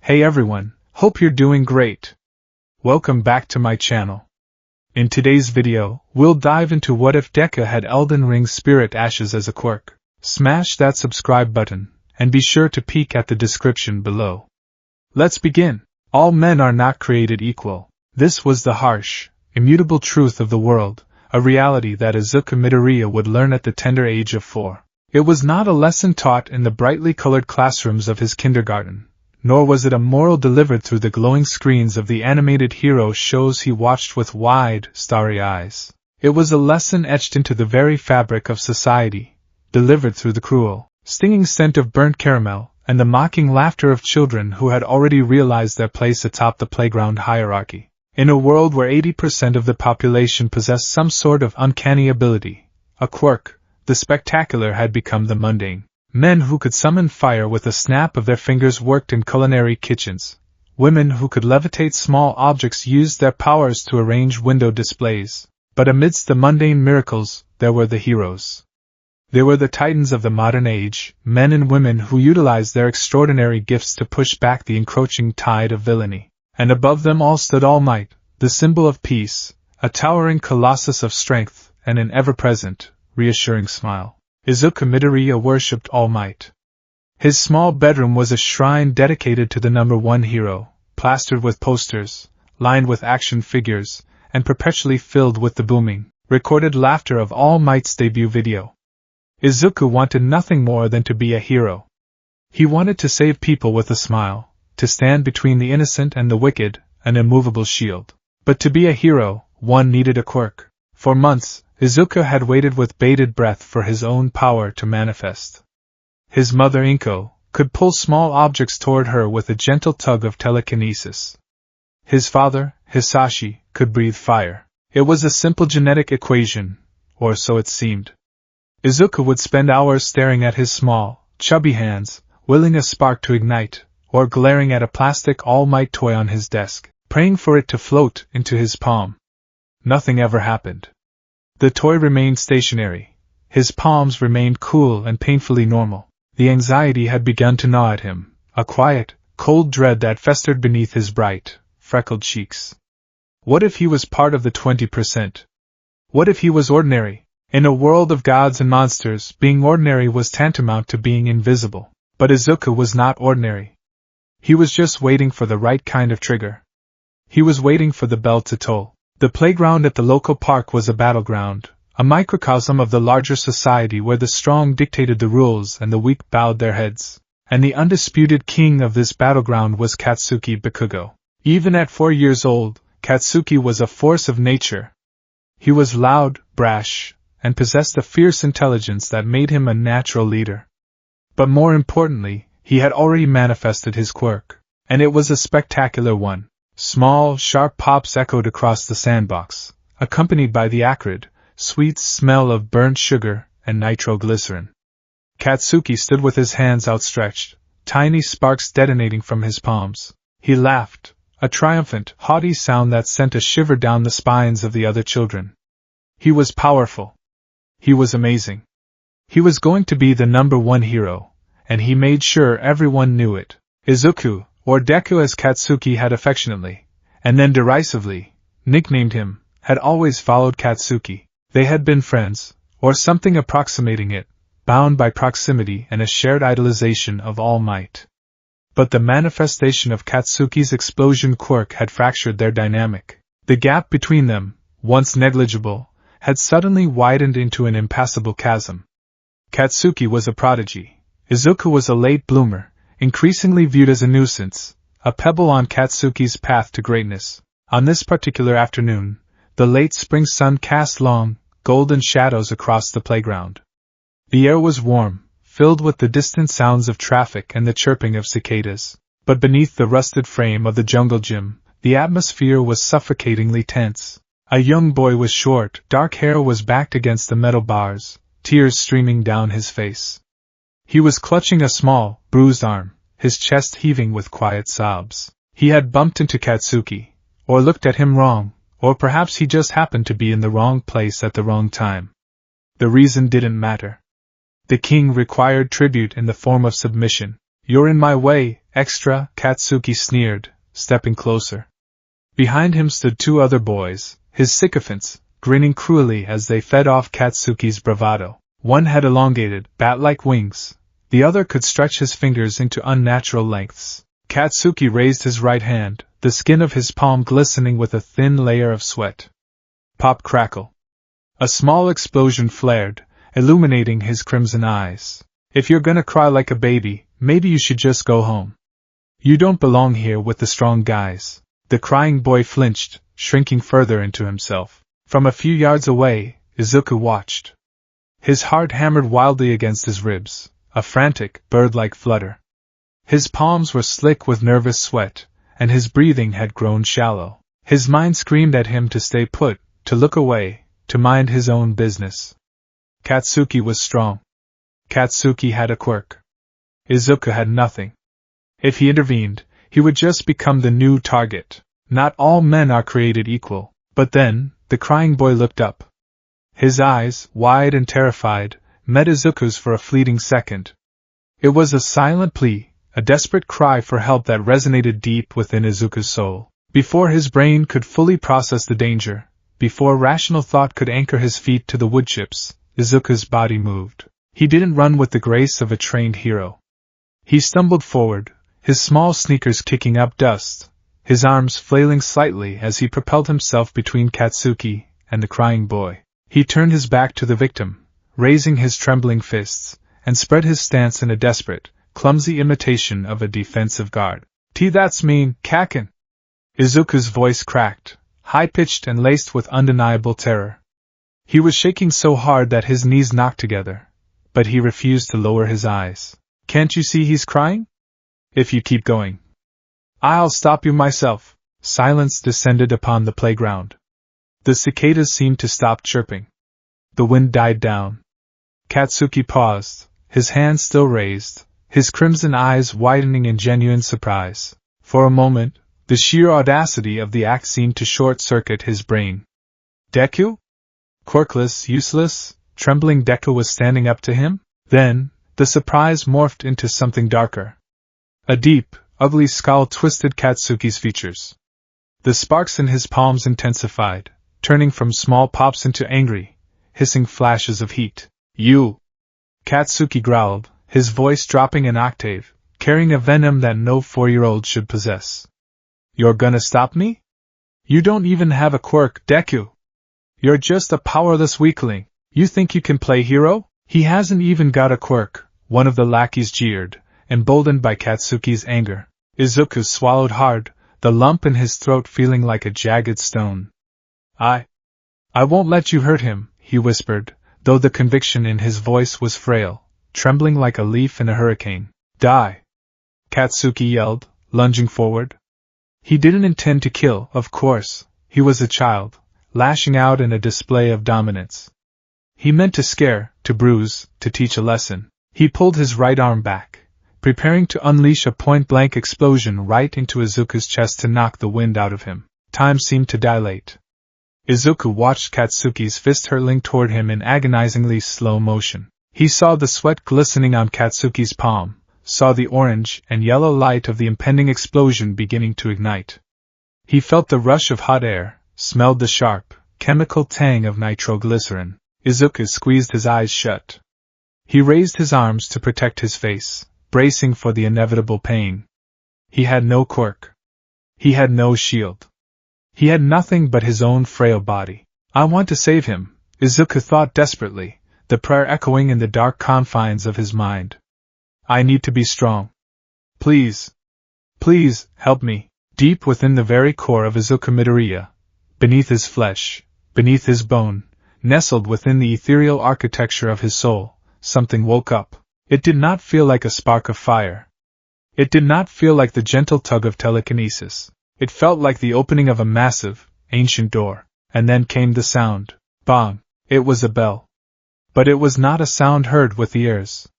Hey everyone, hope you're doing great. Welcome back to my channel. In today's video, we'll dive into what if Deku had Elden Ring Spirit Ashes as a quirk. Smash that subscribe button, and be sure to peek at the description below. Let's begin. All men are not created equal. This was the harsh, immutable truth of the world, a reality that Izuku Midoriya would learn at the tender age of 4. It was not a lesson taught in the brightly colored classrooms of his kindergarten, nor was it a moral delivered through the glowing screens of the animated hero shows he watched with wide, starry eyes. It was a lesson etched into the very fabric of society, delivered through the cruel, stinging scent of burnt caramel, and the mocking laughter of children who had already realized their place atop the playground hierarchy. In a world where 80% of the population possessed some sort of uncanny ability, a quirk, the spectacular had become the mundane. Men who could summon fire with a snap of their fingers worked in culinary kitchens. Women who could levitate small objects used their powers to arrange window displays. But amidst the mundane miracles, there were the heroes. They were the titans of the modern age, men and women who utilized their extraordinary gifts to push back the encroaching tide of villainy. And above them all stood All Might, the symbol of peace, a towering colossus of strength, and an ever-present, reassuring smile. Izuku Midoriya worshipped All Might. His small bedroom was a shrine dedicated to the number one hero, plastered with posters, lined with action figures, and perpetually filled with the booming, recorded laughter of All Might's debut video. Izuku wanted nothing more than to be a hero. He wanted to save people with a smile, to stand between the innocent and the wicked, an immovable shield. But to be a hero, one needed a quirk. For months, Izuku had waited with bated breath for his own power to manifest. His mother Inko could pull small objects toward her with a gentle tug of telekinesis. His father, Hisashi, could breathe fire. It was a simple genetic equation, or so it seemed. Izuku would spend hours staring at his small, chubby hands, willing a spark to ignite, or glaring at a plastic All Might toy on his desk, praying for it to float into his palm. Nothing ever happened. The toy remained stationary. His palms remained cool and painfully normal. The anxiety had begun to gnaw at him, a quiet, cold dread that festered beneath his bright, freckled cheeks. What if he was part of the 20%? What if he was ordinary? In a world of gods and monsters, being ordinary was tantamount to being invisible. But Izuku was not ordinary. He was just waiting for the right kind of trigger. He was waiting for the bell to toll. The playground at the local park was a battleground, a microcosm of the larger society where the strong dictated the rules and the weak bowed their heads. And the undisputed king of this battleground was Katsuki Bakugo. Even at 4 years old, Katsuki was a force of nature. He was loud, brash, and possessed a fierce intelligence that made him a natural leader. But more importantly, he had already manifested his quirk, and it was a spectacular one. Small, sharp pops echoed across the sandbox, accompanied by the acrid, sweet smell of burnt sugar and nitroglycerin. Katsuki stood with his hands outstretched, tiny sparks detonating from his palms. He laughed, a triumphant, haughty sound that sent a shiver down the spines of the other children. He was powerful. He was amazing. He was going to be the number one hero, and he made sure everyone knew it. Izuku, or Deku as Katsuki had affectionately, and then derisively, nicknamed him, had always followed Katsuki. They had been friends, or something approximating it, bound by proximity and a shared idolization of All Might. But the manifestation of Katsuki's explosion quirk had fractured their dynamic. The gap between them, once negligible, had suddenly widened into an impassable chasm. Katsuki was a prodigy. Izuku was a late bloomer, increasingly viewed as a nuisance, a pebble on Katsuki's path to greatness. On this particular afternoon, the late spring sun cast long, golden shadows across the playground. The air was warm, filled with the distant sounds of traffic and the chirping of cicadas. But beneath the rusted frame of the jungle gym, the atmosphere was suffocatingly tense. A young boy with short, dark hair was backed against the metal bars, tears streaming down his face. He was clutching a small, bruised arm, his chest heaving with quiet sobs. He had bumped into Katsuki, or looked at him wrong, or perhaps he just happened to be in the wrong place at the wrong time. The reason didn't matter. The king required tribute in the form of submission. "You're in my way," Extra, Katsuki sneered, stepping closer. Behind him stood two other boys, his sycophants, grinning cruelly as they fed off Katsuki's bravado. One had elongated, bat-like wings, the other could stretch his fingers into unnatural lengths. Katsuki raised his right hand, the skin of his palm glistening with a thin layer of sweat. Pop crackle. A small explosion flared, illuminating his crimson eyes. If you're gonna cry like a baby, maybe you should just go home. You don't belong here with the strong guys. The crying boy flinched, shrinking further into himself. From a few yards away, Izuku watched. His heart hammered wildly against his ribs, a frantic, bird-like flutter. His palms were slick with nervous sweat, and his breathing had grown shallow. His mind screamed at him to stay put, to look away, to mind his own business. Katsuki was strong. Katsuki had a quirk. Izuku had nothing. If he intervened, he would just become the new target. Not all men are created equal. But then, the crying boy looked up. His eyes, wide and terrified, met Izuku's for a fleeting second. It was a silent plea, a desperate cry for help that resonated deep within Izuku's soul. Before his brain could fully process the danger, before rational thought could anchor his feet to the wood chips, Izuku's body moved. He didn't run with the grace of a trained hero. He stumbled forward, his small sneakers kicking up dust, his arms flailing slightly as he propelled himself between Katsuki and the crying boy. He turned his back to the victim, raising his trembling fists, and spread his stance in a desperate, clumsy imitation of a defensive guard. That's mean, Kakin! Izuku's voice cracked, high-pitched and laced with undeniable terror. He was shaking so hard that his knees knocked together, but he refused to lower his eyes. Can't you see he's crying? If you keep going, I'll stop you myself. Silence descended upon the playground. The cicadas seemed to stop chirping. The wind died down. Katsuki paused, his hands still raised, his crimson eyes widening in genuine surprise. For a moment, the sheer audacity of the act seemed to short-circuit his brain. Deku? Quirkless, useless, trembling Deku was standing up to him? Then, the surprise morphed into something darker. A deep, ugly scowl twisted Katsuki's features. The sparks in his palms intensified, turning from small pops into angry, hissing flashes of heat. You! Katsuki growled, his voice dropping an octave, carrying a venom that no 4-year-old should possess. You're gonna stop me? You don't even have a quirk, Deku! You're just a powerless weakling. You think you can play hero? He hasn't even got a quirk, one of the lackeys jeered, emboldened by Katsuki's anger. Izuku swallowed hard, the lump in his throat feeling like a jagged stone. I won't let you hurt him, he whispered, though the conviction in his voice was frail, trembling like a leaf in a hurricane. Die! Katsuki yelled, lunging forward. He didn't intend to kill, of course. He was a child, lashing out in a display of dominance. He meant to scare, to bruise, to teach a lesson. He pulled his right arm back, preparing to unleash a point-blank explosion right into Izuku's chest to knock the wind out of him. Time seemed to dilate. Izuku watched Katsuki's fist hurtling toward him in agonizingly slow motion. He saw the sweat glistening on Katsuki's palm, saw the orange and yellow light of the impending explosion beginning to ignite. He felt the rush of hot air, smelled the sharp, chemical tang of nitroglycerin. Izuku squeezed his eyes shut. He raised his arms to protect his face, bracing for the inevitable pain. He had no quirk. He had no shield. He had nothing but his own frail body. I want to save him, Izuku thought desperately, the prayer echoing in the dark confines of his mind. I need to be strong. Please. Please, help me. Deep within the very core of Izuku Midoriya, beneath his flesh, beneath his bone, nestled within the ethereal architecture of his soul, something woke up. It did not feel like a spark of fire. It did not feel like the gentle tug of telekinesis. It felt like the opening of a massive, ancient door. And then came the sound. Bong! It was a bell. But it was not a sound heard with the ears.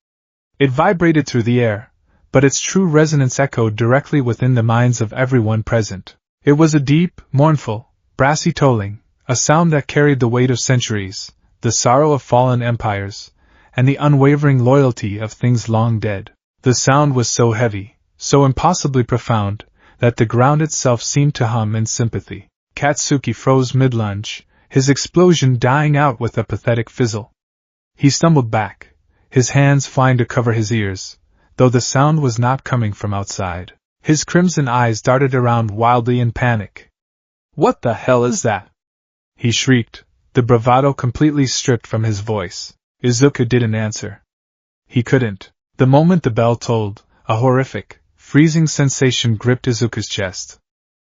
It vibrated through the air, but its true resonance echoed directly within the minds of everyone present. It was a deep, mournful, brassy tolling, a sound that carried the weight of centuries, the sorrow of fallen empires, and the unwavering loyalty of things long dead. The sound was so heavy, so impossibly profound that the ground itself seemed to hum in sympathy. Katsuki froze mid-lunge, his explosion dying out with a pathetic fizzle. He stumbled back, his hands flying to cover his ears, though the sound was not coming from outside. His crimson eyes darted around wildly in panic. "What the hell is that?" he shrieked, the bravado completely stripped from his voice. Izuku didn't answer. He couldn't. The moment the bell tolled, a horrific, freezing sensation gripped Izuku's chest.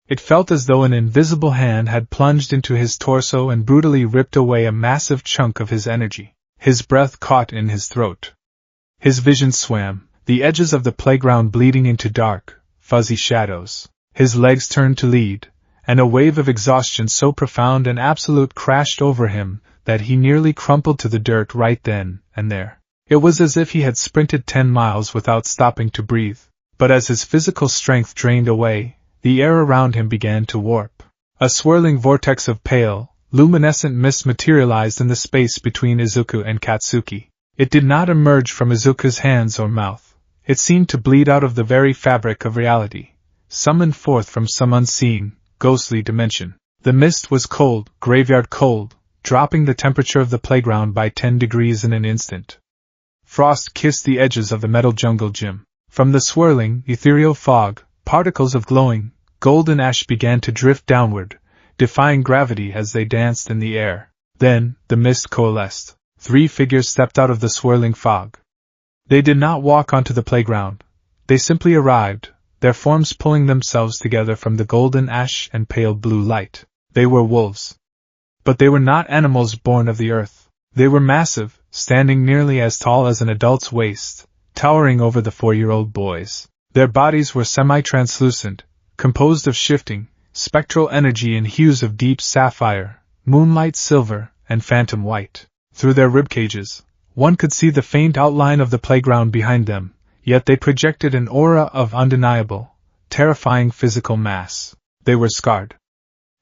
It felt as though an invisible hand had plunged into his torso and brutally ripped away a massive chunk of his energy. His breath caught in his throat. His vision swam, the edges of the playground bleeding into dark, fuzzy shadows. His legs turned to lead, and a wave of exhaustion so profound and absolute crashed over him that he nearly crumpled to the dirt right then and there. It was as if he had sprinted 10 miles without stopping to breathe. But as his physical strength drained away, the air around him began to warp. A swirling vortex of pale, luminescent mist materialized in the space between Izuku and Katsuki. It did not emerge from Izuku's hands or mouth. It seemed to bleed out of the very fabric of reality, summoned forth from some unseen, ghostly dimension. The mist was cold, graveyard cold, dropping the temperature of the playground by 10 degrees in an instant. Frost kissed the edges of the metal jungle gym. From the swirling, ethereal fog, particles of glowing, golden ash began to drift downward, defying gravity as they danced in the air. Then, the mist coalesced. 3 figures stepped out of the swirling fog. They did not walk onto the playground. They simply arrived, their forms pulling themselves together from the golden ash and pale blue light. They were wolves. But they were not animals born of the earth. They were massive, standing nearly as tall as an adult's waist, towering over the 4-year-old boys. Their bodies were semi-translucent, composed of shifting, spectral energy in hues of deep sapphire, moonlight silver, and phantom white. Through their ribcages, one could see the faint outline of the playground behind them, yet they projected an aura of undeniable, terrifying physical mass. They were scarred.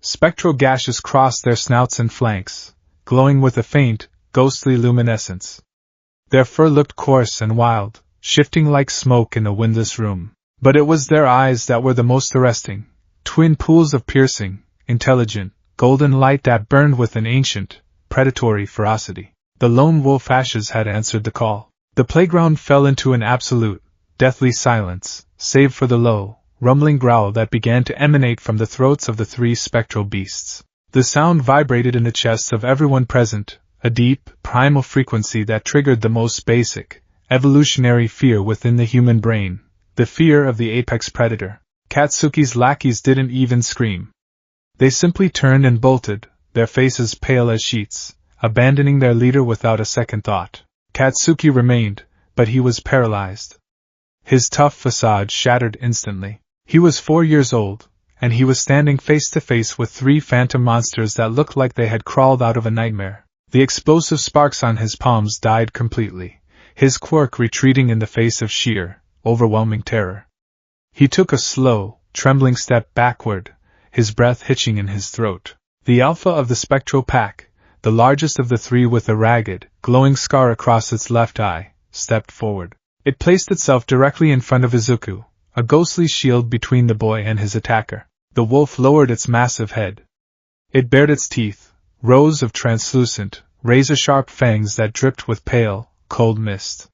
Spectral gashes crossed their snouts and flanks, glowing with a faint, ghostly luminescence. Their fur looked coarse and wild, shifting like smoke in a windless room. But it was their eyes that were the most arresting, twin pools of piercing, intelligent, golden light that burned with an ancient, predatory ferocity. The lone wolf ashes had answered the call. The playground fell into an absolute, deathly silence, save for the low, rumbling growl that began to emanate from the throats of the 3 spectral beasts. The sound vibrated in the chests of everyone present, a deep, primal frequency that triggered the most basic, evolutionary fear within the human brain, the fear of the apex predator. Katsuki's lackeys didn't even scream. They simply turned and bolted, their faces pale as sheets, abandoning their leader without a second thought. Katsuki remained, but he was paralyzed. His tough facade shattered instantly. He was 4 years old, and he was standing face to face with 3 phantom monsters that looked like they had crawled out of a nightmare. The explosive sparks on his palms died completely, his quirk retreating in the face of sheer, overwhelming terror. He took a slow, trembling step backward, his breath hitching in his throat. The alpha of the spectral pack, the largest of the 3 with a ragged, glowing scar across its left eye, stepped forward. It placed itself directly in front of Izuku, a ghostly shield between the boy and his attacker. The wolf lowered its massive head. It bared its teeth, rows of translucent, razor-sharp fangs that dripped with pale, cold mist.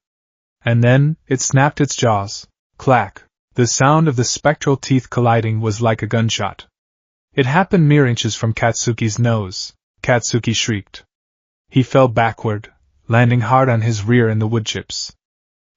And then, it snapped its jaws. Clack! The sound of the spectral teeth colliding was like a gunshot. It happened mere inches from Katsuki's nose. Katsuki shrieked. He fell backward, landing hard on his rear in the woodchips.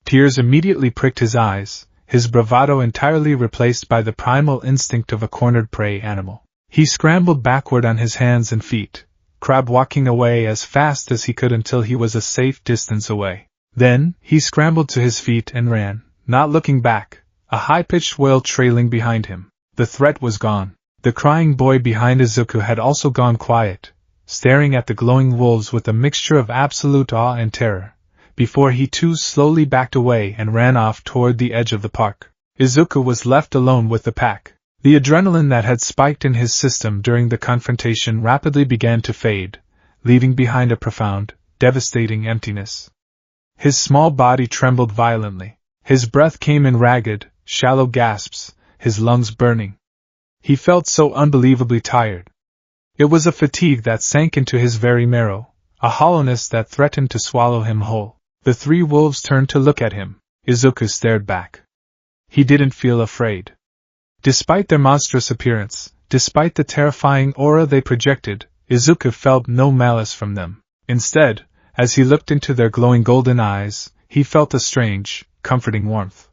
Tears immediately pricked his eyes, his bravado entirely replaced by the primal instinct of a cornered prey animal. He scrambled backward on his hands and feet, crab-walking away as fast as he could until he was a safe distance away. Then, he scrambled to his feet and ran, not looking back, a high-pitched wail trailing behind him. The threat was gone. The crying boy behind Izuku had also gone quiet, staring at the glowing wolves with a mixture of absolute awe and terror, before he too slowly backed away and ran off toward the edge of the park. Izuku was left alone with the pack. The adrenaline that had spiked in his system during the confrontation rapidly began to fade, leaving behind a profound, devastating emptiness. His small body trembled violently. His breath came in ragged, shallow gasps, his lungs burning. He felt so unbelievably tired. It was a fatigue that sank into his very marrow, a hollowness that threatened to swallow him whole. The three wolves turned to look at him. Izuku stared back. He didn't feel afraid. Despite their monstrous appearance, despite the terrifying aura they projected, Izuku felt no malice from them. Instead, as he looked into their glowing golden eyes, he felt a strange, comforting warmth.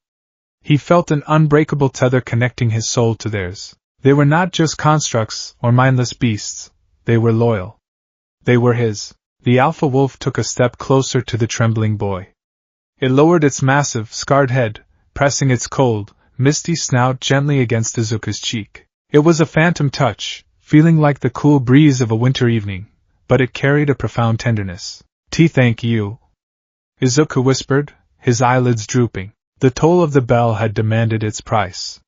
He felt an unbreakable tether connecting his soul to theirs. They were not just constructs or mindless beasts, they were loyal. They were his. The alpha wolf took a step closer to the trembling boy. It lowered its massive, scarred head, pressing its cold, misty snout gently against Izuku's cheek. It was a phantom touch, feeling like the cool breeze of a winter evening, but it carried a profound tenderness. Thank you," Izuku whispered, his eyelids drooping. The toll of the bell had demanded its price.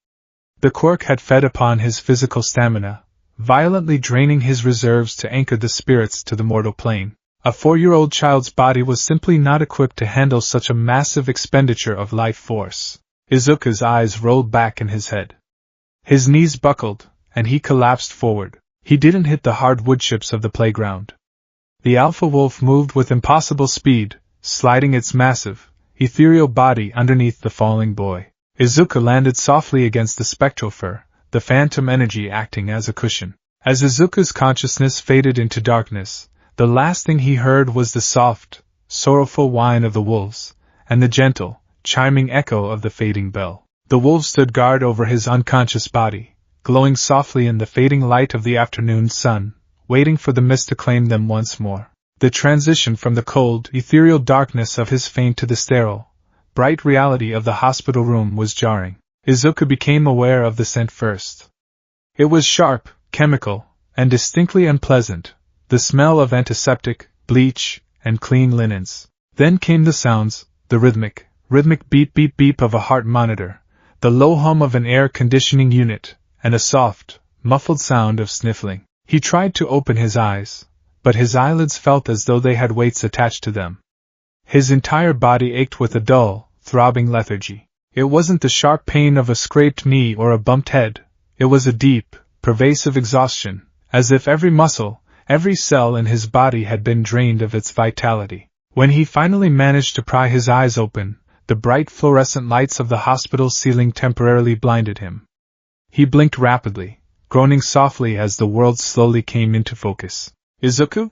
The quirk had fed upon his physical stamina, violently draining his reserves to anchor the spirits to the mortal plane. A 4-year-old child's body was simply not equipped to handle such a massive expenditure of life force. Izuku's eyes rolled back in his head. His knees buckled, and he collapsed forward. He didn't hit the hard wood chips of the playground. The alpha wolf moved with impossible speed, sliding its massive, ethereal body underneath the falling boy. Izuku landed softly against the spectral fur, the phantom energy acting as a cushion. As Izuku's consciousness faded into darkness, the last thing he heard was the soft, sorrowful whine of the wolves, and the gentle, chiming echo of the fading bell. The wolves stood guard over his unconscious body, glowing softly in the fading light of the afternoon sun, waiting for the mist to claim them once more. The transition from the cold, ethereal darkness of his faint to the sterile, bright reality of the hospital room was jarring. Izuku became aware of the scent first. It was sharp, chemical, and distinctly unpleasant, the smell of antiseptic, bleach, and clean linens. Then came the sounds, the rhythmic beep beep beep of a heart monitor, the low hum of an air conditioning unit, and a soft, muffled sound of sniffling. He tried to open his eyes, but his eyelids felt as though they had weights attached to them. His entire body ached with a dull, throbbing lethargy. It wasn't the sharp pain of a scraped knee or a bumped head, it was a deep, pervasive exhaustion, as if every muscle, every cell in his body had been drained of its vitality. When he finally managed to pry his eyes open, the bright fluorescent lights of the hospital ceiling temporarily blinded him. He blinked rapidly, groaning softly as the world slowly came into focus. Izuku?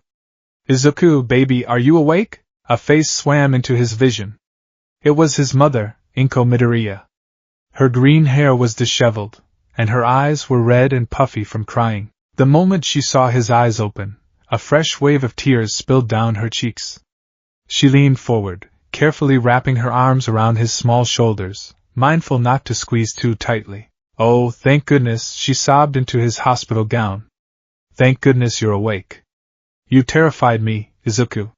Izuku, baby, are you awake? A face swam into his vision. It was his mother, Inko Midoriya. Her green hair was disheveled, and her eyes were red and puffy from crying. The moment she saw his eyes open, a fresh wave of tears spilled down her cheeks. She leaned forward, carefully wrapping her arms around his small shoulders, mindful not to squeeze too tightly. "Oh, thank goodness," she sobbed into his hospital gown. "Thank goodness you're awake. You terrified me, Izuku.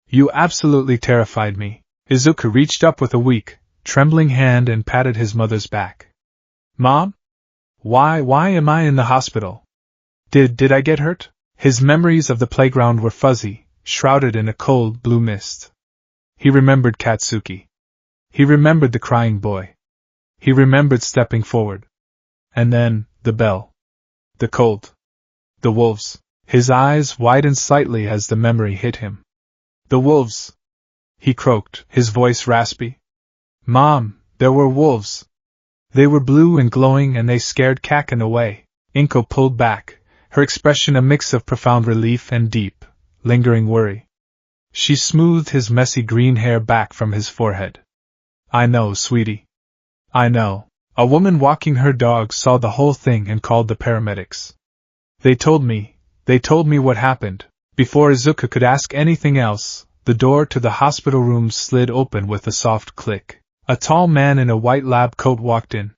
You absolutely terrified me." Izuku reached up with a weak, trembling hand and patted his mother's back. "Mom? Why am I in the hospital? Did I get hurt?" His memories of the playground were fuzzy, shrouded in a cold blue mist. He remembered Katsuki. He remembered the crying boy. He remembered stepping forward. And then, the bell. The cold. The wolves. His eyes widened slightly as the memory hit him. "The wolves!" he croaked, his voice raspy. "Mom, there were wolves. They were blue and glowing and they scared Kaken away." Inko pulled back, her expression a mix of profound relief and deep, lingering worry. She smoothed his messy green hair back from his forehead. "I know, sweetie. I know. A woman walking her dog saw the whole thing and called the paramedics. They told me what happened." Before Izuku could ask anything else, the door to the hospital room slid open with a soft click. A tall man in a white lab coat walked in.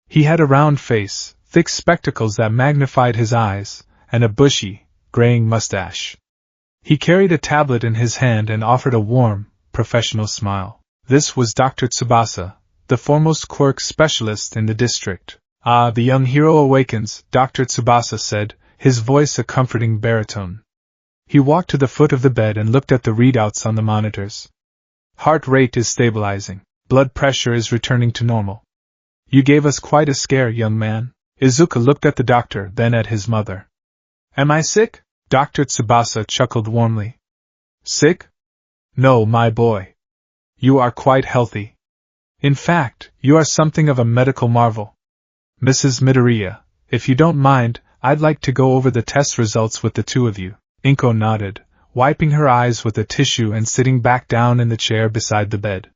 He had a round face, thick spectacles that magnified his eyes, and a bushy, graying mustache. He carried a tablet in his hand and offered a warm, professional smile. This was Dr. Tsubasa, the foremost quirk specialist in the district. "Ah, the young hero awakens," Dr. Tsubasa said, his voice a comforting baritone. He walked to the foot of the bed and looked at the readouts on the monitors. "Heart rate is stabilizing. Blood pressure is returning to normal. You gave us quite a scare, young man. Izuku looked at the doctor, then at his mother. Am I sick? Dr. Tsubasa chuckled warmly. Sick? No, my boy. You are quite healthy. In fact, you are something of a medical marvel. Mrs. Midoriya, if you don't mind, I'd like to go over the test results with the two of you. Inko nodded, wiping her eyes with a tissue and sitting back down in the chair beside the bed.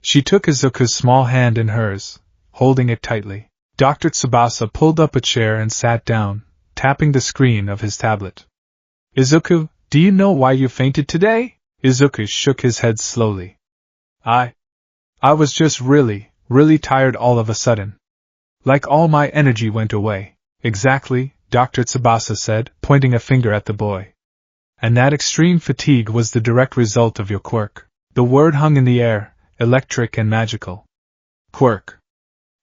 She took Izuku's small hand in hers, holding it tightly. Dr. Tsubasa pulled up a chair and sat down, tapping the screen of his tablet. Izuku, do you know why you fainted today? Izuku shook his head slowly. I was just really tired all of a sudden. Like all my energy went away. Exactly, Dr. Tsubasa said, pointing a finger at the boy. And that extreme fatigue was the direct result of your quirk. The word hung in the air, electric and magical. Quirk.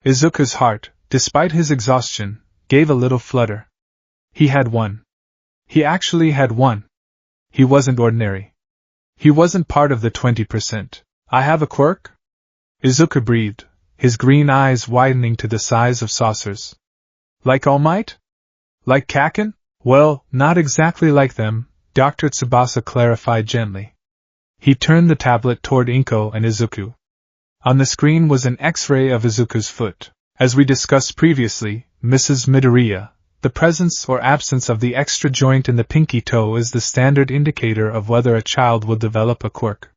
Izuku's heart, despite his exhaustion, gave a little flutter. He had one. He actually had one. He wasn't ordinary. He wasn't part of the 20%. I have a quirk? Izuku breathed, his green eyes widening to the size of saucers. Like All Might? Like Kaken? Well, not exactly like them, Dr. Tsubasa clarified gently. He turned the tablet toward Inko and Izuku. On the screen was an X-ray of Izuku's foot. As we discussed previously, Mrs. Midoriya, the presence or absence of the extra joint in the pinky toe is the standard indicator of whether a child will develop a quirk.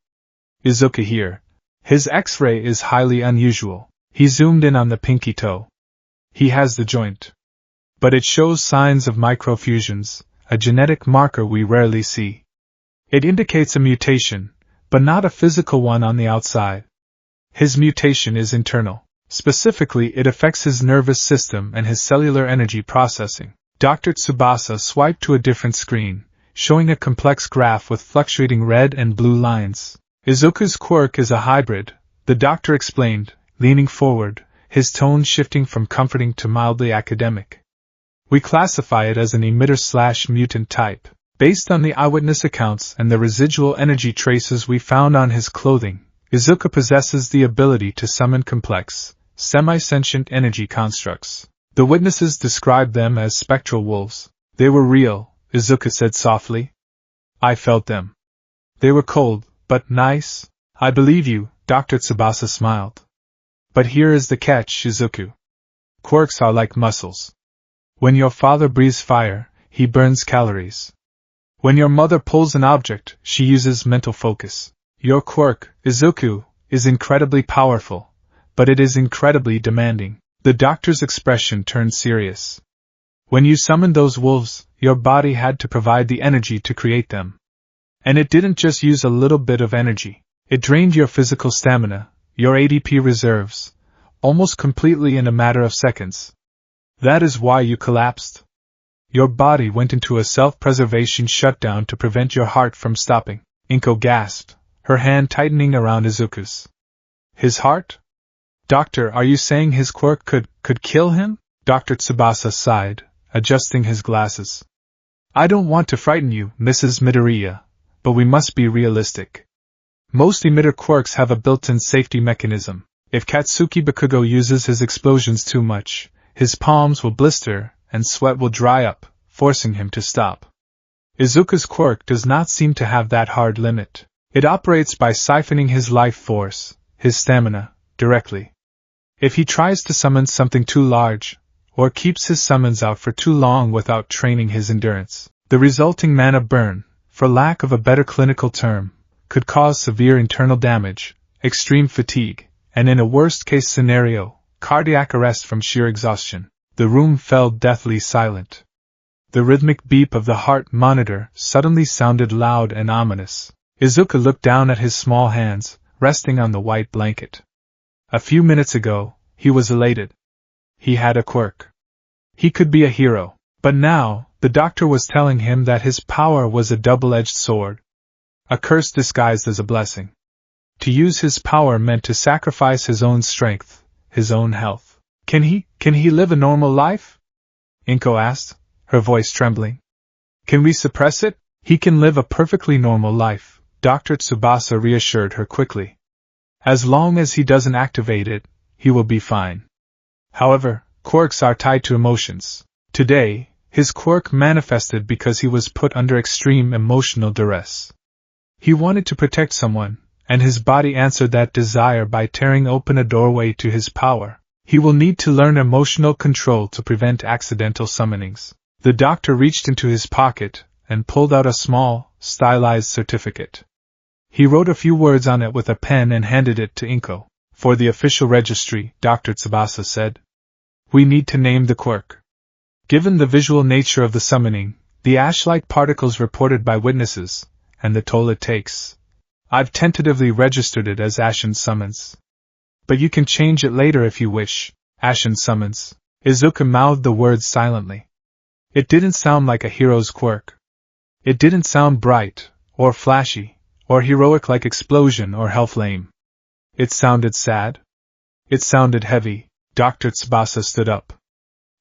Izuku here. His X-ray is highly unusual. He zoomed in on the pinky toe. He has the joint. But it shows signs of microfusions, a genetic marker we rarely see. It indicates a mutation, but not a physical one on the outside. His mutation is internal. Specifically, it affects his nervous system and his cellular energy processing. Dr. Tsubasa swiped to a different screen, showing a complex graph with fluctuating red and blue lines. Izuku's quirk is a hybrid, the doctor explained, leaning forward, his tone shifting from comforting to mildly academic. We classify it as an emitter/mutant type. Based on the eyewitness accounts and the residual energy traces we found on his clothing, Izuku possesses the ability to summon complex, semi-sentient energy constructs. The witnesses described them as spectral wolves. They were real, Izuku said softly. I felt them. They were cold, but nice. I believe you, Dr. Tsubasa smiled. But here is the catch, Izuku. Quirks are like muscles. When your father breathes fire, he burns calories. When your mother pulls an object, she uses mental focus. Your quirk, Izuku, is incredibly powerful, but it is incredibly demanding. The doctor's expression turned serious. When you summoned those wolves, your body had to provide the energy to create them. And it didn't just use a little bit of energy. It drained your physical stamina, your ADP reserves, almost completely in a matter of seconds. That is why you collapsed. Your body went into a self-preservation shutdown to prevent your heart from stopping. Inko gasped, her hand tightening around Izuku's. His heart? Doctor, are you saying his quirk could kill him? Dr. Tsubasa sighed, adjusting his glasses. I don't want to frighten you, Mrs. Midoriya, but we must be realistic. Most emitter quirks have a built-in safety mechanism. If Katsuki Bakugo uses his explosions too much, his palms will blister and sweat will dry up, forcing him to stop. Izuku's quirk does not seem to have that hard limit. It operates by siphoning his life force, his stamina, directly. If he tries to summon something too large, or keeps his summons out for too long without training his endurance, the resulting mana burn, for lack of a better clinical term, could cause severe internal damage, extreme fatigue, and in a worst-case scenario, cardiac arrest from sheer exhaustion. The room fell deathly silent. The rhythmic beep of the heart monitor suddenly sounded loud and ominous. Izuku looked down at his small hands, resting on the white blanket. A few minutes ago, he was elated. He had a quirk. He could be a hero. But now, the doctor was telling him that his power was a double-edged sword. A curse disguised as a blessing. To use his power meant to sacrifice his own strength, his own health. Can he live a normal life? Inko asked, her voice trembling. Can we suppress it? He can live a perfectly normal life, Dr. Tsubasa reassured her quickly. As long as he doesn't activate it, he will be fine. However, quirks are tied to emotions. Today, his quirk manifested because he was put under extreme emotional duress. He wanted to protect someone, and his body answered that desire by tearing open a doorway to his power. He will need to learn emotional control to prevent accidental summonings. The doctor reached into his pocket and pulled out a small, stylized certificate. He wrote a few words on it with a pen and handed it to Inko. For the official registry, Dr. Tsubasa said. We need to name the quirk. Given the visual nature of the summoning, the ash-like particles reported by witnesses, and the toll it takes, I've tentatively registered it as Ashen Summons. But you can change it later if you wish. Ashen Summons. Izuku mouthed the words silently. It didn't sound like a hero's quirk. It didn't sound bright, or flashy, or heroic like Explosion or Hellflame. It sounded sad. It sounded heavy. Dr. Tsubasa stood up.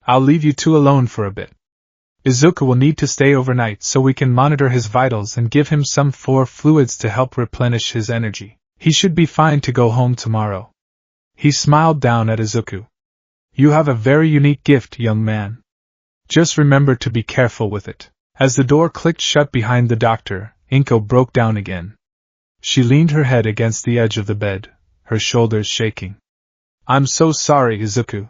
I'll leave you two alone for a bit. Izuku will need to stay overnight so we can monitor his vitals and give him some fluids to help replenish his energy. He should be fine to go home tomorrow. He smiled down at Izuku. You have a very unique gift, young man. Just remember to be careful with it. As the door clicked shut behind the doctor, Inko broke down again. She leaned her head against the edge of the bed, her shoulders shaking. I'm so sorry, Izuku.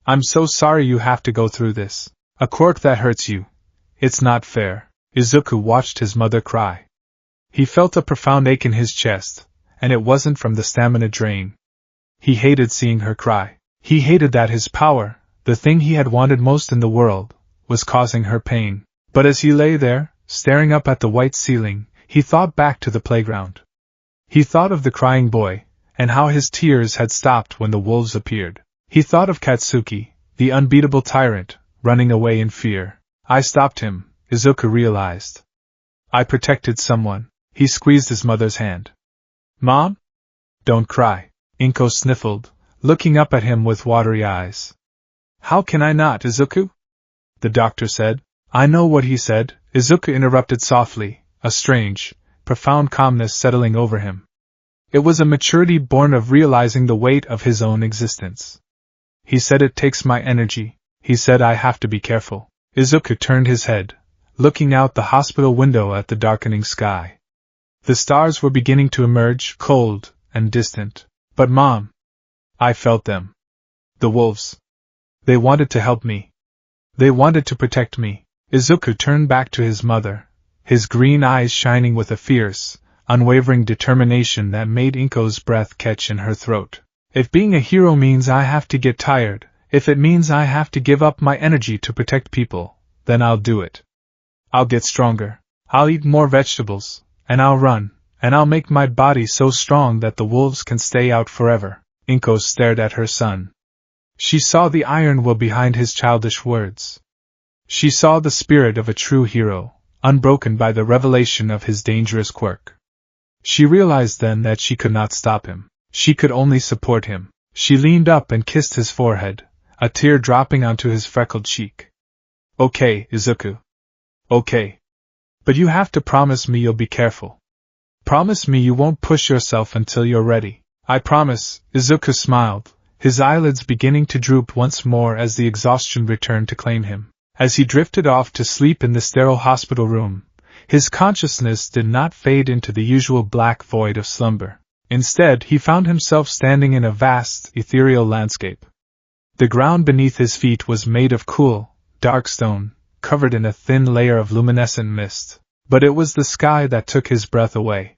I'm so sorry you have to go through this. A quirk that hurts you. It's not fair. Izuku watched his mother cry. He felt a profound ache in his chest, and it wasn't from the stamina drain. He hated seeing her cry. He hated that his power, the thing he had wanted most in the world, was causing her pain. But as he lay there, staring up at the white ceiling, he thought back to the playground. He thought of the crying boy, and how his tears had stopped when the wolves appeared. He thought of Katsuki, the unbeatable tyrant, running away in fear. I stopped him, Izuku realized. I protected someone. He squeezed his mother's hand. Mom? Don't cry. Inko sniffled, looking up at him with watery eyes. How can I not, Izuku? The doctor said. I know what he said, Izuku interrupted softly, a strange, profound calmness settling over him. It was a maturity born of realizing the weight of his own existence. He said it takes my energy. He said I have to be careful. Izuku turned his head, looking out the hospital window at the darkening sky. The stars were beginning to emerge, cold and distant. But Mom, I felt them. The wolves. They wanted to help me. They wanted to protect me. Izuku turned back to his mother, his green eyes shining with a fierce, unwavering determination that made Inko's breath catch in her throat. If being a hero means I have to get tired, if it means I have to give up my energy to protect people, then I'll do it. I'll get stronger. I'll eat more vegetables, and I'll run, and I'll make my body so strong that the wolves can stay out forever. Inko stared at her son. She saw the iron will behind his childish words. She saw the spirit of a true hero, unbroken by the revelation of his dangerous quirk. She realized then that she could not stop him. She could only support him. She leaned up and kissed his forehead, a tear dropping onto his freckled cheek. Okay, Izuku. Okay. But you have to promise me you'll be careful. Promise me you won't push yourself until you're ready. I promise, Izuku smiled, his eyelids beginning to droop once more as the exhaustion returned to claim him. As he drifted off to sleep in the sterile hospital room, his consciousness did not fade into the usual black void of slumber. Instead, he found himself standing in a vast, ethereal landscape. The ground beneath his feet was made of cool, dark stone, covered in a thin layer of luminescent mist, but it was the sky that took his breath away.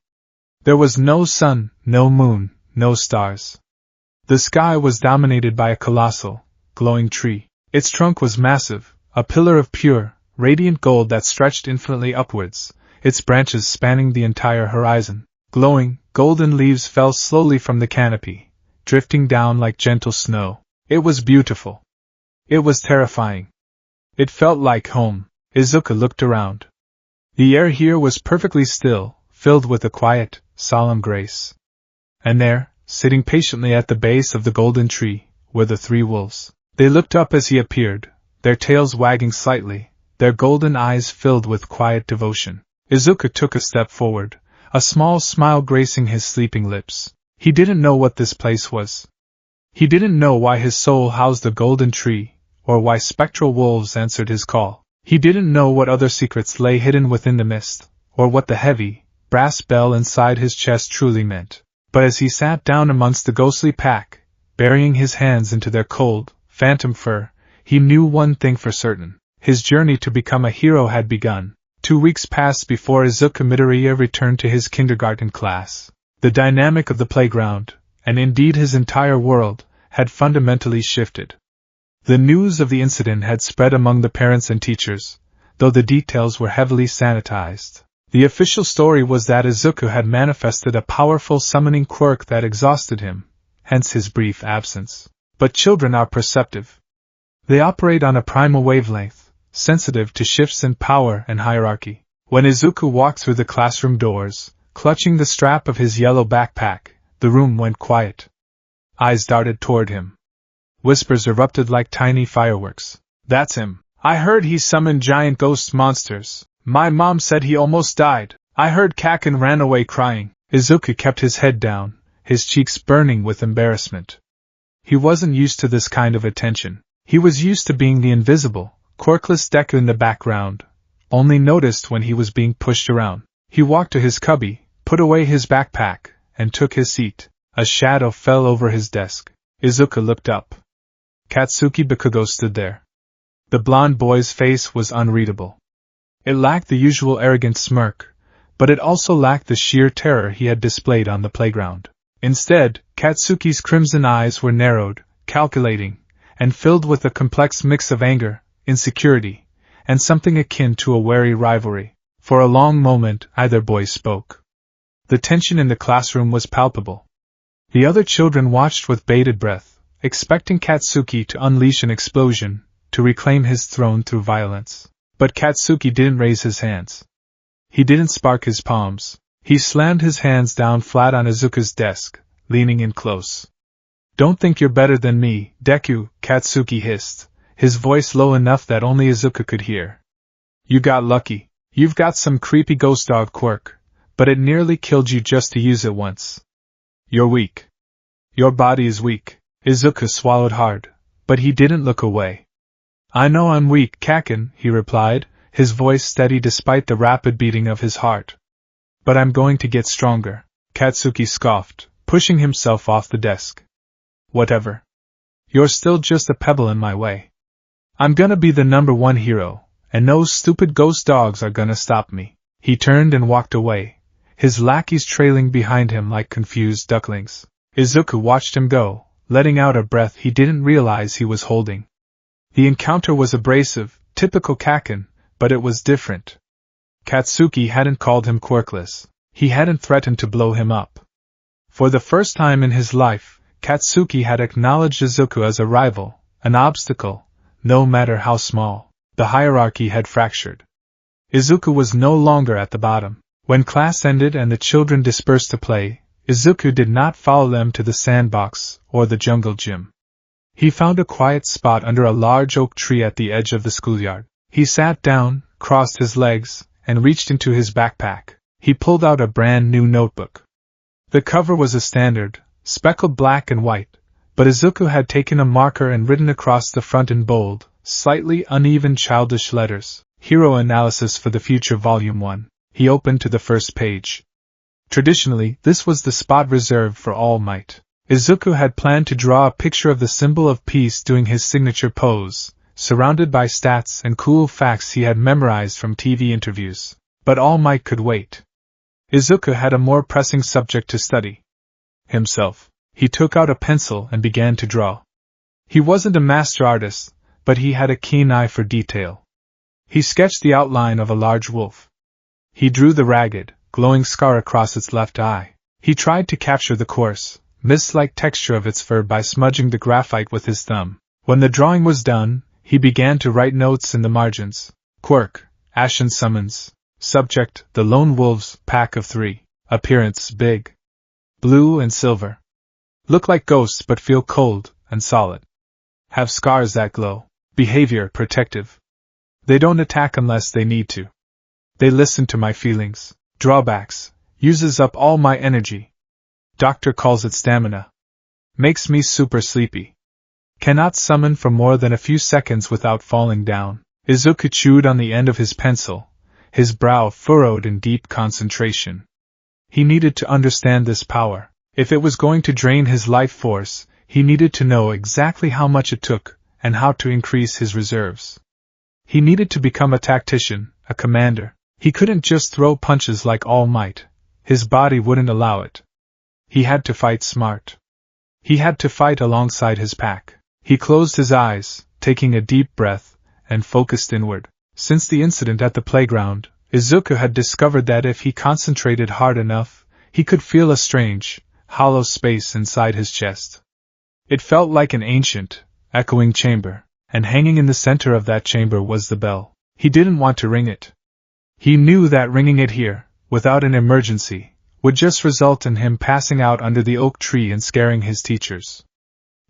There was no sun, no moon, no stars. The sky was dominated by a colossal, glowing tree. Its trunk was massive, a pillar of pure, radiant gold that stretched infinitely upwards, its branches spanning the entire horizon. Glowing, golden leaves fell slowly from the canopy, drifting down like gentle snow. It was beautiful. It was terrifying. It felt like home. Izuku looked around. The air here was perfectly still, filled with a quiet, solemn grace. And there, sitting patiently at the base of the golden tree, were the three wolves. They looked up as he appeared, their tails wagging slightly, their golden eyes filled with quiet devotion. Izuku took a step forward, a small smile gracing his sleeping lips. He didn't know what this place was. He didn't know why his soul housed a golden tree, or why spectral wolves answered his call. He didn't know what other secrets lay hidden within the mist, or what the heavy, brass bell inside his chest truly meant. But as he sat down amongst the ghostly pack, burying his hands into their cold, phantom fur, he knew one thing for certain. His journey to become a hero had begun. 2 weeks passed before Izuku Midoriya returned to his kindergarten class. The dynamic of the playground, and indeed his entire world, had fundamentally shifted. The news of the incident had spread among the parents and teachers, though the details were heavily sanitized. The official story was that Izuku had manifested a powerful summoning quirk that exhausted him, hence his brief absence. But children are perceptive. They operate on a primal wavelength, sensitive to shifts in power and hierarchy. When Izuku walked through the classroom doors, clutching the strap of his yellow backpack, the room went quiet. Eyes darted toward him. Whispers erupted like tiny fireworks. "That's him. I heard he summoned giant ghost monsters. My mom said he almost died. I heard Kaken ran away crying." Izuku kept his head down, his cheeks burning with embarrassment. He wasn't used to this kind of attention. He was used to being the invisible, quirkless Deku in the background, only noticed when he was being pushed around. He walked to his cubby, put away his backpack, and took his seat. A shadow fell over his desk. Izuku looked up. Katsuki Bakugo stood there. The blonde boy's face was unreadable. It lacked the usual arrogant smirk, but it also lacked the sheer terror he had displayed on the playground. Instead, Katsuki's crimson eyes were narrowed, calculating, and filled with a complex mix of anger, insecurity, and something akin to a wary rivalry. For a long moment, either boy spoke. The tension in the classroom was palpable. The other children watched with bated breath, expecting Katsuki to unleash an explosion, to reclaim his throne through violence. But Katsuki didn't raise his hands. He didn't spark his palms. He slammed his hands down flat on Izuku's desk, leaning in close. "Don't think you're better than me, Deku," Katsuki hissed, his voice low enough that only Izuku could hear. "You got lucky. You've got some creepy ghost dog quirk, but it nearly killed you just to use it once. You're weak. Your body is weak." Izuku swallowed hard, but he didn't look away. "I know I'm weak, Kaken," he replied, his voice steady despite the rapid beating of his heart. "But I'm going to get stronger," Katsuki scoffed, pushing himself off the desk. "Whatever. You're still just a pebble in my way. I'm gonna be the #1 hero, and no stupid ghost dogs are gonna stop me." He turned and walked away, his lackeys trailing behind him like confused ducklings. Izuku watched him go, letting out a breath he didn't realize he was holding. The encounter was abrasive, typical Kaken, but it was different. Katsuki hadn't called him quirkless. He hadn't threatened to blow him up. For the first time in his life, Katsuki had acknowledged Izuku as a rival, an obstacle, no matter how small. The hierarchy had fractured. Izuku was no longer at the bottom. When class ended and the children dispersed to play, Izuku did not follow them to the sandbox or the jungle gym. He found a quiet spot under a large oak tree at the edge of the schoolyard. He sat down, crossed his legs, and reached into his backpack. He pulled out a brand new notebook. The cover was a standard, speckled black and white, but Izuku had taken a marker and written across the front in bold, slightly uneven childish letters, "Hero Analysis for the Future Volume 1. He opened to the first page. Traditionally, this was the spot reserved for All Might. Izuku had planned to draw a picture of the symbol of peace doing his signature pose, surrounded by stats and cool facts he had memorized from TV interviews. But All Might could wait. Izuku had a more pressing subject to study. Himself. He took out a pencil and began to draw. He wasn't a master artist, but he had a keen eye for detail. He sketched the outline of a large wolf. He drew the ragged, glowing scar across its left eye. He tried to capture the coarse, mist-like texture of its fur by smudging the graphite with his thumb. When the drawing was done, he began to write notes in the margins. Quirk, Ashen Summons. Subject, the Lone Wolves, pack of 3. Appearance, big. Blue and silver. Look like ghosts but feel cold and solid. Have scars that glow. Behavior, protective. They don't attack unless they need to. They listen to my feelings. Drawbacks, uses up all my energy. Doctor calls it stamina. Makes me super sleepy. Cannot summon for more than a few seconds without falling down. Izuku chewed on the end of his pencil, his brow furrowed in deep concentration. He needed to understand this power. If it was going to drain his life force, he needed to know exactly how much it took, and how to increase his reserves. He needed to become a tactician, a commander. He couldn't just throw punches like All Might. His body wouldn't allow it. He had to fight smart. He had to fight alongside his pack. He closed his eyes, taking a deep breath, and focused inward. Since the incident at the playground, Izuku had discovered that if he concentrated hard enough, he could feel a strange, hollow space inside his chest. It felt like an ancient, echoing chamber, and hanging in the center of that chamber was the bell. He didn't want to ring it. He knew that ringing it here, without an emergency, would just result in him passing out under the oak tree and scaring his teachers.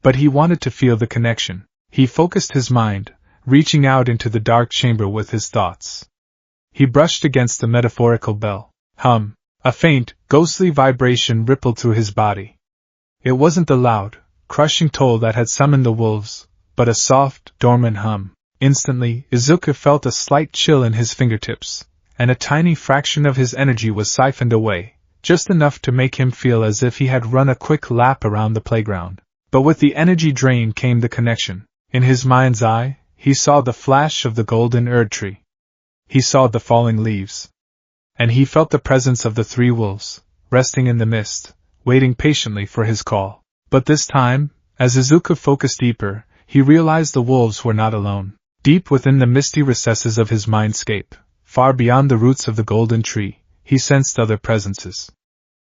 But he wanted to feel the connection. He focused his mind, reaching out into the dark chamber with his thoughts. He brushed against the metaphorical bell. Hum. A faint, ghostly vibration rippled through his body. It wasn't the loud, crushing toll that had summoned the wolves, but a soft, dormant hum. Instantly, Izuku felt a slight chill in his fingertips, and a tiny fraction of his energy was siphoned away, just enough to make him feel as if he had run a quick lap around the playground. But with the energy drain came the connection. In his mind's eye, he saw the flash of the golden Erd tree. He saw the falling leaves. And he felt the presence of the three wolves, resting in the mist, waiting patiently for his call. But this time, as Izuku focused deeper, he realized the wolves were not alone. Deep within the misty recesses of his mindscape, far beyond the roots of the golden tree, he sensed other presences.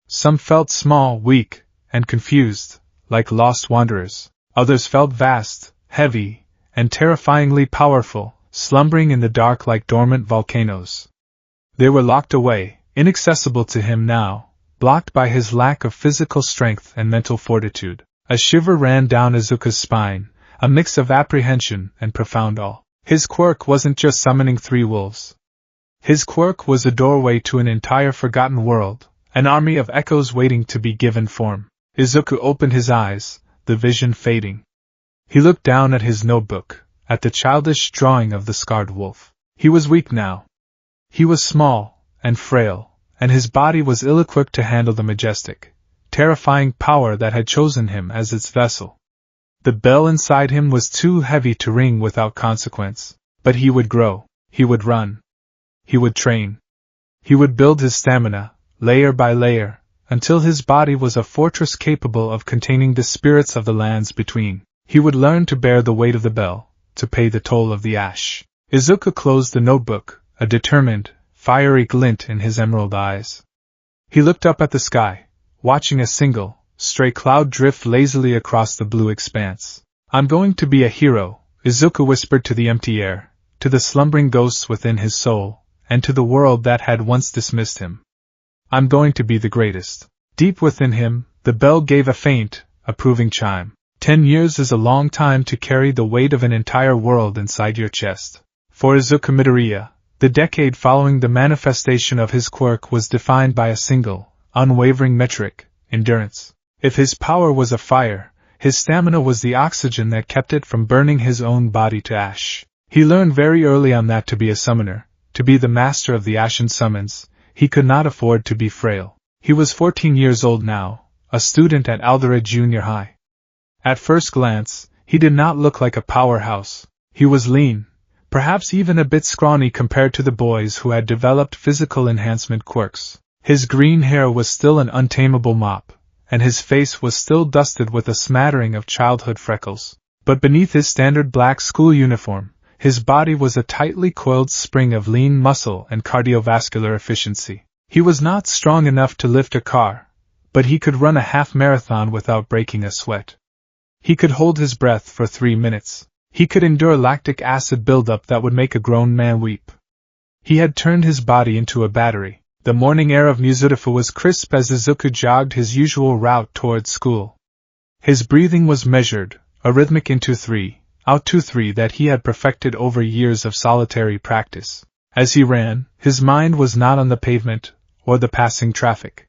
Some felt small, weak, and confused, like lost wanderers. Others felt vast, heavy, and terrifyingly powerful, slumbering in the dark like dormant volcanoes. They were locked away, inaccessible to him now, blocked by his lack of physical strength and mental fortitude. A shiver ran down Izuku's spine, a mix of apprehension and profound awe. His quirk wasn't just summoning three wolves. His quirk was a doorway to an entire forgotten world, an army of echoes waiting to be given form. Izuku opened his eyes, the vision fading. He looked down at his notebook, at the childish drawing of the scarred wolf. He was weak now. He was small and frail, and his body was ill-equipped to handle the majestic, terrifying power that had chosen him as its vessel. The bell inside him was too heavy to ring without consequence, but he would grow, he would run, he would train. He would build his stamina, layer by layer, until his body was a fortress capable of containing the spirits of the lands between. He would learn to bear the weight of the bell, to pay the toll of the ash. Izuku closed the notebook, a determined, fiery glint in his emerald eyes. He looked up at the sky, watching a single, stray cloud drift lazily across the blue expanse. I'm going to be a hero, Izuku whispered to the empty air, to the slumbering ghosts within his soul, and to the world that had once dismissed him. I'm going to be the greatest. Deep within him, the bell gave a faint, approving chime. 10 years is a long time to carry the weight of an entire world inside your chest. For Izuku Midoriya, the decade following the manifestation of his quirk was defined by a single, unwavering metric: endurance. If his power was a fire, his stamina was the oxygen that kept it from burning his own body to ash. He learned very early on that to be a summoner, to be the master of the ashen summons, he could not afford to be frail. He was 14 years old now, a student at Alderete Junior High. At first glance, he did not look like a powerhouse. He was lean, perhaps even a bit scrawny compared to the boys who had developed physical enhancement quirks. His green hair was still an untamable mop, and his face was still dusted with a smattering of childhood freckles. But beneath his standard black school uniform, his body was a tightly coiled spring of lean muscle and cardiovascular efficiency. He was not strong enough to lift a car, but he could run a half-marathon without breaking a sweat. He could hold his breath for 3 minutes. He could endure lactic acid buildup that would make a grown man weep. He had turned his body into a battery. The morning air of Mizudafu was crisp as Izuku jogged his usual route towards school. His breathing was measured, a rhythmic in-2-3, out-2-3 that he had perfected over years of solitary practice. As he ran, his mind was not on the pavement or the passing traffic.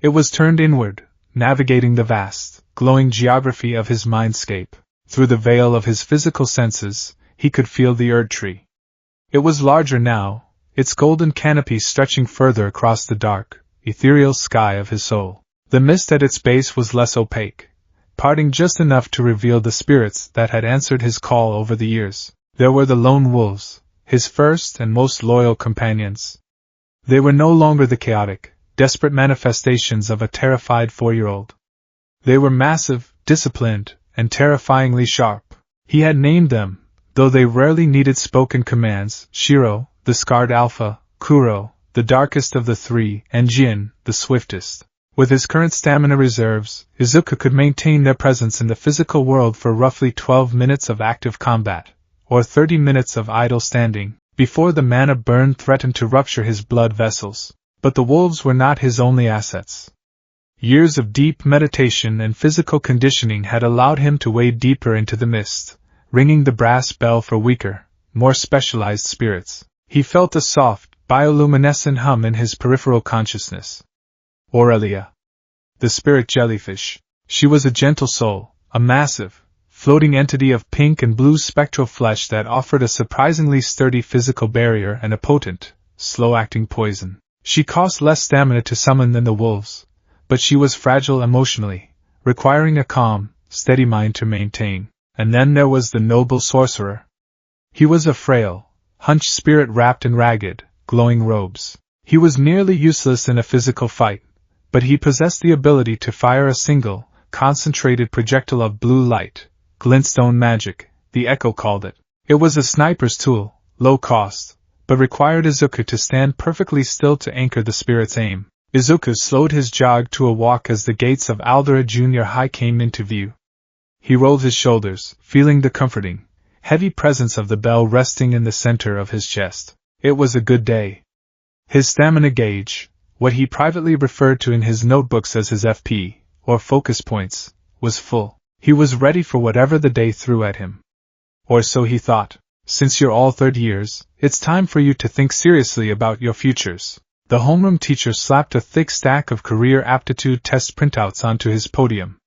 It was turned inward, navigating the vast, glowing geography of his mindscape. Through the veil of his physical senses, he could feel the Erd tree. It was larger now, its golden canopy stretching further across the dark, ethereal sky of his soul. The mist at its base was less opaque, parting just enough to reveal the spirits that had answered his call over the years. There were the lone wolves, his first and most loyal companions. They were no longer the chaotic, desperate manifestations of a terrified 4-year-old. They were massive, disciplined, and terrifyingly sharp. He had named them, though they rarely needed spoken commands: Shiro, the scarred alpha; Kuro, the darkest of the three; and Jin, the swiftest. With his current stamina reserves, Izuku could maintain their presence in the physical world for roughly 12 minutes of active combat, or 30 minutes of idle standing, before the mana burn threatened to rupture his blood vessels. But the wolves were not his only assets. Years of deep meditation and physical conditioning had allowed him to wade deeper into the mist, ringing the brass bell for weaker, more specialized spirits. He felt a soft, bioluminescent hum in his peripheral consciousness. Aurelia. The spirit jellyfish. She was a gentle soul, a massive, floating entity of pink and blue spectral flesh that offered a surprisingly sturdy physical barrier and a potent, slow-acting poison. She cost less stamina to summon than the wolves, but she was fragile emotionally, requiring a calm, steady mind to maintain. And then there was the noble sorcerer. He was a frail, hunched spirit wrapped in ragged, glowing robes. He was nearly useless in a physical fight, but he possessed the ability to fire a single, concentrated projectile of blue light, glintstone magic, the Echo called it. It was a sniper's tool, low cost, but required Izuku to stand perfectly still to anchor the spirit's aim. Izuku slowed his jog to a walk as the gates of Aldera Junior High came into view. He rolled his shoulders, feeling the comforting, heavy presence of the bell resting in the center of his chest. It was a good day. His stamina gauge, what he privately referred to in his notebooks as his FP, or focus points, was full. He was ready for whatever the day threw at him. Or so he thought. Since you're all third years, it's time for you to think seriously about your futures. The homeroom teacher slapped a thick stack of career aptitude test printouts onto his podium.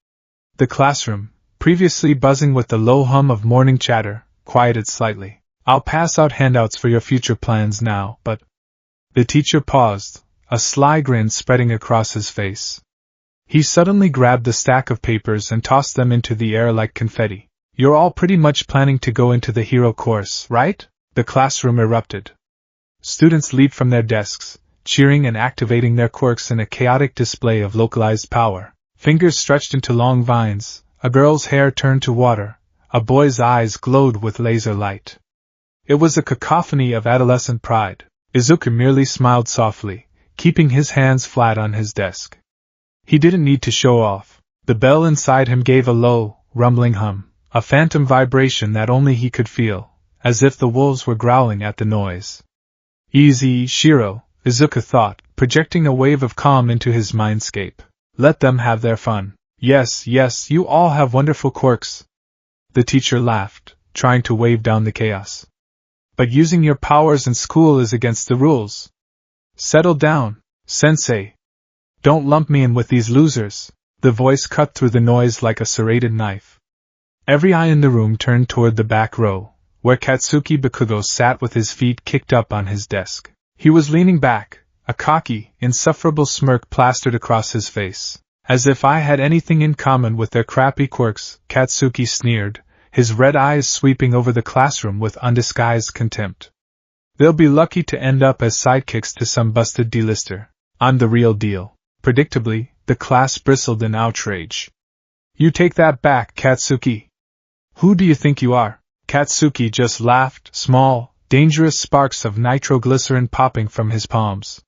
The classroom, previously buzzing with the low hum of morning chatter, quieted slightly. I'll pass out handouts for your future plans now, but... The teacher paused, a sly grin spreading across his face. He suddenly grabbed the stack of papers and tossed them into the air like confetti. You're all pretty much planning to go into the hero course, right? The classroom erupted. Students leaped from their desks, cheering and activating their quirks in a chaotic display of localized power. Fingers stretched into long vines, a girl's hair turned to water, a boy's eyes glowed with laser light. It was a cacophony of adolescent pride. Izuku merely smiled softly, keeping his hands flat on his desk. He didn't need to show off. The bell inside him gave a low, rumbling hum, a phantom vibration that only he could feel, as if the wolves were growling at the noise. Easy, Shiro, Izuku thought, projecting a wave of calm into his mindscape. Let them have their fun. Yes, you all have wonderful quirks. The teacher laughed, trying to wave down the chaos. But using your powers in school is against the rules. Settle down, sensei. Don't lump me in with these losers. The voice cut through the noise like a serrated knife. Every eye in the room turned toward the back row, where Katsuki Bakugo sat with his feet kicked up on his desk. He was leaning back, a cocky, insufferable smirk plastered across his face. As if I had anything in common with their crappy quirks, Katsuki sneered, his red eyes sweeping over the classroom with undisguised contempt. They'll be lucky to end up as sidekicks to some busted D-lister. I'm the real deal. Predictably, the class bristled in outrage. You take that back, Katsuki. Who do you think you are? Katsuki just laughed, small, dangerous sparks of nitroglycerin popping from his palms.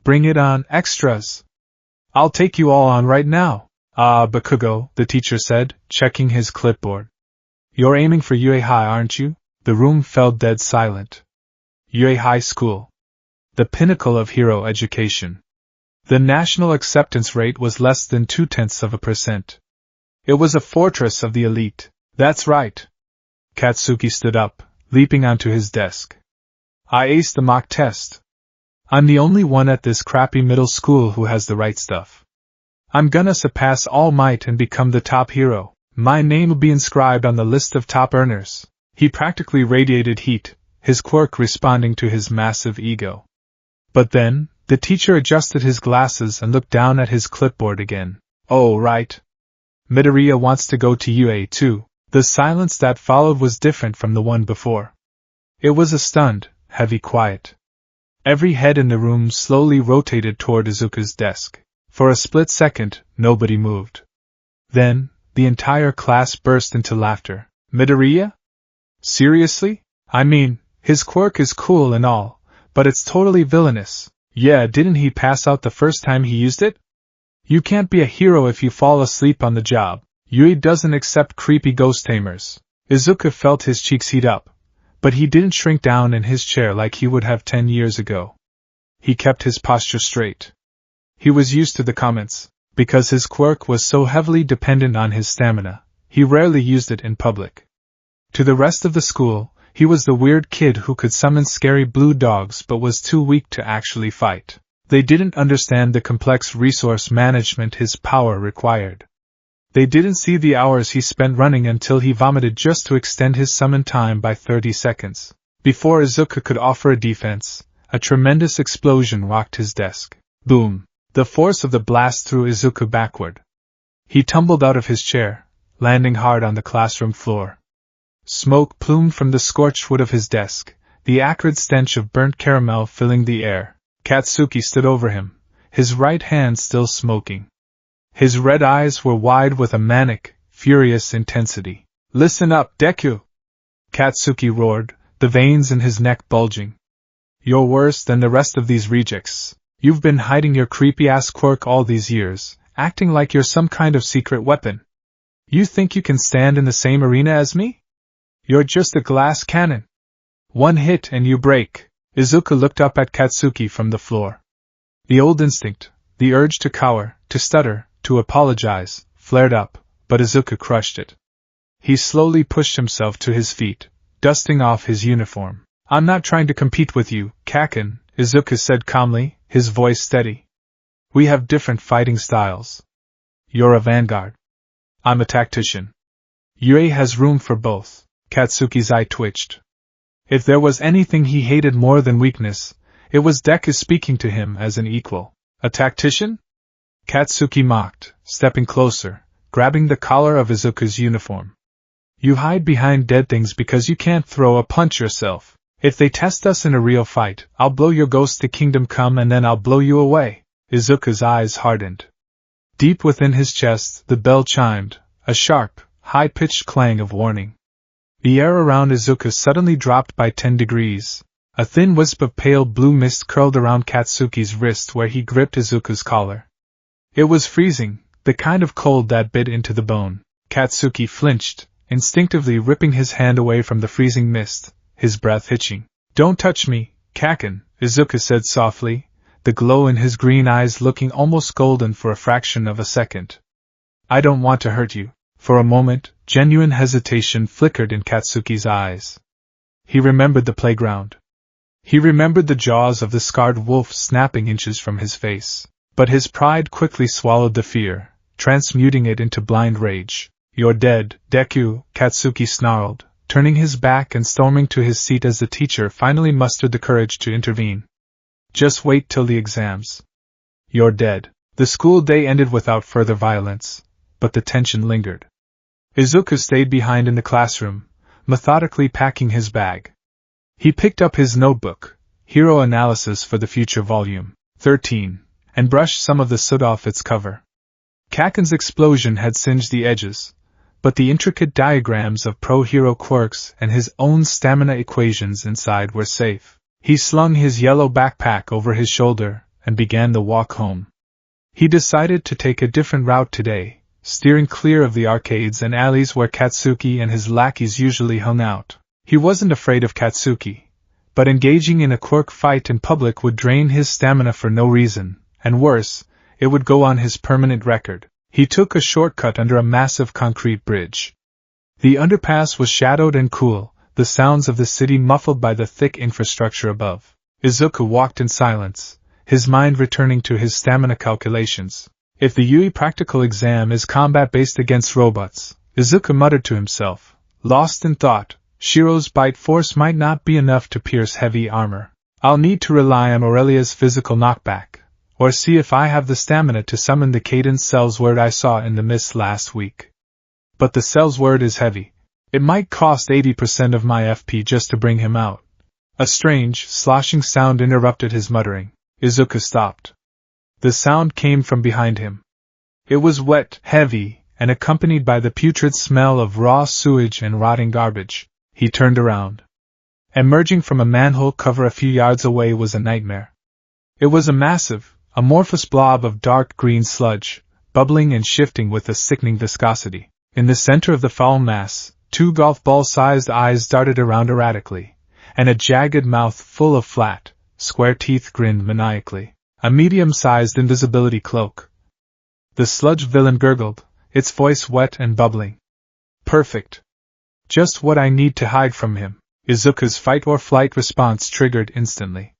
Bring it on, extras. I'll take you all on right now. Ah, Bakugo, the teacher said, checking his clipboard. You're aiming for UA High, aren't you? The room fell dead silent. UA High School. The pinnacle of hero education. The national acceptance rate was less than 0.2%. It was a fortress of the elite. That's right. Katsuki stood up, leaping onto his desk. I aced the mock test. I'm the only one at this crappy middle school who has the right stuff. I'm gonna surpass All Might and become the top hero. My name will be inscribed on the list of top earners. He practically radiated heat, his quirk responding to his massive ego. But then, the teacher adjusted his glasses and looked down at his clipboard again. Oh, right. Midoriya wants to go to UA too. The silence that followed was different from the one before. It was a stunned, heavy quiet. Every head in the room slowly rotated toward Izuku's desk. For a split second, nobody moved. Then, the entire class burst into laughter. Midoriya? Seriously? I mean, his quirk is cool and all, but it's totally villainous. Yeah, didn't he pass out the first time he used it? You can't be a hero if you fall asleep on the job. Yui doesn't accept creepy ghost tamers. Izuku felt his cheeks heat up, but he didn't shrink down in his chair like he would have 10 years ago. He kept his posture straight. He was used to the comments. Because his quirk was so heavily dependent on his stamina, he rarely used it in public. To the rest of the school, he was the weird kid who could summon scary blue dogs but was too weak to actually fight. They didn't understand the complex resource management his power required. They didn't see the hours he spent running until he vomited just to extend his summon time by 30 seconds. Before Izuku could offer a defense, a tremendous explosion rocked his desk. Boom! The force of the blast threw Izuku backward. He tumbled out of his chair, landing hard on the classroom floor. Smoke plumed from the scorched wood of his desk, the acrid stench of burnt caramel filling the air. Katsuki stood over him, his right hand still smoking. His red eyes were wide with a manic, furious intensity. Listen up, Deku! Katsuki roared, the veins in his neck bulging. You're worse than the rest of these rejects. You've been hiding your creepy-ass quirk all these years, acting like you're some kind of secret weapon. You think you can stand in the same arena as me? You're just a glass cannon. One hit and you break. Izuku looked up at Katsuki from the floor. The old instinct, the urge to cower, to stutter, to apologize, flared up, but Izuku crushed it. He slowly pushed himself to his feet, dusting off his uniform. I'm not trying to compete with you, Kaken, Izuku said calmly, his voice steady. We have different fighting styles. You're a vanguard. I'm a tactician. Yui has room for both. Katsuki's eye twitched. If there was anything he hated more than weakness, it was Deku speaking to him as an equal. A tactician? Katsuki mocked, stepping closer, grabbing the collar of Izuku's uniform. You hide behind dead things because you can't throw a punch yourself. If they test us in a real fight, I'll blow your ghost to kingdom come and then I'll blow you away. Izuku's eyes hardened. Deep within his chest, the bell chimed, a sharp, high-pitched clang of warning. The air around Izuku suddenly dropped by 10 degrees. A thin wisp of pale blue mist curled around Katsuki's wrist where he gripped Izuku's collar. It was freezing, the kind of cold that bit into the bone. Katsuki flinched, instinctively ripping his hand away from the freezing mist, his breath hitching. Don't touch me, Kaken, Izuku said softly, the glow in his green eyes looking almost golden for a fraction of a second. I don't want to hurt you. For a moment, genuine hesitation flickered in Katsuki's eyes. He remembered the playground. He remembered the jaws of the scarred wolf snapping inches from his face. But his pride quickly swallowed the fear, transmuting it into blind rage. You're dead, Deku, Katsuki snarled, turning his back and storming to his seat as the teacher finally mustered the courage to intervene. Just wait till the exams. You're dead. The school day ended without further violence, but the tension lingered. Izuku stayed behind in the classroom, methodically packing his bag. He picked up his notebook, Hero Analysis for the Future Volume 13, and brushed some of the soot off its cover. Kaken's explosion had singed the edges, but the intricate diagrams of pro-hero quirks and his own stamina equations inside were safe. He slung his yellow backpack over his shoulder and began the walk home. He decided to take a different route today, steering clear of the arcades and alleys where Katsuki and his lackeys usually hung out. He wasn't afraid of Katsuki, but engaging in a quirk fight in public would drain his stamina for no reason, and worse, it would go on his permanent record. He took a shortcut under a massive concrete bridge. The underpass was shadowed and cool, the sounds of the city muffled by the thick infrastructure above. Izuku walked in silence, his mind returning to his stamina calculations. If the UE practical exam is combat-based against robots, Izuku muttered to himself, lost in thought, Shiro's bite force might not be enough to pierce heavy armor. I'll need to rely on Aurelia's physical knockback, or see if I have the stamina to summon the cadence Cell's word I saw in the mist last week. But the Cell's word is heavy. It might cost 80% of my FP just to bring him out. A strange, sloshing sound interrupted his muttering. Izuku stopped. The sound came from behind him. It was wet, heavy, and accompanied by the putrid smell of raw sewage and rotting garbage. He turned around. Emerging from a manhole cover a few yards away was a nightmare. It was a massive, amorphous blob of dark green sludge, bubbling and shifting with a sickening viscosity. In the center of the foul mass, 2 golf ball-sized eyes darted around erratically, and a jagged mouth full of flat, square teeth grinned maniacally. A medium-sized invisibility cloak. The sludge villain gurgled, its voice wet and bubbling. Perfect. Just what I need to hide from him. Izuku's fight-or-flight response triggered instantly.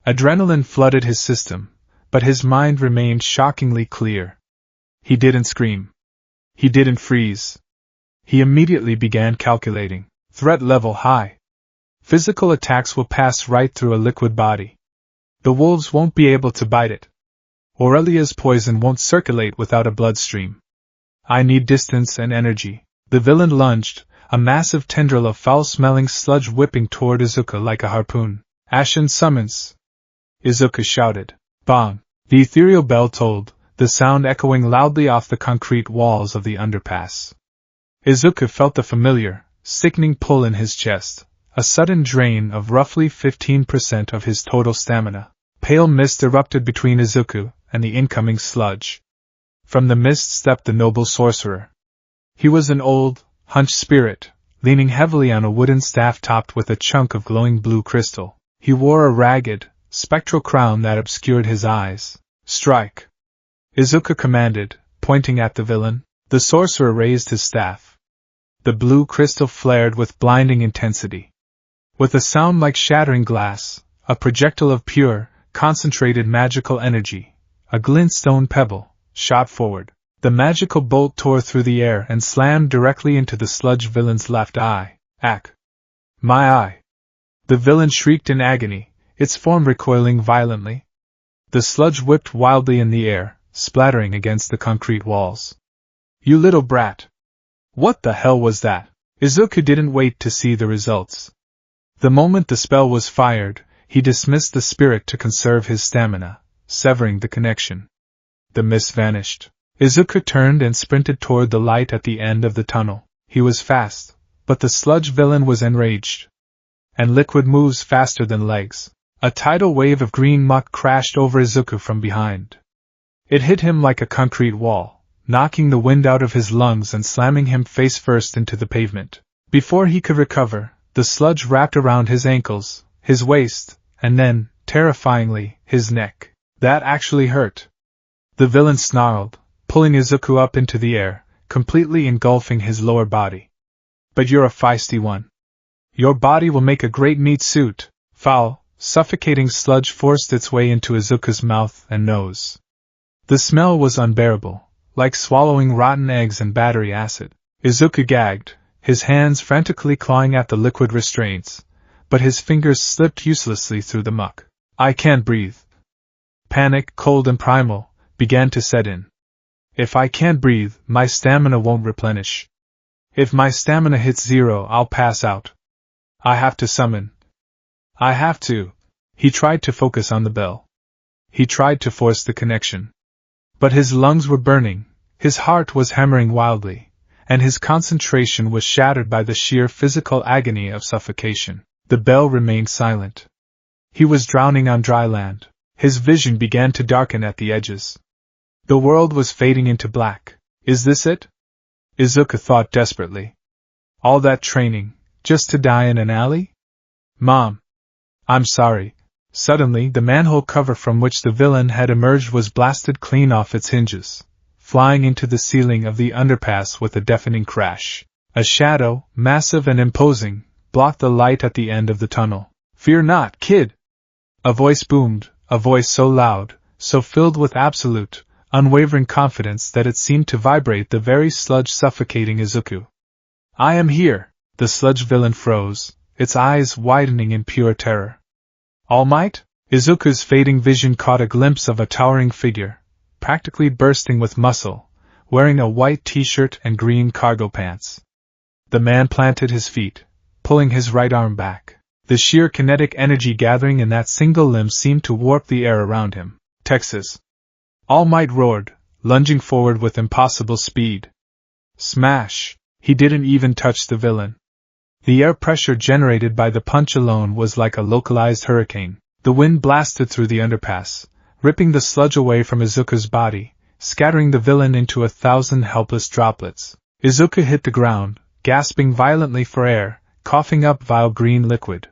Adrenaline flooded his system, but his mind remained shockingly clear. He didn't scream. He didn't freeze. He immediately began calculating. Threat level high. Physical attacks will pass right through a liquid body. The wolves won't be able to bite it. Aurelia's poison won't circulate without a bloodstream. I need distance and energy. The villain lunged, a massive tendril of foul-smelling sludge whipping toward Izuku like a harpoon. Ashen summons! Izuku shouted. Bang! The ethereal bell tolled, the sound echoing loudly off the concrete walls of the underpass. Izuku felt the familiar, sickening pull in his chest, a sudden drain of roughly 15% of his total stamina. Pale mist erupted between Izuku and the incoming sludge. From the mist stepped the noble sorcerer. He was an old, hunched spirit, leaning heavily on a wooden staff topped with a chunk of glowing blue crystal. He wore a ragged, spectral crown that obscured his eyes. Strike! Izuku commanded, pointing at the villain. The sorcerer raised his staff. The blue crystal flared with blinding intensity. With a sound like shattering glass, a projectile of pure, concentrated magical energy, a glintstone pebble, shot forward. The magical bolt tore through the air and slammed directly into the sludge villain's left eye. Ack! My eye! The villain shrieked in agony, its form recoiling violently. The sludge whipped wildly in the air, splattering against the concrete walls. You little brat! What the hell was that? Izuku didn't wait to see the results. The moment the spell was fired, he dismissed the spirit to conserve his stamina, severing the connection. The mist vanished. Izuku turned and sprinted toward the light at the end of the tunnel. He was fast, but the sludge villain was enraged. And liquid moves faster than legs. A tidal wave of green muck crashed over Izuku from behind. It hit him like a concrete wall, knocking the wind out of his lungs and slamming him face first into the pavement. Before he could recover, the sludge wrapped around his ankles, his waist, and then, terrifyingly, his neck. That actually hurt. The villain snarled, pulling Izuku up into the air, completely engulfing his lower body. But you're a feisty one. Your body will make a great meat suit. Foul, suffocating sludge forced its way into Izuku's mouth and nose. The smell was unbearable, like swallowing rotten eggs and battery acid. Izuku gagged, his hands frantically clawing at the liquid restraints, but his fingers slipped uselessly through the muck. I can't breathe. Panic, cold and primal, began to set in. If I can't breathe, my stamina won't replenish. If my stamina hits 0, I'll pass out. I have to summon. I have to. He tried to focus on the bell. He tried to force the connection. But his lungs were burning, his heart was hammering wildly, and his concentration was shattered by the sheer physical agony of suffocation. The bell remained silent. He was drowning on dry land. His vision began to darken at the edges. The world was fading into black. Is this it? Izuku thought desperately. All that training, just to die in an alley? Mom! I'm sorry. Suddenly, the manhole cover from which the villain had emerged was blasted clean off its hinges, flying into the ceiling of the underpass with a deafening crash. A shadow, massive and imposing, blocked the light at the end of the tunnel. Fear not, kid! A voice boomed, a voice so loud, so filled with absolute, unwavering confidence that it seemed to vibrate the very sludge suffocating Izuku. I am here, the sludge villain froze, its eyes widening in pure terror. All Might? Izuku's fading vision caught a glimpse of a towering figure, practically bursting with muscle, wearing a white t-shirt and green cargo pants. The man planted his feet, pulling his right arm back. The sheer kinetic energy gathering in that single limb seemed to warp the air around him. Texas! All Might roared, lunging forward with impossible speed. Smash! He didn't even touch the villain. The air pressure generated by the punch alone was like a localized hurricane. The wind blasted through the underpass, ripping the sludge away from Izuku's body, scattering the villain into 1,000 helpless droplets. Izuku hit the ground, gasping violently for air, coughing up vile green liquid.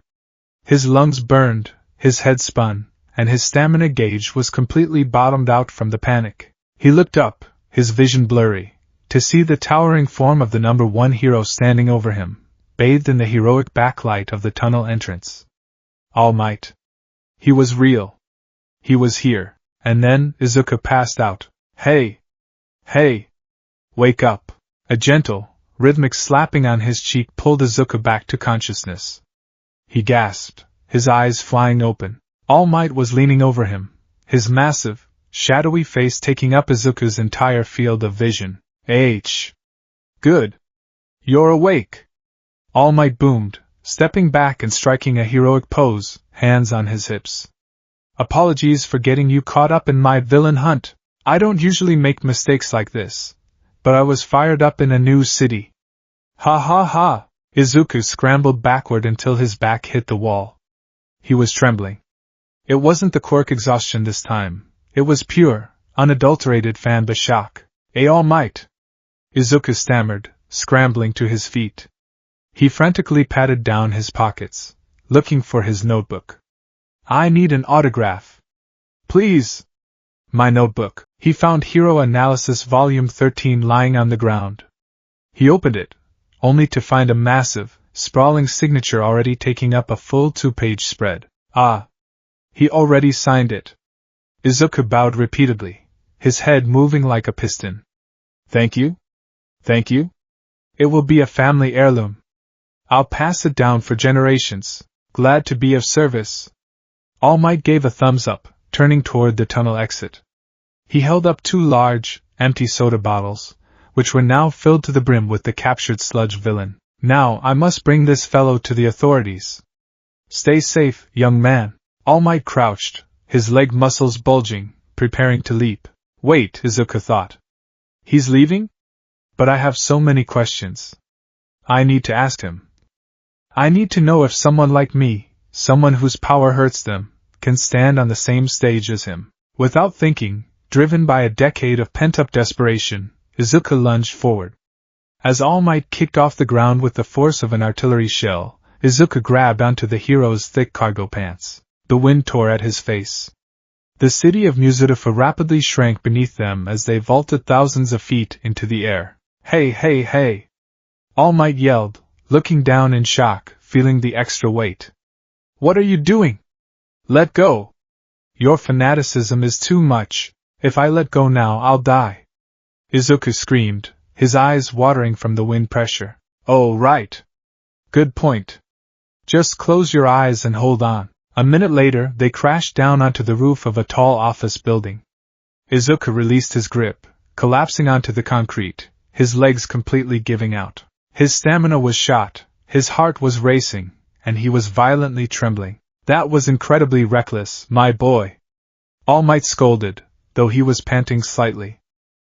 His lungs burned, his head spun, and his stamina gauge was completely bottomed out from the panic. He looked up, his vision blurry, to see the towering form of the number 1 hero standing over him, bathed in the heroic backlight of the tunnel entrance. All Might. He was real. He was here. And then Izuku passed out. Hey! Hey! Wake up! A gentle, rhythmic slapping on his cheek pulled Izuku back to consciousness. He gasped, his eyes flying open. All Might was leaning over him, his massive, shadowy face taking up Izuku's entire field of vision. Good. You're awake! All Might boomed, stepping back and striking a heroic pose, hands on his hips. Apologies for getting you caught up in my villain hunt. I don't usually make mistakes like this, but I was fired up in a new city. Ha ha ha! Izuku scrambled backward until his back hit the wall. He was trembling. It wasn't the quirk exhaustion this time. It was pure, unadulterated fanba shock. All Might! Izuku stammered, scrambling to his feet. He frantically patted down his pockets, looking for his notebook. I need an autograph. Please! My notebook. He found Hero Analysis Volume 13 lying on the ground. He opened it, only to find a massive, sprawling signature already taking up a full 2-page spread. Ah! He already signed it. Izuku bowed repeatedly, his head moving like a piston. Thank you? Thank you? It will be a family heirloom. I'll pass it down for generations. Glad to be of service. All Might gave a thumbs up, turning toward the tunnel exit. He held up 2 large, empty soda bottles, which were now filled to the brim with the captured sludge villain. Now I must bring this fellow to the authorities. Stay safe, young man. All Might crouched, his leg muscles bulging, preparing to leap. Wait, Izuku thought. He's leaving? But I have so many questions. I need to ask him. I need to know if someone like me, someone whose power hurts them, can stand on the same stage as him. Without thinking, driven by a decade of pent-up desperation, Izuku lunged forward. As All Might kicked off the ground with the force of an artillery shell, Izuku grabbed onto the hero's thick cargo pants. The wind tore at his face. The city of Muzudafu rapidly shrank beneath them as they vaulted thousands of feet into the air. Hey, hey, hey! All Might yelled, looking down in shock, feeling the extra weight. What are you doing? Let go! Your fanaticism is too much. If I let go now, I'll die. Izuku screamed, his eyes watering from the wind pressure. Oh, right. Good point. Just close your eyes and hold on. A minute later, they crashed down onto the roof of a tall office building. Izuku released his grip, collapsing onto the concrete, his legs completely giving out. His stamina was shot, his heart was racing, and he was violently trembling. That was incredibly reckless, my boy. All Might scolded, though he was panting slightly.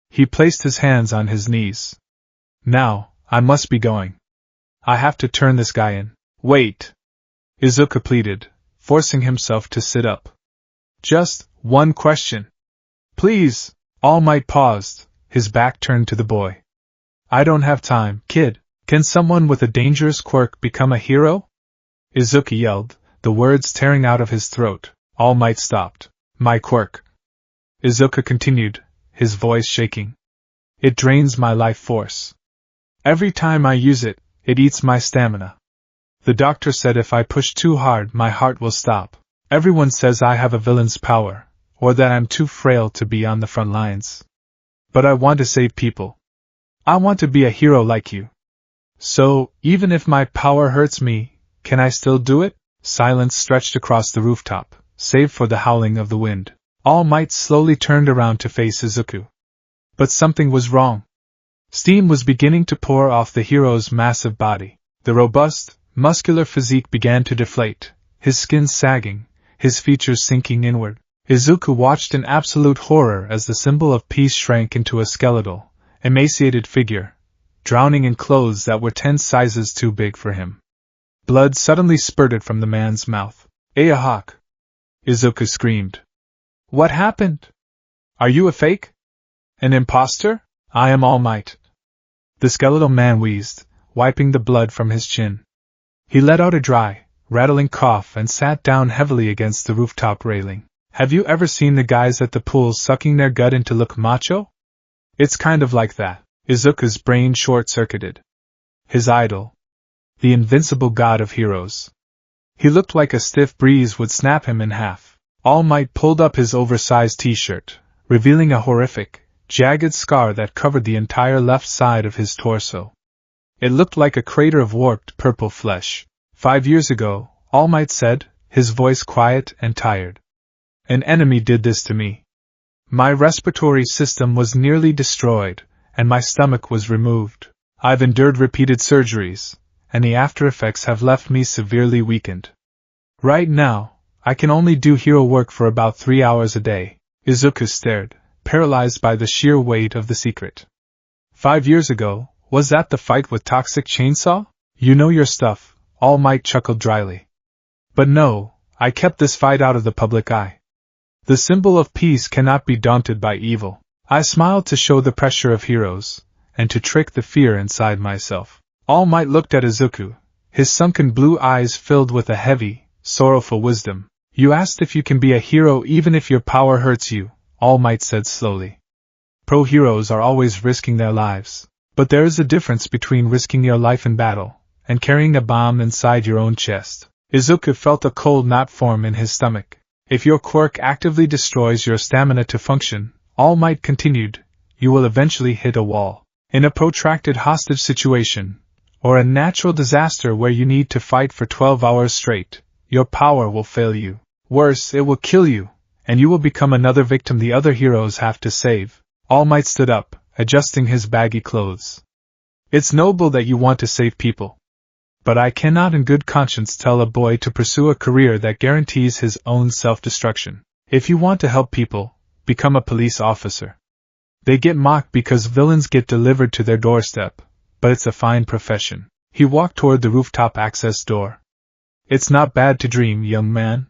He placed his hands on his knees. Now, I must be going. I have to turn this guy in. Wait! Izuku pleaded, forcing himself to sit up. Just one question. Please! All Might paused, his back turned to the boy. I don't have time, kid. Can someone with a dangerous quirk become a hero? Izuku yelled, the words tearing out of his throat. All Might stopped. My quirk. Izuku continued, his voice shaking. It drains my life force. Every time I use it, it eats my stamina. The doctor said if I push too hard, my heart will stop. Everyone says I have a villain's power. or that I'm too frail to be on the front lines. But I want to save people. I want to be a hero like you. So, even if my power hurts me, can I still do it? Silence stretched across the rooftop, save for the howling of the wind. All Might slowly turned around to face Izuku. But something was wrong. Steam was beginning to pour off the hero's massive body. The robust, muscular physique began to deflate, his skin sagging, his features sinking inward. Izuku watched in absolute horror as the symbol of peace shrank into a skeletal, emaciated figure, drowning in clothes that were 10 sizes too big for him. Blood suddenly spurted from the man's mouth. "Ayahawk!" Izuku screamed. "What happened? Are you a fake? An imposter?" "I am All Might," the skeletal man wheezed, wiping the blood from his chin. He let out a dry, rattling cough and sat down heavily against the rooftop railing. "Have you ever seen the guys at the pool sucking their gut in to look macho? It's kind of like that." Izuku's brain short-circuited. His idol. The invincible god of heroes. He looked like a stiff breeze would snap him in half. All Might pulled up his oversized t-shirt, revealing a horrific, jagged scar that covered the entire left side of his torso. It looked like a crater of warped purple flesh. 5 years ago, All Might said, his voice quiet and tired. An enemy did this to me. My respiratory system was nearly destroyed, and my stomach was removed. I've endured repeated surgeries, and the after-effects have left me severely weakened. Right now, I can only do hero work for about 3 hours a day. Izuku stared, paralyzed by the sheer weight of the secret. 5 years ago, was that the fight with Toxic Chainsaw? You know your stuff, All Might chuckled dryly. But no, I kept this fight out of the public eye. The symbol of peace cannot be daunted by evil. I smiled to show the pressure of heroes, and to trick the fear inside myself. All Might looked at Izuku, his sunken blue eyes filled with a heavy, sorrowful wisdom. You asked if you can be a hero even if your power hurts you, All Might said slowly. Pro-heroes are always risking their lives. But there is a difference between risking your life in battle, and carrying a bomb inside your own chest. Izuku felt a cold knot form in his stomach. If your quirk actively destroys your stamina to function, All Might continued, you will eventually hit a wall. In a protracted hostage situation, or a natural disaster where you need to fight for 12 hours straight, your power will fail you. Worse, it will kill you, and you will become another victim the other heroes have to save. All Might stood up, adjusting his baggy clothes. It's noble that you want to save people. But I cannot in good conscience tell a boy to pursue a career that guarantees his own self-destruction. If you want to help people, become a police officer. They get mocked because villains get delivered to their doorstep, but it's a fine profession. He walked toward the rooftop access door. It's not bad to dream, young man.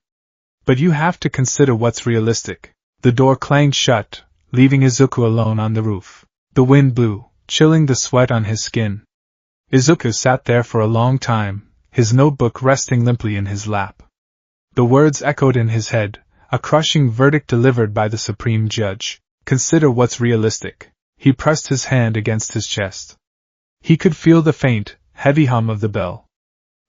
But you have to consider what's realistic. The door clanged shut, leaving Izuku alone on the roof. The wind blew, chilling the sweat on his skin. Izuku sat there for a long time, his notebook resting limply in his lap. The words echoed in his head, a crushing verdict delivered by the supreme judge. Consider what's realistic. He pressed his hand against his chest. He could feel the faint, heavy hum of the bell.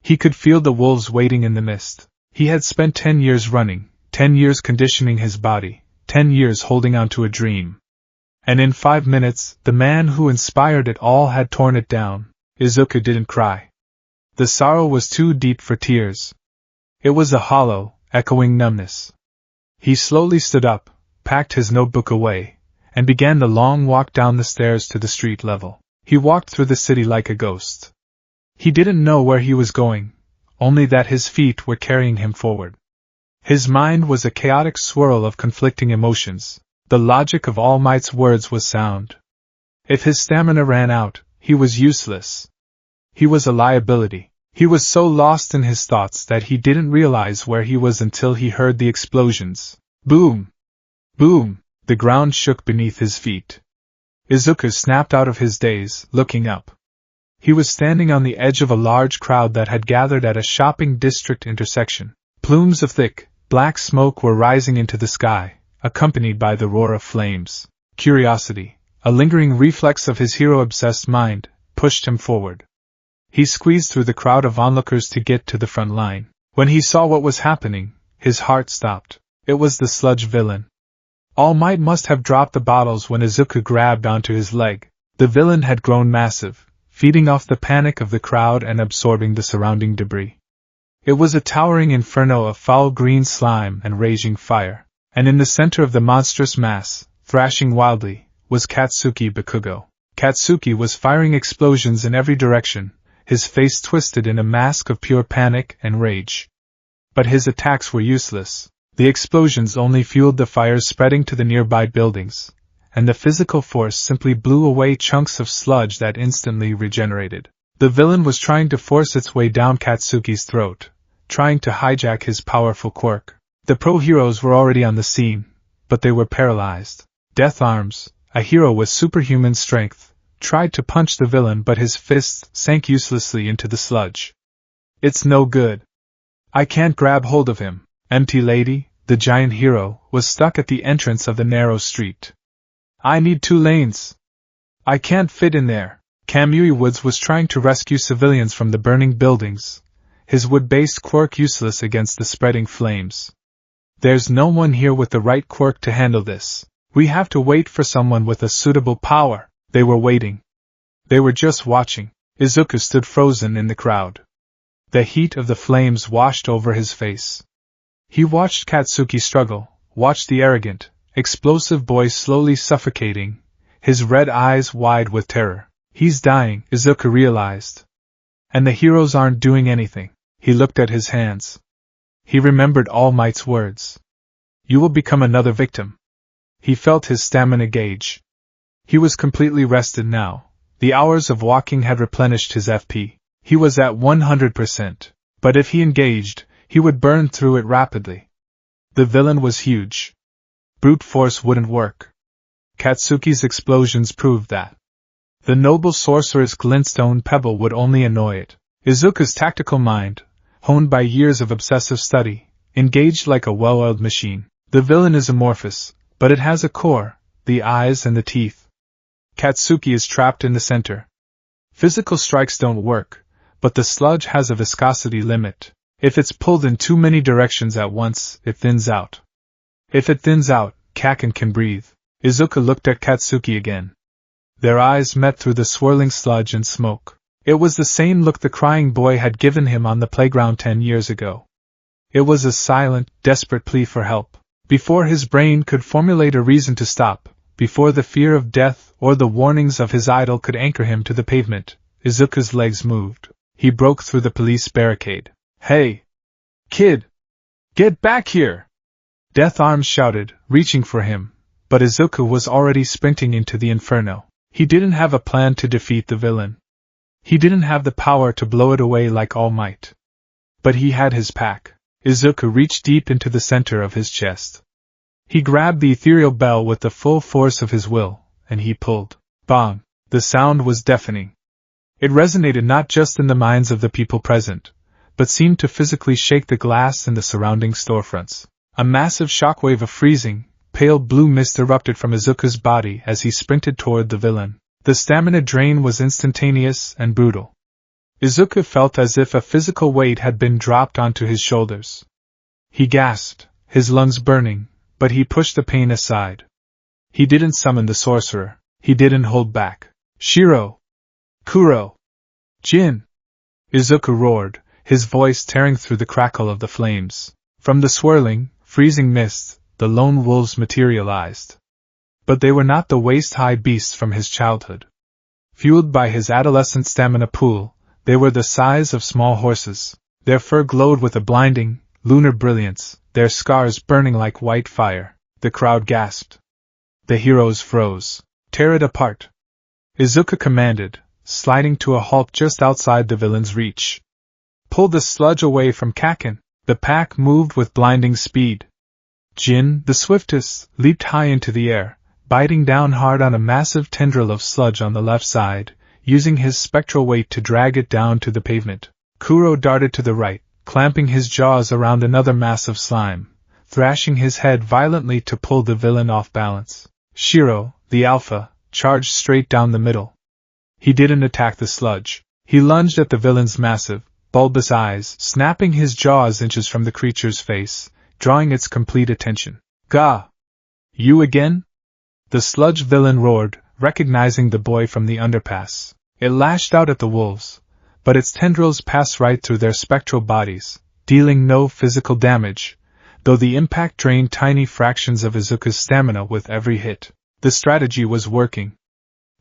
He could feel the wolves waiting in the mist. He had spent 10 years running, 10 years conditioning his body, 10 years holding on to a dream. And in 5 minutes, the man who inspired it all had torn it down. Izuku didn't cry. The sorrow was too deep for tears. It was a hollow, echoing numbness. He slowly stood up, packed his notebook away, and began the long walk down the stairs to the street level. He walked through the city like a ghost. He didn't know where he was going, only that his feet were carrying him forward. His mind was a chaotic swirl of conflicting emotions. The logic of All Might's words was sound. If his stamina ran out, he was useless. He was a liability. He was so lost in his thoughts that he didn't realize where he was until he heard the explosions. Boom! Boom! The ground shook beneath his feet. Izuku snapped out of his daze, looking up. He was standing on the edge of a large crowd that had gathered at a shopping district intersection. Plumes of thick, black smoke were rising into the sky, accompanied by the roar of flames. Curiosity, a lingering reflex of his hero-obsessed mind, pushed him forward. He squeezed through the crowd of onlookers to get to the front line. When he saw what was happening, his heart stopped. It was the sludge villain. All Might must have dropped the bottles when Izuku grabbed onto his leg. The villain had grown massive, feeding off the panic of the crowd and absorbing the surrounding debris. It was a towering inferno of foul green slime and raging fire, and in the center of the monstrous mass, thrashing wildly, was Katsuki Bakugo. Katsuki was firing explosions in every direction, his face twisted in a mask of pure panic and rage. But his attacks were useless. The explosions only fueled the fires spreading to the nearby buildings, and the physical force simply blew away chunks of sludge that instantly regenerated. The villain was trying to force its way down Katsuki's throat, trying to hijack his powerful quirk. The pro-heroes were already on the scene, but they were paralyzed. Death Arms, a hero with superhuman strength, tried to punch the villain but his fists sank uselessly into the sludge. It's no good. I can't grab hold of him. Empty Lady, the giant hero, was stuck at the entrance of the narrow street. I need 2 lanes. I can't fit in there. Kamui Woods was trying to rescue civilians from the burning buildings, his wood-based quirk useless against the spreading flames. There's no one here with the right quirk to handle this. We have to wait for someone with a suitable power. They were waiting. They were just watching. Izuku stood frozen in the crowd. The heat of the flames washed over his face. He watched Katsuki struggle, watched the arrogant, explosive boy slowly suffocating, his red eyes wide with terror. He's dying, Izuku realized. And the heroes aren't doing anything. He looked at his hands. He remembered All Might's words. You will become another victim. He felt his stamina gauge. He was completely rested now. The hours of walking had replenished his FP. He was at 100%. But if he engaged, he would burn through it rapidly. The villain was huge. Brute force wouldn't work. Katsuki's explosions proved that. The noble sorcerer's glintstone pebble would only annoy it. Izuku's tactical mind, honed by years of obsessive study, engaged like a well-oiled machine. The villain is amorphous, but it has a core, the eyes and the teeth. Katsuki is trapped in the center. Physical strikes don't work, but the sludge has a viscosity limit. If it's pulled in too many directions at once, it thins out. If it thins out, Kaken can breathe. Izuku looked at Katsuki again. Their eyes met through the swirling sludge and smoke. It was the same look the crying boy had given him on the playground 10 years ago. It was a silent, desperate plea for help. Before his brain could formulate a reason to stop, before the fear of death or the warnings of his idol could anchor him to the pavement, Izuku's legs moved. He broke through the police barricade. Hey! Kid! Get back here! Death Arms shouted, reaching for him, but Izuku was already sprinting into the inferno. He didn't have a plan to defeat the villain. He didn't have the power to blow it away like All Might. But he had his pack. Izuku reached deep into the center of his chest. He grabbed the ethereal bell with the full force of his will, and he pulled. Bang! The sound was deafening. It resonated not just in the minds of the people present, but seemed to physically shake the glass in the surrounding storefronts. A massive shockwave of freezing, pale blue mist erupted from Izuku's body as he sprinted toward the villain. The stamina drain was instantaneous and brutal. Izuku felt as if a physical weight had been dropped onto his shoulders. He gasped, his lungs burning, but he pushed the pain aside. He didn't summon the sorcerer. He didn't hold back. Shiro! Kuro! Jin! Izuku roared, his voice tearing through the crackle of the flames. From the swirling, freezing mist, the lone wolves materialized. But they were not the waist-high beasts from his childhood. Fueled by his adolescent stamina pool, they were the size of small horses. Their fur glowed with a blinding, lunar brilliance, their scars burning like white fire. The crowd gasped. The heroes froze. Tear it apart! Izuku commanded, sliding to a halt just outside the villain's reach. Pull the sludge away from Kaken. The pack moved with blinding speed. Jin, the swiftest, leaped high into the air, biting down hard on a massive tendril of sludge on the left side, using his spectral weight to drag it down to the pavement. Kuro darted to the right, clamping his jaws around another mass of slime, thrashing his head violently to pull the villain off balance. Shiro, the alpha, charged straight down the middle. He didn't attack the sludge. He lunged at the villain's massive, bulbous eyes, snapping his jaws inches from the creature's face, drawing its complete attention. Gah! You again? The sludge villain roared, recognizing the boy from the underpass. It lashed out at the wolves, but its tendrils passed right through their spectral bodies, dealing no physical damage, though the impact drained tiny fractions of Izuku's stamina with every hit. The strategy was working.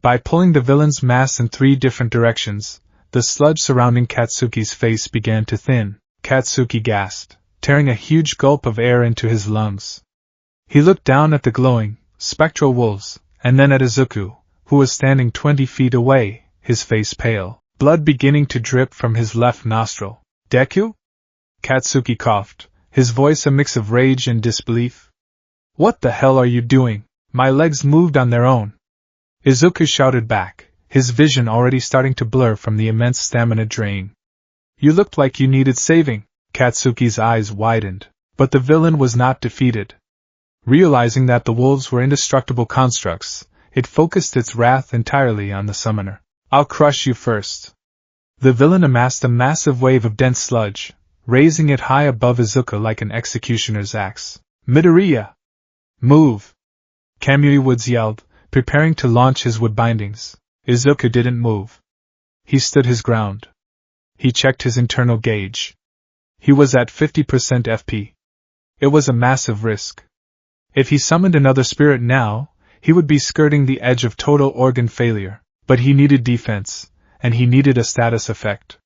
By pulling the villain's mass in 3 different directions, the sludge surrounding Katsuki's face began to thin. Katsuki gasped, tearing a huge gulp of air into his lungs. He looked down at the glowing, spectral wolves, and then at Izuku, who was standing 20 feet away, his face pale, blood beginning to drip from his left nostril. Deku? Katsuki coughed, his voice a mix of rage and disbelief. What the hell are you doing? My legs moved on their own. Izuku shouted back, his vision already starting to blur from the immense stamina drain. You looked like you needed saving. Katsuki's eyes widened, but the villain was not defeated. Realizing that the wolves were indestructible constructs, it focused its wrath entirely on the summoner. I'll crush you first. The villain amassed a massive wave of dense sludge, raising it high above Izuku like an executioner's axe. Midoriya! Move! Kamui Woods yelled, preparing to launch his wood bindings. Izuku didn't move. He stood his ground. He checked his internal gauge. He was at 50% FP. It was a massive risk. If he summoned another spirit now, he would be skirting the edge of total organ failure. But he needed defense, and he needed a status effect.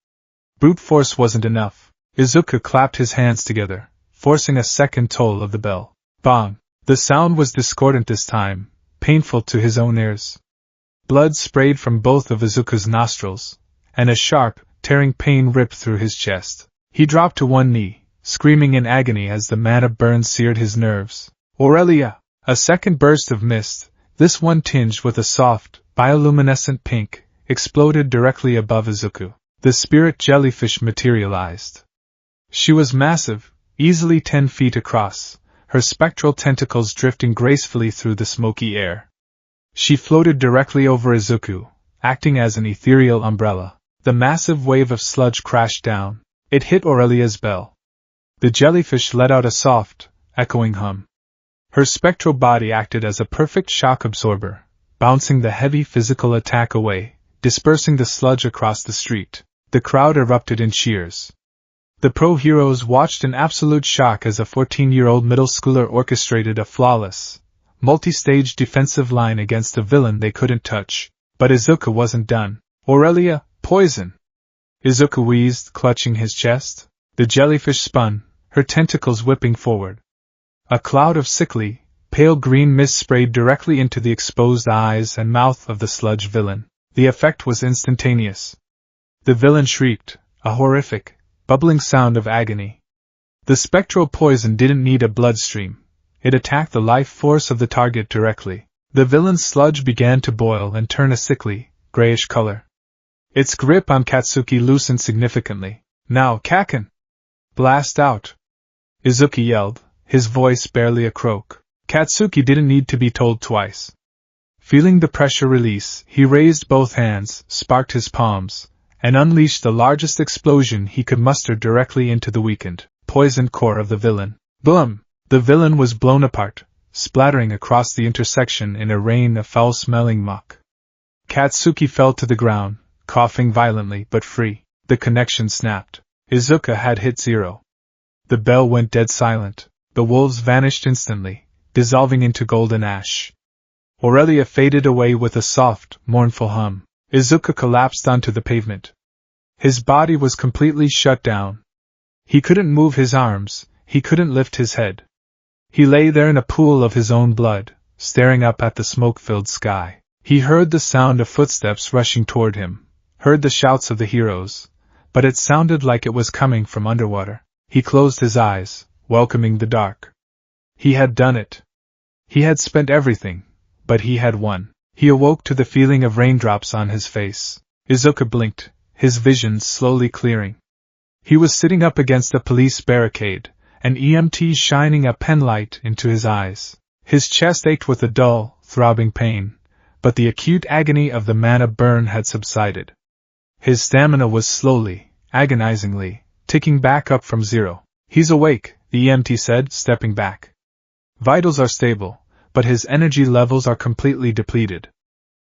Brute force wasn't enough. Izuku clapped his hands together, forcing a second toll of the bell. Bang! The sound was discordant this time, painful to his own ears. Blood sprayed from both of Izuku's nostrils, and a sharp, tearing pain ripped through his chest. He dropped to one knee, screaming in agony as the mana burn seared his nerves. Aurelia! A second burst of mist, this one tinged with a soft, bioluminescent pink, exploded directly above Izuku. The spirit jellyfish materialized. She was massive, easily 10 feet across, her spectral tentacles drifting gracefully through the smoky air. She floated directly over Izuku, acting as an ethereal umbrella. The massive wave of sludge crashed down. It hit Aurelia's bell. The jellyfish let out a soft, echoing hum. Her spectral body acted as a perfect shock absorber, bouncing the heavy physical attack away, dispersing the sludge across the street. The crowd erupted in cheers. The pro heroes watched in absolute shock as a 14-year-old middle schooler orchestrated a flawless, multi-stage defensive line against a villain they couldn't touch. But Izuku wasn't done. Aurelia, poison! Izuku wheezed, clutching his chest. The jellyfish spun, her tentacles whipping forward. A cloud of sickly, pale green mist sprayed directly into the exposed eyes and mouth of the sludge villain. The effect was instantaneous. The villain shrieked, a horrific, bubbling sound of agony. The spectral poison didn't need a bloodstream. It attacked the life force of the target directly. The villain's sludge began to boil and turn a sickly, grayish color. Its grip on Katsuki loosened significantly. Now, Kaken! Blast out! Izuku yelled, his voice barely a croak. Katsuki didn't need to be told twice. Feeling the pressure release, he raised both hands, sparked his palms, and unleashed the largest explosion he could muster directly into the weakened, poisoned core of the villain. Boom! The villain was blown apart, splattering across the intersection in a rain of foul-smelling muck. Katsuki fell to the ground, coughing violently but free. The connection snapped. Izuku had hit 0. The bell went dead silent. The wolves vanished instantly, dissolving into golden ash. Aurelia faded away with a soft, mournful hum. Izuku collapsed onto the pavement. His body was completely shut down. He couldn't move his arms, he couldn't lift his head. He lay there in a pool of his own blood, staring up at the smoke-filled sky. He heard the sound of footsteps rushing toward him, heard the shouts of the heroes, but it sounded like it was coming from underwater. He closed his eyes, welcoming the dark. He had done it. He had spent everything, but he had won. He awoke to the feeling of raindrops on his face. Izuku blinked, his vision slowly clearing. He was sitting up against a police barricade, an EMT shining a penlight into his eyes. His chest ached with a dull, throbbing pain, but the acute agony of the mana burn had subsided. His stamina was slowly, agonizingly, ticking back up from 0. He's awake, the EMT said, stepping back. Vitals are stable, but his energy levels are completely depleted.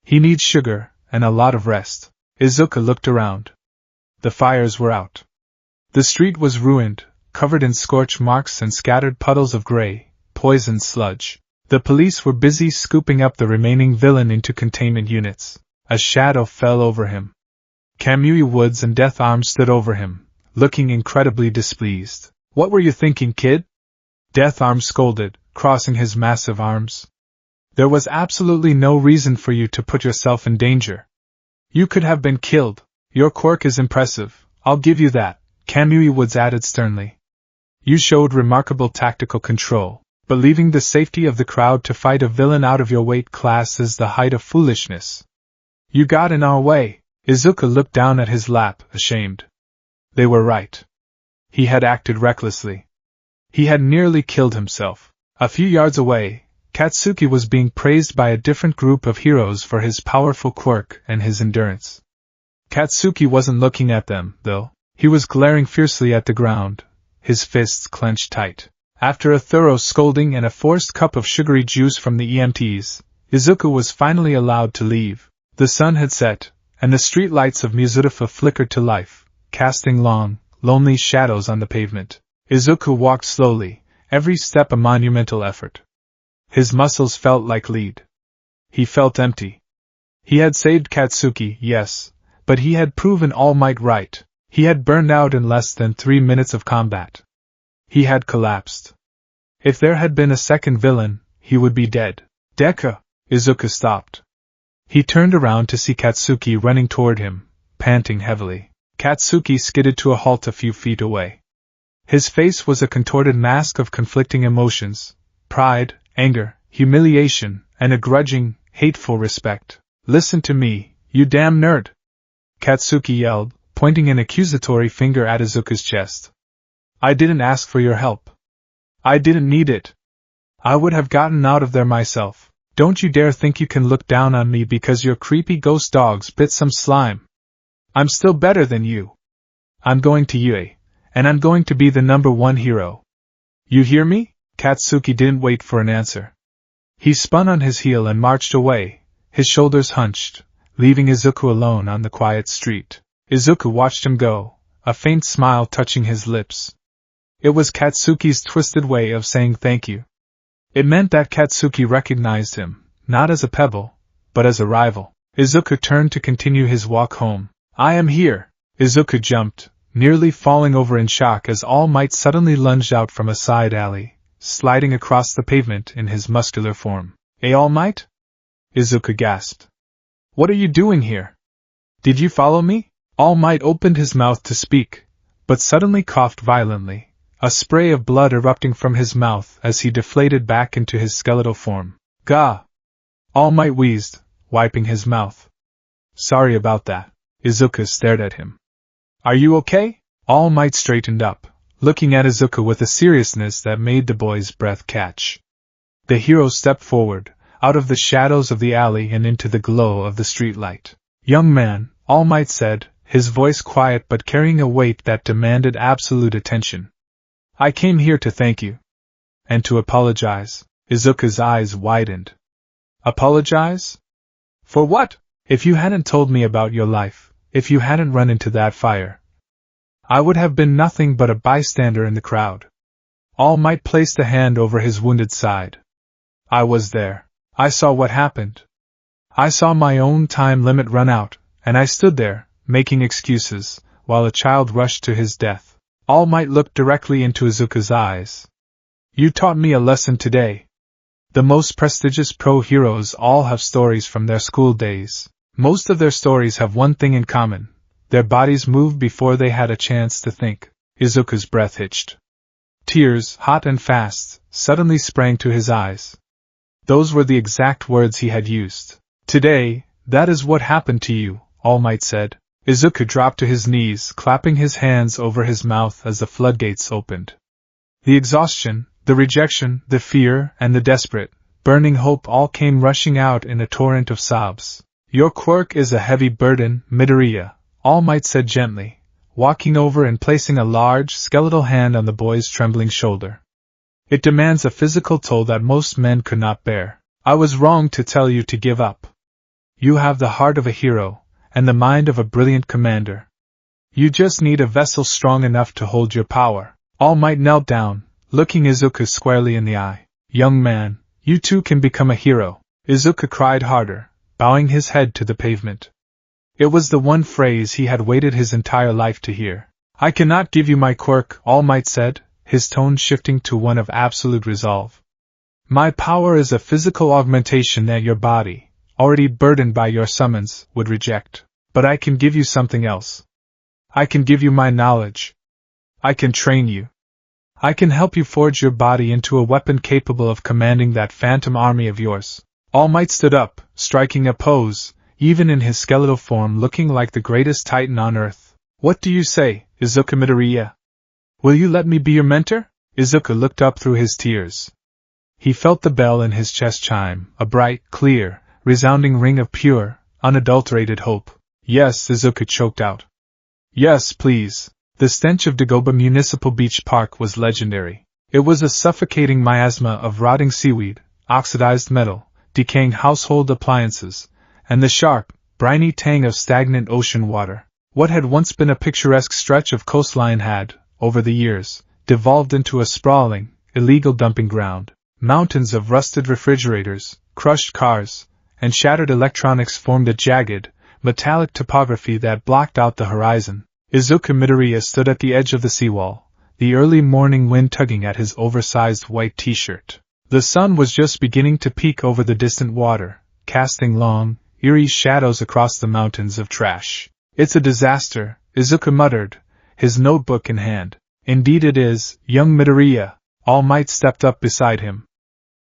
He needs sugar, and a lot of rest. Izuku looked around. The fires were out. The street was ruined, covered in scorch marks and scattered puddles of gray, poisoned sludge. The police were busy scooping up the remaining villain into containment units. A shadow fell over him. Kamui Woods and Death Arm stood over him, looking incredibly displeased. "What were you thinking, kid?" Death Arm scolded, crossing his massive arms. "There was absolutely no reason for you to put yourself in danger. You could have been killed. Your quirk is impressive, I'll give you that," Kamui Woods added sternly. "You showed remarkable tactical control, but leaving the safety of the crowd to fight a villain out of your weight class is the height of foolishness. You got in our way." Izuku looked down at his lap, ashamed. They were right. He had acted recklessly. He had nearly killed himself. A few yards away, Katsuki was being praised by a different group of heroes for his powerful quirk and his endurance. Katsuki wasn't looking at them, though. He was glaring fiercely at the ground, his fists clenched tight. After a thorough scolding and a forced cup of sugary juice from the EMTs, Izuku was finally allowed to leave. The sun had set, and the street lights of Mizurufa flickered to life, casting long, lonely shadows on the pavement. Izuku walked slowly, every step a monumental effort. His muscles felt like lead. He felt empty. He had saved Katsuki, yes, but he had proven All Might right. He had burned out in less than 3 minutes of combat. He had collapsed. If there had been a second villain, he would be dead. Deku! Izuku stopped. He turned around to see Katsuki running toward him, panting heavily. Katsuki skidded to a halt a few feet away. His face was a contorted mask of conflicting emotions: pride, anger, humiliation, and a grudging, hateful respect. "Listen to me, you damn nerd!" Katsuki yelled, pointing an accusatory finger at Izuku's chest. "I didn't ask for your help. I didn't need it. I would have gotten out of there myself. Don't you dare think you can look down on me because your creepy ghost dogs bit some slime. I'm still better than you. I'm going to Yue, and I'm going to be the #1 hero. You hear me?" Katsuki didn't wait for an answer. He spun on his heel and marched away, his shoulders hunched, leaving Izuku alone on the quiet street. Izuku watched him go, a faint smile touching his lips. It was Katsuki's twisted way of saying thank you. It meant that Katsuki recognized him, not as a pebble, but as a rival. Izuku turned to continue his walk home. "I am here!" Izuku jumped, nearly falling over in shock as All Might suddenly lunged out from a side alley, sliding across the pavement in his muscular form. All Might?" Izuku gasped. "What are you doing here? Did you follow me?" All Might opened his mouth to speak, but suddenly coughed violently, a spray of blood erupting from his mouth as he deflated back into his skeletal form. "Gah!" All Might wheezed, wiping his mouth. "Sorry about that." Izuku stared at him. "Are you okay?" All Might straightened up, looking at Izuku with a seriousness that made the boy's breath catch. The hero stepped forward, out of the shadows of the alley and into the glow of the streetlight. "Young man," All Might said, his voice quiet but carrying a weight that demanded absolute attention. "I came here to thank you. And to apologize." Izuku's eyes widened. "Apologize? For what?" "If you hadn't told me about your life, if you hadn't run into that fire, I would have been nothing but a bystander in the crowd." All Might placed a hand over his wounded side. "I was there. I saw what happened. I saw my own time limit run out, and I stood there, making excuses, while a child rushed to his death." All Might looked directly into Izuku's eyes. "You taught me a lesson today. The most prestigious pro-heroes all have stories from their school days. Most of their stories have one thing in common: their bodies moved before they had a chance to think." Izuku's breath hitched. Tears, hot and fast, suddenly sprang to his eyes. Those were the exact words he had used. "Today, that is what happened to you," All Might said. Izuku dropped to his knees, clapping his hands over his mouth as the floodgates opened. The exhaustion, the rejection, the fear, and the desperate, burning hope all came rushing out in a torrent of sobs. "Your quirk is a heavy burden, Midoriya," All Might said gently, walking over and placing a large, skeletal hand on the boy's trembling shoulder. It demands a physical toll that most men could not bear. I was wrong to tell you to give up. You have the heart of a hero, and the mind of a brilliant commander. You just need a vessel strong enough to hold your power. All Might knelt down, looking Izuku squarely in the eye. Young man, you too can become a hero. Izuku cried harder, bowing his head to the pavement. It was the one phrase he had waited his entire life to hear. I cannot give you my quirk, All Might said, his tone shifting to one of absolute resolve. My power is a physical augmentation that your body, already burdened by your summons, would reject. But I can give you something else. I can give you my knowledge. I can train you. I can help you forge your body into a weapon capable of commanding that phantom army of yours. All Might stood up, striking a pose, even in his skeletal form looking like the greatest titan on earth. What do you say, Izuku Midoriya? Will you let me be your mentor? Izuku looked up through his tears. He felt the bell in his chest chime, a bright, clear, resounding ring of pure, unadulterated hope. Yes, Izuku choked out. Yes, please. The stench of Dagoba Municipal Beach Park was legendary. It was a suffocating miasma of rotting seaweed, oxidized metal, decaying household appliances, and the sharp, briny tang of stagnant ocean water. What had once been a picturesque stretch of coastline had, over the years, devolved into a sprawling, illegal dumping ground. Mountains of rusted refrigerators, crushed cars, and shattered electronics formed a jagged, metallic topography that blocked out the horizon. Izuku Midoriya stood at the edge of the seawall, the early morning wind tugging at his oversized white t-shirt. The sun was just beginning to peek over the distant water, casting long, eerie shadows across the mountains of trash. It's a disaster, Izuku muttered, his notebook in hand. Indeed it is, young Midoriya. All Might stepped up beside him.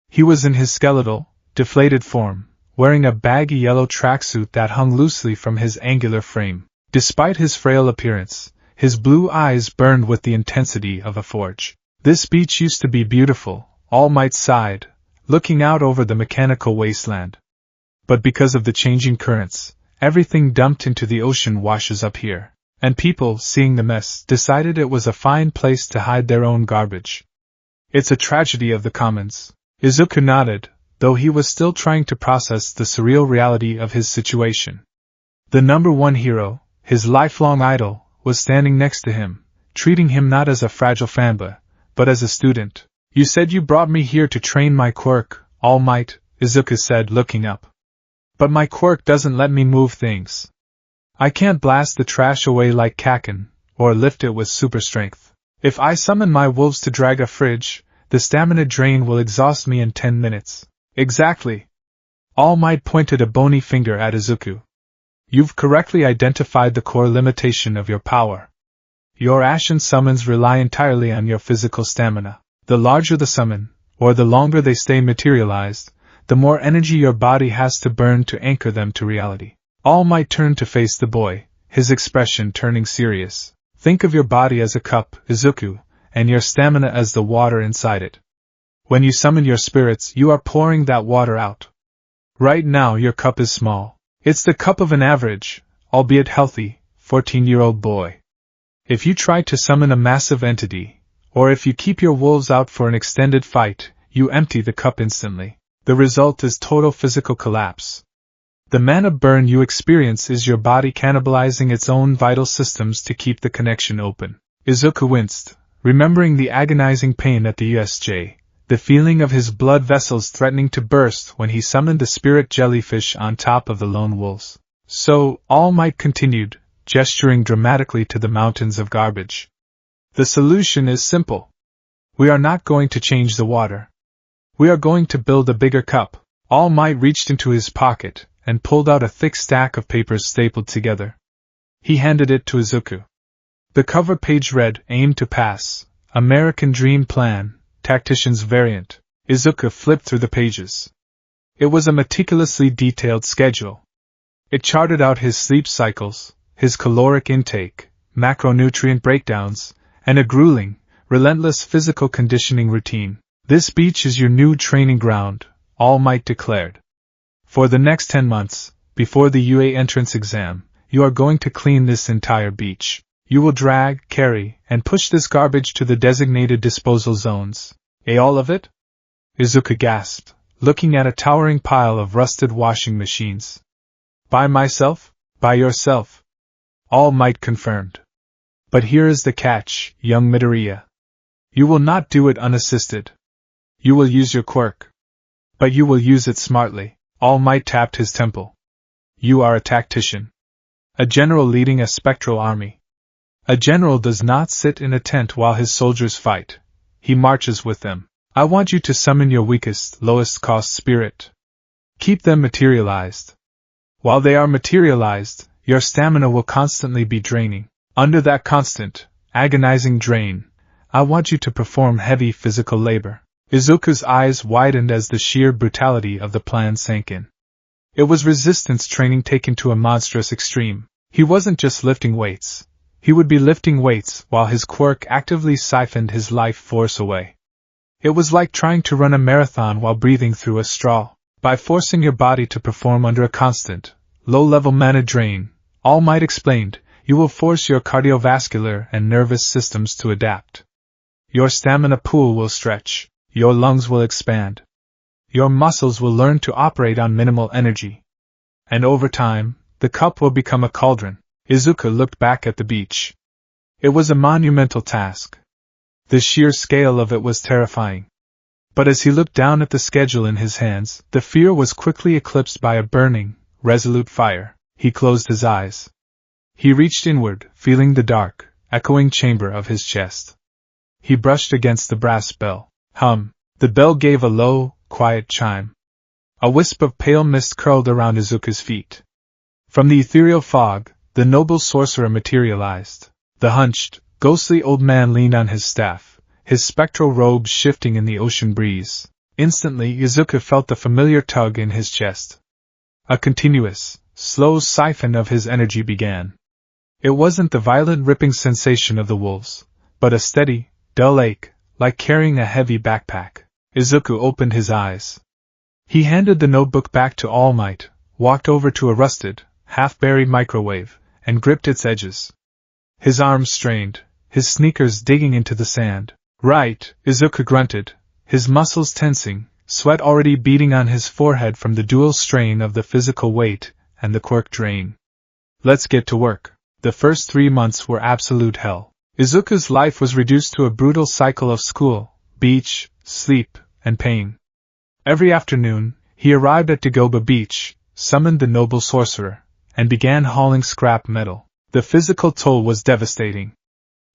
He was in his skeletal, deflated form, wearing a baggy yellow tracksuit that hung loosely from his angular frame. Despite his frail appearance, his blue eyes burned with the intensity of a forge. This beach used to be beautiful, All Might sighed, looking out over the mechanical wasteland. But because of the changing currents, everything dumped into the ocean washes up here, and people, seeing the mess, decided it was a fine place to hide their own garbage. It's a tragedy of the commons. Izuku nodded, though he was still trying to process the surreal reality of his situation. The number one hero, his lifelong idol, was standing next to him, treating him not as a fragile fanboy, but as a student. You said you brought me here to train my quirk, All Might, Izuku said, looking up. But my quirk doesn't let me move things. I can't blast the trash away like Kaken, or lift it with super strength. If I summon my wolves to drag a fridge, the stamina drain will exhaust me in 10 minutes. Exactly. All Might pointed a bony finger at Izuku. You've correctly identified the core limitation of your power. Your ashen summons rely entirely on your physical stamina. The larger the summon, or the longer they stay materialized, the more energy your body has to burn to anchor them to reality. All Might turned to face the boy, his expression turning serious. Think of your body as a cup, Izuku, and your stamina as the water inside it. When you summon your spirits, you are pouring that water out. Right now your cup is small. It's the cup of an average, albeit healthy, 14-year-old boy. If you try to summon a massive entity, or if you keep your wolves out for an extended fight, you empty the cup instantly. The result is total physical collapse. The mana burn you experience is your body cannibalizing its own vital systems to keep the connection open. Izuku winced, remembering the agonizing pain at the USJ, the feeling of his blood vessels threatening to burst when he summoned the spirit jellyfish on top of the lone wolves. So, All Might continued, gesturing dramatically to the mountains of garbage. The solution is simple. We are not going to change the water. We are going to build a bigger cup. All Might reached into his pocket and pulled out a thick stack of papers stapled together. He handed it to Izuku. The cover page read, Aim to Pass, American Dream Plan, Tactician's Variant. Izuku flipped through the pages. It was a meticulously detailed schedule. It charted out his sleep cycles, his caloric intake, macronutrient breakdowns, and a grueling, relentless physical conditioning routine. This beach is your new training ground, All Might declared. For the next 10 months, before the UA entrance exam, you are going to clean this entire beach. You will drag, carry, and push this garbage to the designated disposal zones. All of it? Izuku gasped, looking at a towering pile of rusted washing machines. By myself? By yourself? All Might confirmed. But here is the catch, young Midoriya. You will not do it unassisted. You will use your quirk. But you will use it smartly. All Might tapped his temple. You are a tactician. A general leading a spectral army. A general does not sit in a tent while his soldiers fight. He marches with them. I want you to summon your weakest, lowest cost spirit. Keep them materialized. While they are materialized, your stamina will constantly be draining. Under that constant, agonizing drain, I want you to perform heavy physical labor. Izuku's eyes widened as the sheer brutality of the plan sank in. It was resistance training taken to a monstrous extreme. He wasn't just lifting weights. He would be lifting weights while his quirk actively siphoned his life force away. It was like trying to run a marathon while breathing through a straw. By forcing your body to perform under a constant, low-level mana drain, All Might explained, you will force your cardiovascular and nervous systems to adapt. Your stamina pool will stretch, your lungs will expand. Your muscles will learn to operate on minimal energy. And over time, the cup will become a cauldron. Izuku looked back at the beach. It was a monumental task. The sheer scale of it was terrifying. But as he looked down at the schedule in his hands, the fear was quickly eclipsed by a burning, resolute fire. He closed his eyes. He reached inward, feeling the dark, echoing chamber of his chest. He brushed against the brass bell. Hum! The bell gave a low, quiet chime. A wisp of pale mist curled around Izuku's feet. From the ethereal fog, the noble sorcerer materialized. The hunched, ghostly old man leaned on his staff, his spectral robes shifting in the ocean breeze. Instantly, Izuku felt the familiar tug in his chest. A continuous, slow siphon of his energy began. It wasn't the violent ripping sensation of the wolves, but a steady, dull ache, like carrying a heavy backpack. Izuku opened his eyes. He handed the notebook back to All Might, walked over to a rusted, half-buried microwave, and gripped its edges. His arms strained, his sneakers digging into the sand. Right, Izuku grunted, his muscles tensing, sweat already beading on his forehead from the dual strain of the physical weight and the quirk drain. Let's get to work. The first 3 months were absolute hell. Izuku's life was reduced to a brutal cycle of school, beach, sleep, and pain. Every afternoon, he arrived at Dagoba Beach, summoned the noble sorcerer, and began hauling scrap metal. The physical toll was devastating.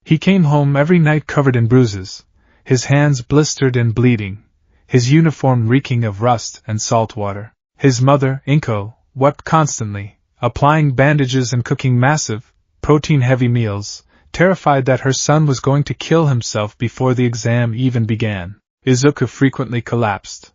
He came home every night covered in bruises, his hands blistered and bleeding, his uniform reeking of rust and salt water. His mother, Inko, wept constantly, applying bandages and cooking massive, protein-heavy meals, terrified that her son was going to kill himself before the exam even began. Izuku frequently collapsed.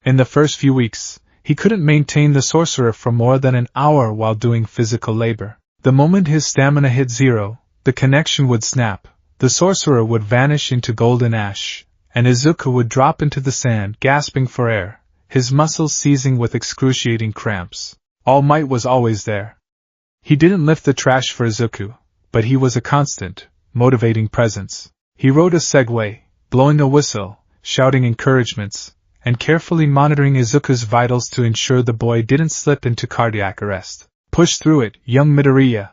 In the first few weeks, he couldn't maintain the sorcerer for more than an hour while doing physical labor. The moment his stamina hit zero, the connection would snap, the sorcerer would vanish into golden ash, and Izuku would drop into the sand gasping for air, his muscles seizing with excruciating cramps. All Might was always there. He didn't lift the trash for Izuku, but he was a constant, motivating presence. He rode a Segway, blowing a whistle, shouting encouragements, and carefully monitoring Izuku's vitals to ensure the boy didn't slip into cardiac arrest. Push through it, young Midoriya!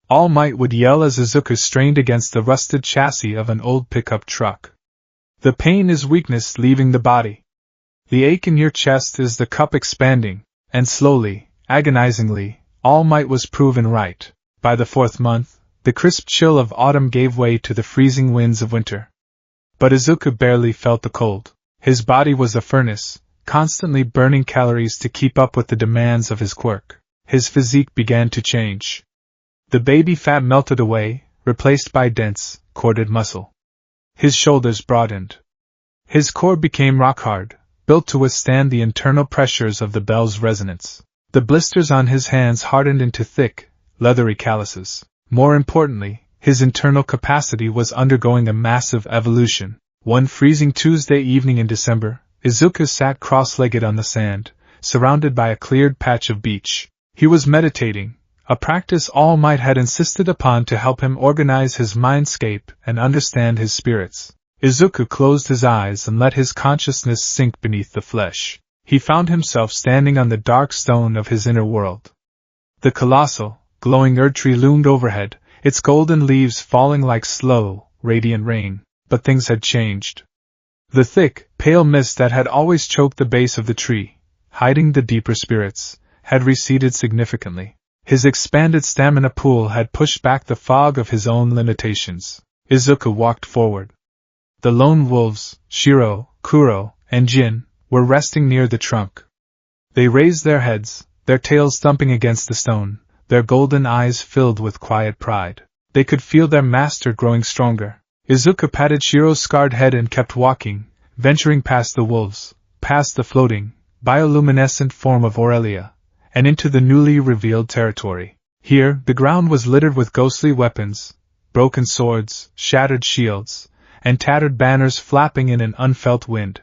All Might would yell as Izuku strained against the rusted chassis of an old pickup truck. The pain is weakness leaving the body. The ache in your chest is the cup expanding, and slowly, agonizingly, All Might was proven right. By the 4th month, the crisp chill of autumn gave way to the freezing winds of winter. But Izuku barely felt the cold. His body was a furnace, constantly burning calories to keep up with the demands of his quirk. His physique began to change. The baby fat melted away, replaced by dense, corded muscle. His shoulders broadened. His core became rock-hard, built to withstand the internal pressures of the bell's resonance. The blisters on his hands hardened into thick, leathery calluses. More importantly, his internal capacity was undergoing a massive evolution. One freezing Tuesday evening in December, Izuku sat cross-legged on the sand, surrounded by a cleared patch of beach. He was meditating, a practice All Might had insisted upon to help him organize his mindscape and understand his spirits. Izuku closed his eyes and let his consciousness sink beneath the flesh. He found himself standing on the dark stone of his inner world. The colossal, glowing Erd tree loomed overhead, its golden leaves falling like slow, radiant rain, but things had changed. The thick, pale mist that had always choked the base of the tree, hiding the deeper spirits, had receded significantly. His expanded stamina pool had pushed back the fog of his own limitations. Izuku walked forward. The lone wolves, Shiro, Kuro, and Jin, were resting near the trunk. They raised their heads, their tails thumping against the stone, their golden eyes filled with quiet pride. They could feel their master growing stronger. Izuku patted Shiro's scarred head and kept walking, venturing past the wolves, past the floating, bioluminescent form of Aurelia, and into the newly revealed territory. Here, the ground was littered with ghostly weapons, broken swords, shattered shields, and tattered banners flapping in an unfelt wind.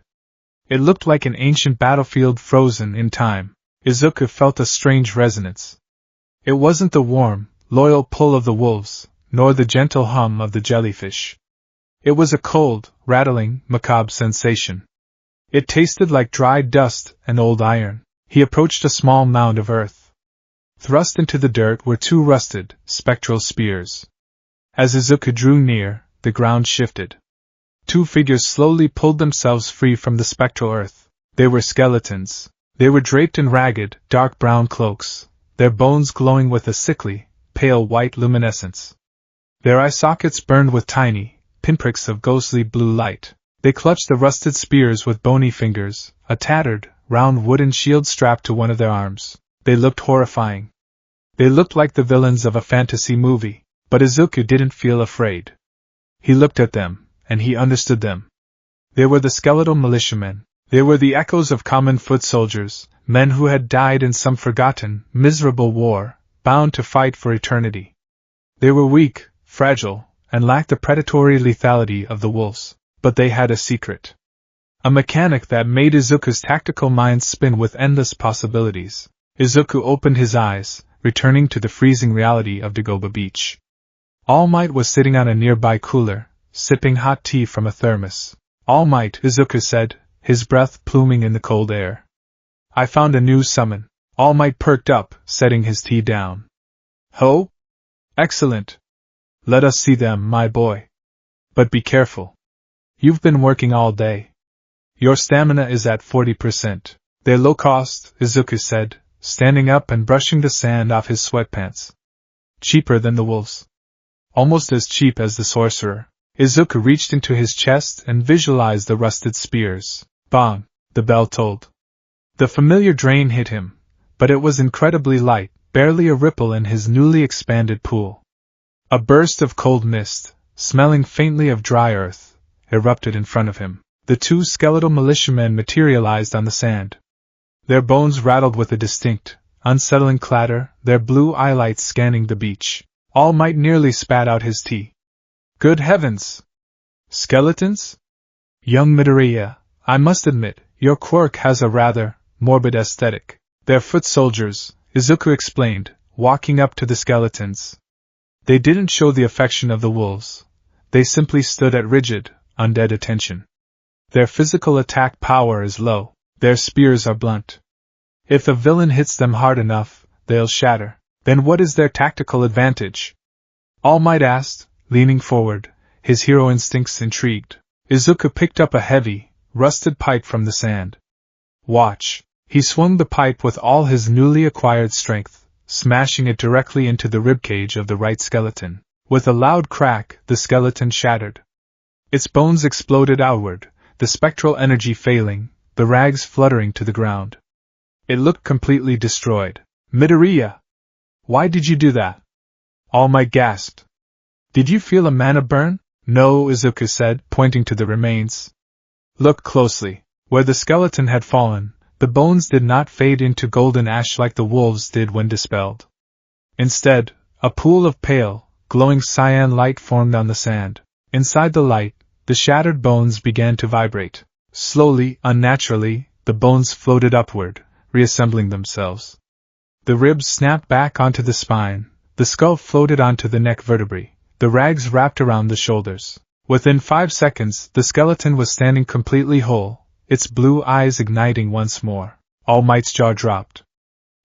It looked like an ancient battlefield frozen in time. Izuku felt a strange resonance. It wasn't the warm, loyal pull of the wolves, nor the gentle hum of the jellyfish. It was a cold, rattling, macabre sensation. It tasted like dry dust and old iron. He approached a small mound of earth. Thrust into the dirt were two rusted, spectral spears. As Izuku drew near, the ground shifted. Two figures slowly pulled themselves free from the spectral earth. They were skeletons. They were draped in ragged, dark brown cloaks, their bones glowing with a sickly, pale white luminescence. Their eye sockets burned with tiny, pinpricks of ghostly blue light. They clutched the rusted spears with bony fingers, a tattered, round wooden shield strapped to one of their arms. They looked horrifying. They looked like the villains of a fantasy movie, but Izuku didn't feel afraid. He looked at them, and he understood them. They were the skeletal militiamen. They were the echoes of common foot soldiers, men who had died in some forgotten, miserable war, bound to fight for eternity. They were weak, fragile, and lacked the predatory lethality of the wolves, but they had a secret. A mechanic that made Izuku's tactical mind spin with endless possibilities. Izuku opened his eyes, returning to the freezing reality of Dagoba Beach. All Might was sitting on a nearby cooler, sipping hot tea from a thermos. All Might, Izuku said, his breath pluming in the cold air. I found a new summon. All Might perked up, setting his tea down. Ho? Excellent. Let us see them, my boy. But be careful. You've been working all day. Your stamina is at 40%. They're low cost, Izuku said, standing up and brushing the sand off his sweatpants. Cheaper than the wolves. Almost as cheap as the sorcerer. Izuku reached into his chest and visualized the rusted spears. Bang! The bell tolled. The familiar drain hit him, but it was incredibly light, barely a ripple in his newly expanded pool. A burst of cold mist, smelling faintly of dry earth, erupted in front of him. The two skeletal militiamen materialized on the sand. Their bones rattled with a distinct, unsettling clatter, their blue eyelights scanning the beach. All Might nearly spat out his tea. Good heavens! Skeletons? Young Midoriya, I must admit, your quirk has a rather morbid aesthetic. They're foot soldiers, Izuku explained, walking up to the skeletons. They didn't show the affection of the wolves. They simply stood at rigid, undead attention. Their physical attack power is low. Their spears are blunt. If a villain hits them hard enough, they'll shatter. Then what is their tactical advantage? All Might asked, leaning forward, his hero instincts intrigued. Izuku picked up a heavy, rusted pipe from the sand. Watch. He swung the pipe with all his newly acquired strength, smashing it directly into the ribcage of the right skeleton. With a loud crack, the skeleton shattered. Its bones exploded outward, the spectral energy failing, the rags fluttering to the ground. It looked completely destroyed. Midoriya! Why did you do that? All Might gasped. Did you feel a mana burn? No, Izuku said, pointing to the remains. Look closely. Where the skeleton had fallen, the bones did not fade into golden ash like the wolves did when dispelled. Instead, a pool of pale, glowing cyan light formed on the sand. Inside the light, the shattered bones began to vibrate. Slowly, unnaturally, the bones floated upward, reassembling themselves. The ribs snapped back onto the spine, the skull floated onto the neck vertebrae, the rags wrapped around the shoulders. Within 5 seconds, the skeleton was standing completely whole, its blue eyes igniting once more. All Might's jaw dropped.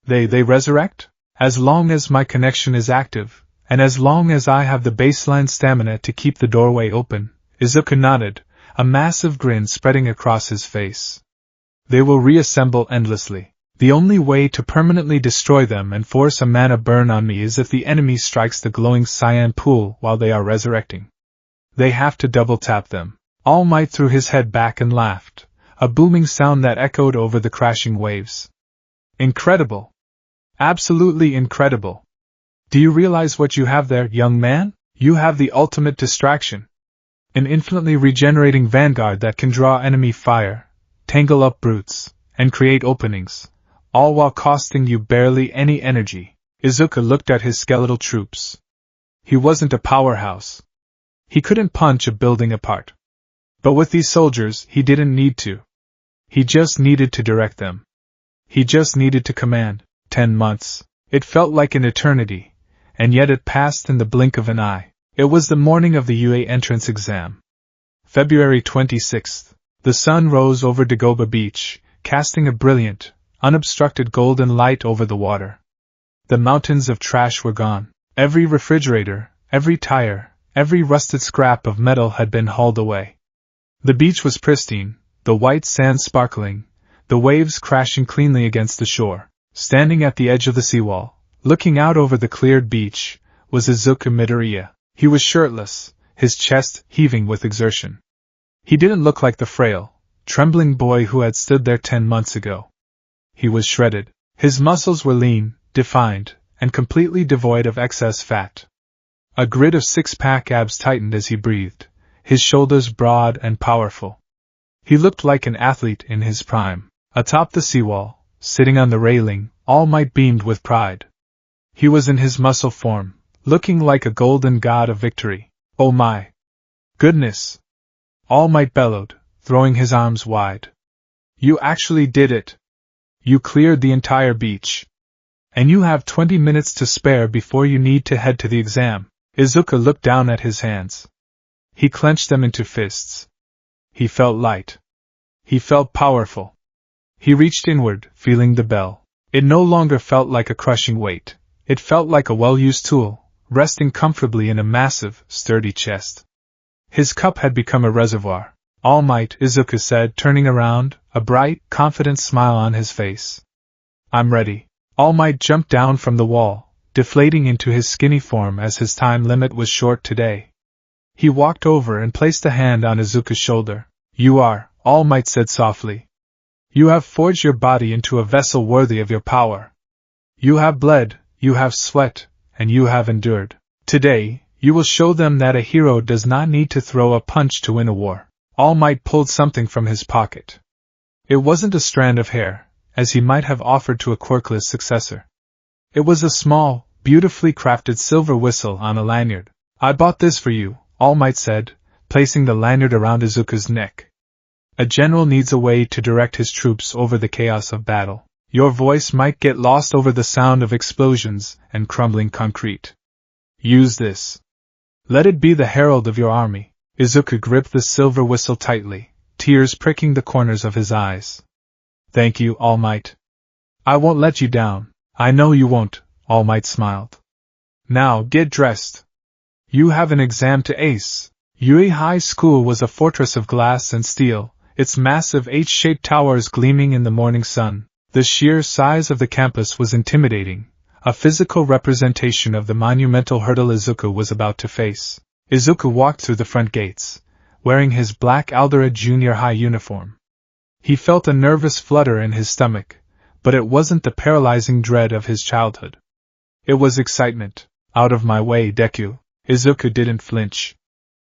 They resurrect? As long as my connection is active, and as long as I have the baseline stamina to keep the doorway open, Izuku nodded, a massive grin spreading across his face. They will reassemble endlessly. The only way to permanently destroy them and force a mana burn on me is if the enemy strikes the glowing cyan pool while they are resurrecting. They have to double tap them. All Might threw his head back and laughed, a booming sound that echoed over the crashing waves. Incredible. Absolutely incredible. Do you realize what you have there, young man? You have the ultimate distraction. An infinitely regenerating vanguard that can draw enemy fire, tangle up brutes, and create openings, all while costing you barely any energy. Izuku looked at his skeletal troops. He wasn't a powerhouse. He couldn't punch a building apart. But with these soldiers, he didn't need to. He just needed to direct them. He just needed to command. 10 months. It felt like an eternity, and yet it passed in the blink of an eye. It was the morning of the UA entrance exam. February 26th. The sun rose over Dagoba Beach, casting a brilliant, unobstructed golden light over the water. The mountains of trash were gone. Every refrigerator, every tire, every rusted scrap of metal had been hauled away. The beach was pristine, the white sand sparkling, the waves crashing cleanly against the shore. Standing at the edge of the seawall, looking out over the cleared beach, was Izuku Midoriya. He was shirtless, his chest heaving with exertion. He didn't look like the frail, trembling boy who had stood there 10 months ago. He was shredded. His muscles were lean, defined, and completely devoid of excess fat. A grid of six-pack abs tightened as he breathed, his shoulders broad and powerful. He looked like an athlete in his prime. Atop the seawall, sitting on the railing, All Might beamed with pride. He was in his muscle form, looking like a golden god of victory. Oh my goodness! All Might bellowed, throwing his arms wide. You actually did it! You cleared the entire beach. And you have 20 minutes to spare before you need to head to the exam. Izuku looked down at his hands. He clenched them into fists. He felt light. He felt powerful. He reached inward, feeling the bell. It no longer felt like a crushing weight. It felt like a well-used tool, resting comfortably in a massive, sturdy chest. His cup had become a reservoir. All Might, Izuku said, turning around, a bright, confident smile on his face. I'm ready. All Might jumped down from the wall, deflating into his skinny form as his time limit was short today. He walked over and placed a hand on Izuku's shoulder. You are, All Might said softly. You have forged your body into a vessel worthy of your power. You have bled, you have sweat, and you have endured. Today, you will show them that a hero does not need to throw a punch to win a war. All Might pulled something from his pocket. It wasn't a strand of hair, as he might have offered to a quirkless successor. It was a small, beautifully crafted silver whistle on a lanyard. I bought this for you, All Might said, placing the lanyard around Izuku's neck. A general needs a way to direct his troops over the chaos of battle. Your voice might get lost over the sound of explosions and crumbling concrete. Use this. Let it be the herald of your army. Izuku gripped the silver whistle tightly, tears pricking the corners of his eyes. Thank you, All Might. I won't let you down. I know you won't, All Might smiled. Now get dressed. You have an exam to ace. Yui High School was a fortress of glass and steel, its massive H-shaped towers gleaming in the morning sun. The sheer size of the campus was intimidating, a physical representation of the monumental hurdle Izuku was about to face. Izuku walked through the front gates, wearing his black Aldera Junior High uniform. He felt a nervous flutter in his stomach, but it wasn't the paralyzing dread of his childhood. It was excitement. Out of my way, Deku. Izuku didn't flinch.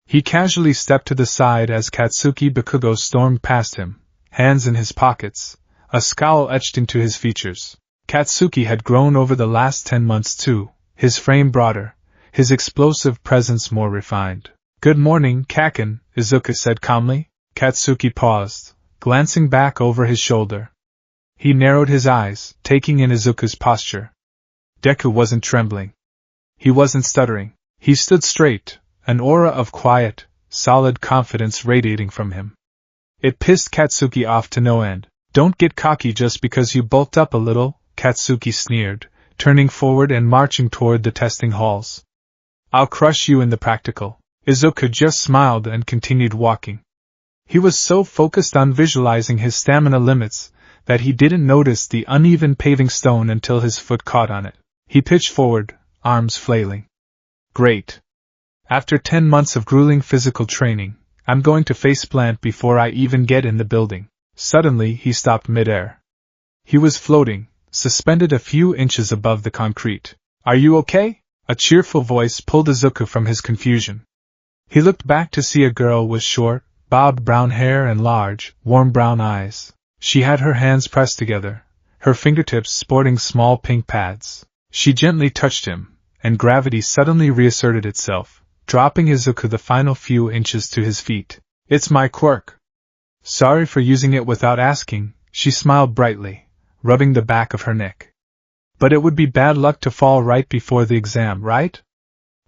He casually stepped to the side as Katsuki Bakugo stormed past him, hands in his pockets, a scowl etched into his features. Katsuki had grown over the last 10 months too, his frame broader, his explosive presence more refined. Good morning, Kaken, Izuku said calmly. Katsuki paused, glancing back over his shoulder. He narrowed his eyes, taking in Izuku's posture. Deku wasn't trembling. He wasn't stuttering. He stood straight, an aura of quiet, solid confidence radiating from him. It pissed Katsuki off to no end. "Don't get cocky just because you bulked up a little," Katsuki sneered, turning forward and marching toward the testing halls. "I'll crush you in the practical." Izuku just smiled and continued walking. He was so focused on visualizing his stamina limits that he didn't notice the uneven paving stone until his foot caught on it. He pitched forward, arms flailing. "Great. After 10 months of grueling physical training, I'm going to faceplant before I even get in the building." Suddenly he stopped midair. He was floating, suspended a few inches above the concrete. "Are you okay?" A cheerful voice pulled Izuku from his confusion. He looked back to see a girl with short, bobbed brown hair and large, warm brown eyes. She had her hands pressed together, her fingertips sporting small pink pads. She gently touched him, and gravity suddenly reasserted itself, dropping Izuku the final few inches to his feet. "It's my quirk." "Sorry for using it without asking," she smiled brightly, rubbing the back of her neck. "But it would be bad luck to fall right before the exam, right?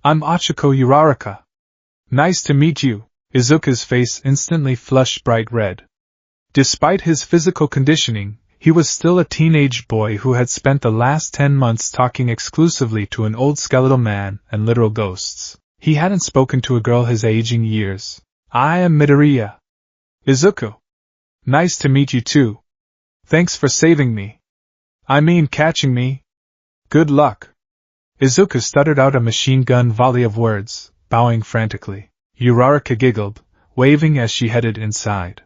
I'm Ochiko Uraraka." "Nice to meet you." Izuku's face instantly flushed bright red. Despite his physical conditioning, he was still a teenage boy who had spent the last 10 months talking exclusively to an old skeletal man and literal ghosts. He hadn't spoken to a girl his age in years. "I am Midoriya." "Izuku. Nice to meet you too. Thanks for saving me. I mean catching me. Good luck." Izuku stuttered out a machine gun volley of words, bowing frantically. Uraraka giggled, waving as she headed inside.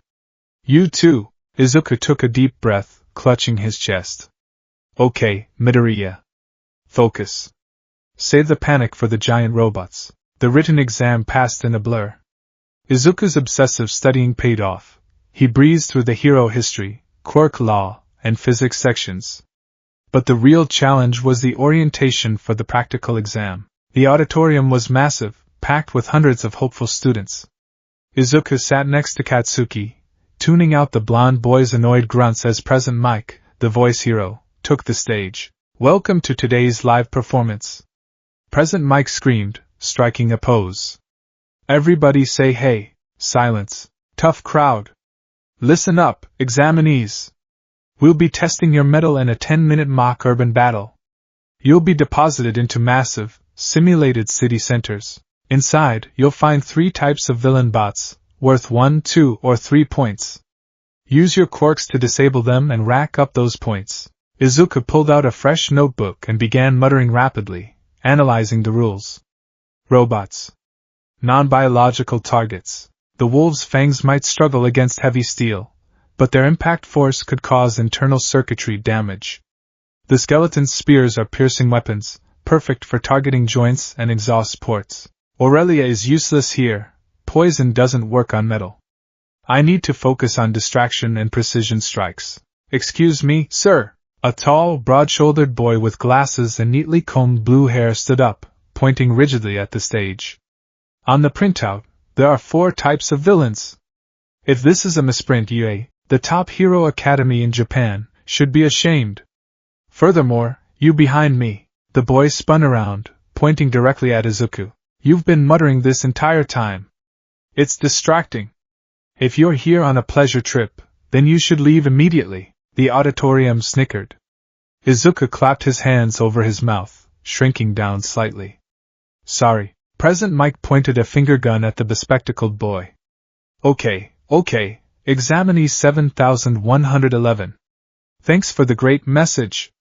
"You too." Izuku took a deep breath, clutching his chest. "Okay, Midoriya. Focus. Save the panic for the giant robots." The written exam passed in a blur. Izuku's obsessive studying paid off. He breezed through the hero history, quirk law, and physics sections. But the real challenge was the orientation for the practical exam. The auditorium was massive, packed with hundreds of hopeful students. Izuku sat next to Katsuki, tuning out the blonde boy's annoyed grunts as Present Mike, the voice hero, took the stage. "Welcome to today's live performance." Present Mike screamed, striking a pose. "Everybody say hey." Silence. "Tough crowd. Listen up, examinees. We'll be testing your mettle in a 10-minute mock urban battle. You'll be deposited into massive, simulated city centers. Inside, you'll find 3 types of villain bots, worth 1, 2, or 3 points. Use your quirks to disable them and rack up those points." Izuku pulled out a fresh notebook and began muttering rapidly, analyzing the rules. Robots. Non-biological targets. The wolves' fangs might struggle against heavy steel, but their impact force could cause internal circuitry damage. The skeleton's spears are piercing weapons, perfect for targeting joints and exhaust ports. Aurelia is useless here. Poison doesn't work on metal. I need to focus on distraction and precision strikes. "Excuse me, sir." A tall, broad-shouldered boy with glasses and neatly combed blue hair stood up, pointing rigidly at the stage. "On the printout, there are 4 types of villains. If this is a misprint, the top hero academy in Japan, should be ashamed. Furthermore, you behind me." The boy spun around, pointing directly at Izuku. "You've been muttering this entire time. It's distracting. If you're here on a pleasure trip, then you should leave immediately." The auditorium snickered. Izuku clapped his hands over his mouth, shrinking down slightly. "Sorry." Present Mike pointed a finger gun at the bespectacled boy. Okay, examinee 7111. Thanks for the great message.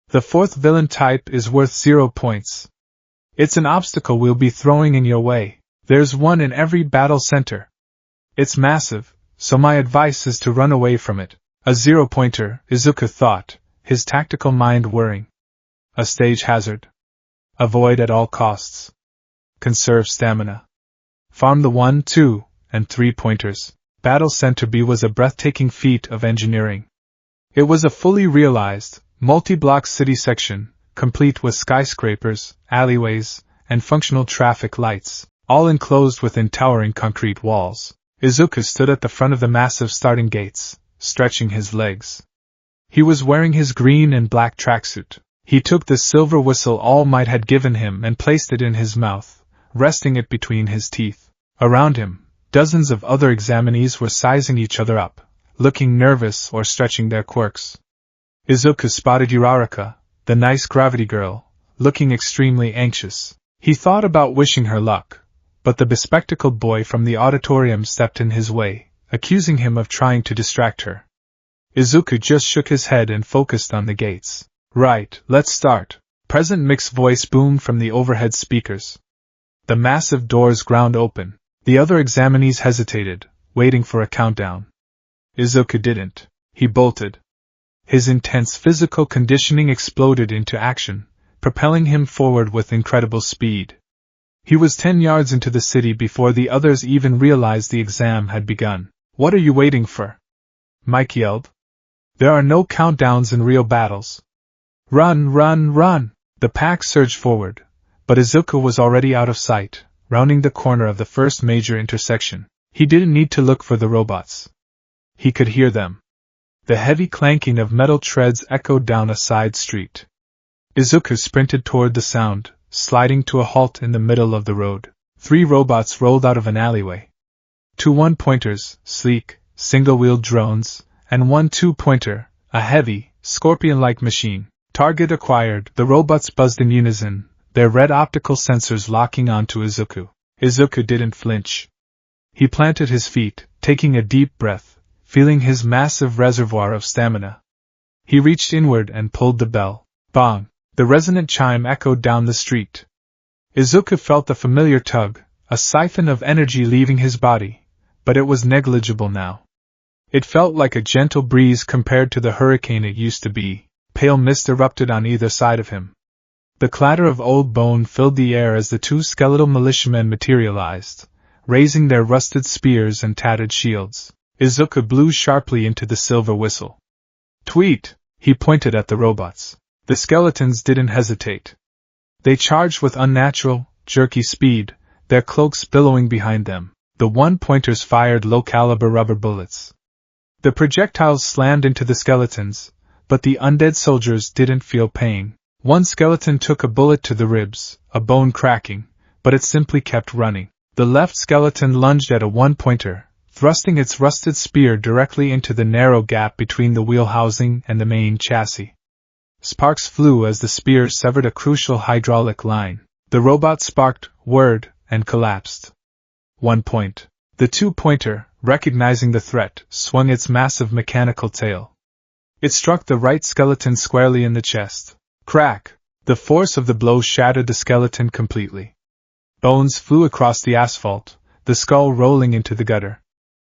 The 4th villain type is worth 0 points. It's an obstacle we'll be throwing in your way. There's one in every battle center. It's massive, so my advice is to run away from it." A 0-pointer, Izuku thought, his tactical mind whirring. A stage hazard. Avoid at all costs. Conserve stamina. Farm the 1, 2, and 3-pointers. Battle Center B was a breathtaking feat of engineering. It was a fully realized, multi-block city section, complete with skyscrapers, alleyways, and functional traffic lights, all enclosed within towering concrete walls. Izuku stood at the front of the massive starting gates, stretching his legs. He was wearing his green and black tracksuit. He took the silver whistle All Might had given him and placed it in his mouth, resting it between his teeth. Around him, Dozens of other examinees were sizing each other up, looking nervous or stretching their quirks. Izuku spotted Uraraka, the nice gravity girl, looking extremely anxious. He thought about wishing her luck, but the bespectacled boy from the auditorium stepped in his way, accusing him of trying to distract her. Izuku just shook his head and focused on the gates. Right, let's start. President Mick's voice boomed from the overhead speakers. The massive doors ground open. The other examinees hesitated, waiting for a countdown. Izuku didn't. He bolted. His intense physical conditioning exploded into action, propelling him forward with incredible speed. He was 10 yards into the city before the others even realized the exam had begun. What are you waiting for? Mike yelled. There are no countdowns in real battles. Run, run, run! The pack surged forward, but Izuku was already out of sight, rounding the corner of the first major intersection. He didn't need to look for the robots. He could hear them. The heavy clanking of metal treads echoed down a side street. Izuku sprinted toward the sound, sliding to a halt in the middle of the road. 3 robots rolled out of an alleyway. 2 one-pointers, sleek, single-wheeled drones, and 1 two-pointer, a heavy, scorpion-like machine. Target acquired. The robots buzzed in unison, their red optical sensors locking onto Izuku. Izuku didn't flinch. He planted his feet, taking a deep breath, feeling his massive reservoir of stamina. He reached inward and pulled the bell. Bong! The resonant chime echoed down the street. Izuku felt the familiar tug, a siphon of energy leaving his body, but it was negligible now. It felt like a gentle breeze compared to the hurricane it used to be. Pale mist erupted on either side of him. The clatter of old bone filled the air as the 2 skeletal militiamen materialized, raising their rusted spears and tattered shields. Izuku blew sharply into the silver whistle. Tweet! He pointed at the robots. The skeletons didn't hesitate. They charged with unnatural, jerky speed, their cloaks billowing behind them. The one-pointers fired low-caliber rubber bullets. The projectiles slammed into the skeletons, but the undead soldiers didn't feel pain. One skeleton took a bullet to the ribs, a bone cracking, but it simply kept running. The left skeleton lunged at a one-pointer, thrusting its rusted spear directly into the narrow gap between the wheel housing and the main chassis. Sparks flew as the spear severed a crucial hydraulic line. The robot sparked, whirred, and collapsed. 1 point. The two-pointer, recognizing the threat, swung its massive mechanical tail. It struck the right skeleton squarely in the chest. Crack! The force of the blow shattered the skeleton completely. Bones flew across the asphalt, the skull rolling into the gutter.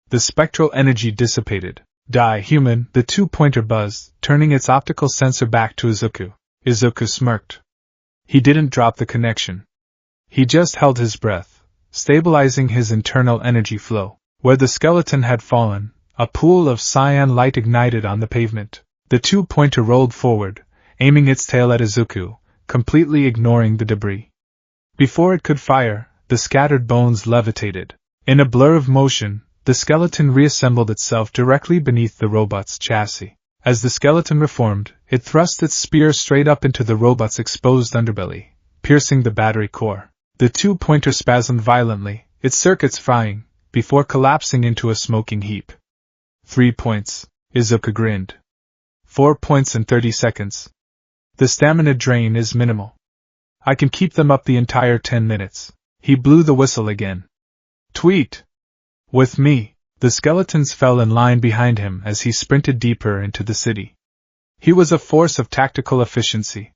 The spectral energy dissipated. Die, human! The two-pointer buzzed, turning its optical sensor back to Izuku. Izuku smirked. He didn't drop the connection. He just held his breath, stabilizing his internal energy flow. Where the skeleton had fallen, a pool of cyan light ignited on the pavement. The two-pointer rolled forward, aiming its tail at Izuku, completely ignoring the debris. Before it could fire, the scattered bones levitated. In a blur of motion, the skeleton reassembled itself directly beneath the robot's chassis. As the skeleton reformed, it thrust its spear straight up into the robot's exposed underbelly, piercing the battery core. The two-pointer spasmed violently, its circuits frying, before collapsing into a smoking heap. 3 points, Izuku grinned. 4 points in 30 seconds. The stamina drain is minimal. I can keep them up the entire 10 minutes. He blew the whistle again. Tweet! With me! The skeletons fell in line behind him as he sprinted deeper into the city. He was a force of tactical efficiency.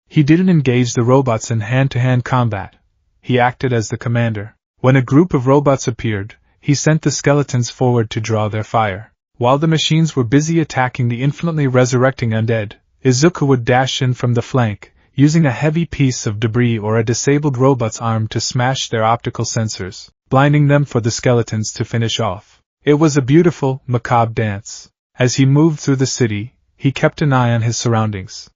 He didn't engage the robots in hand-to-hand combat. He acted as the commander. When a group of robots appeared, he sent the skeletons forward to draw their fire. While the machines were busy attacking the infinitely resurrecting undead, Izuku would dash in from the flank, using a heavy piece of debris or a disabled robot's arm to smash their optical sensors, blinding them for the skeletons to finish off. It was a beautiful, macabre dance. As he moved through the city, he kept an eye on his surroundings.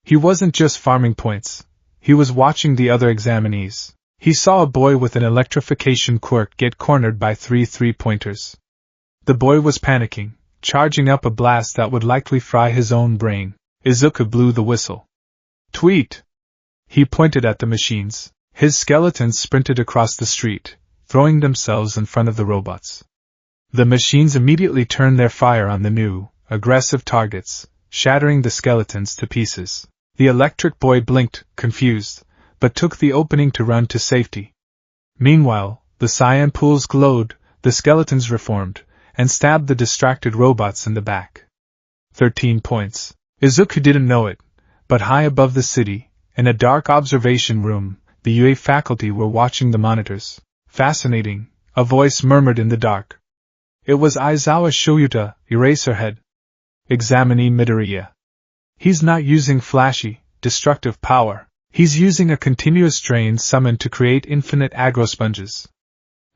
He wasn't just farming points. He was watching the other examinees. He saw a boy with an electrification quirk get cornered by 3 three-pointers. The boy was panicking, charging up a blast that would likely fry his own brain. Izuku blew the whistle. Tweet! He pointed at the machines. His skeletons sprinted across the street, throwing themselves in front of the robots. The machines immediately turned their fire on the new, aggressive targets, shattering the skeletons to pieces. The electric boy blinked, confused, but took the opening to run to safety. Meanwhile, the cyan pools glowed, the skeletons reformed, and stabbed the distracted robots in the back. 13 points. Izuku didn't know it, but high above the city, in a dark observation room, the UA faculty were watching the monitors. Fascinating, a voice murmured in the dark. It was Aizawa Shoyuta, Eraserhead. Examinee Midoriya. He's not using flashy, destructive power. He's using a continuous drain summoned to create infinite aggro sponges.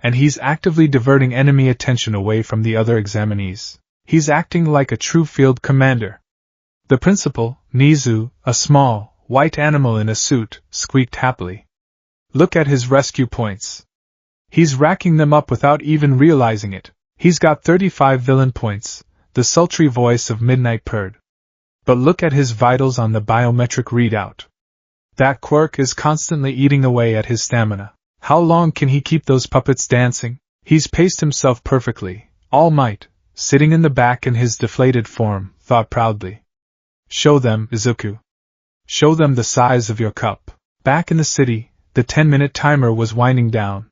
And he's actively diverting enemy attention away from the other examinees. He's acting like a true field commander. The principal, Nizu, a small, white animal in a suit, squeaked happily. Look at his rescue points. He's racking them up without even realizing it. He's got 35 villain points, the sultry voice of Midnight purred. But look at his vitals on the biometric readout. That quirk is constantly eating away at his stamina. How long can he keep those puppets dancing? He's paced himself perfectly, All Might, sitting in the back in his deflated form, thought proudly. Show them, Izuku. Show them the size of your cup. Back in the city, the 10-minute timer was winding down.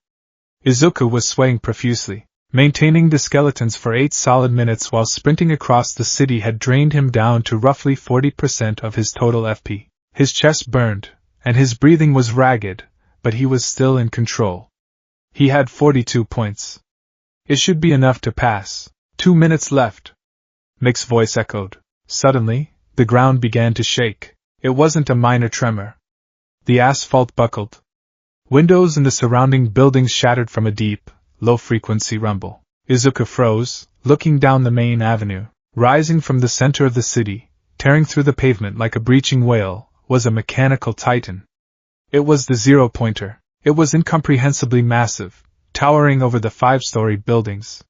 Izuku was swaying profusely. Maintaining the skeletons for 8 solid minutes while sprinting across the city had drained him down to roughly 40% of his total FP. His chest burned, and his breathing was ragged, but he was still in control. He had 42 points. It should be enough to pass. 2 minutes left. Mick's voice echoed. Suddenly, the ground began to shake. It wasn't a minor tremor. The asphalt buckled. Windows in the surrounding buildings shattered from a deep, low-frequency rumble. Izuku froze, looking down the main avenue. Rising from the center of the city, tearing through the pavement like a breaching whale, was a mechanical titan. It was the zero-pointer. It was incomprehensibly massive, towering over the 5-story buildings.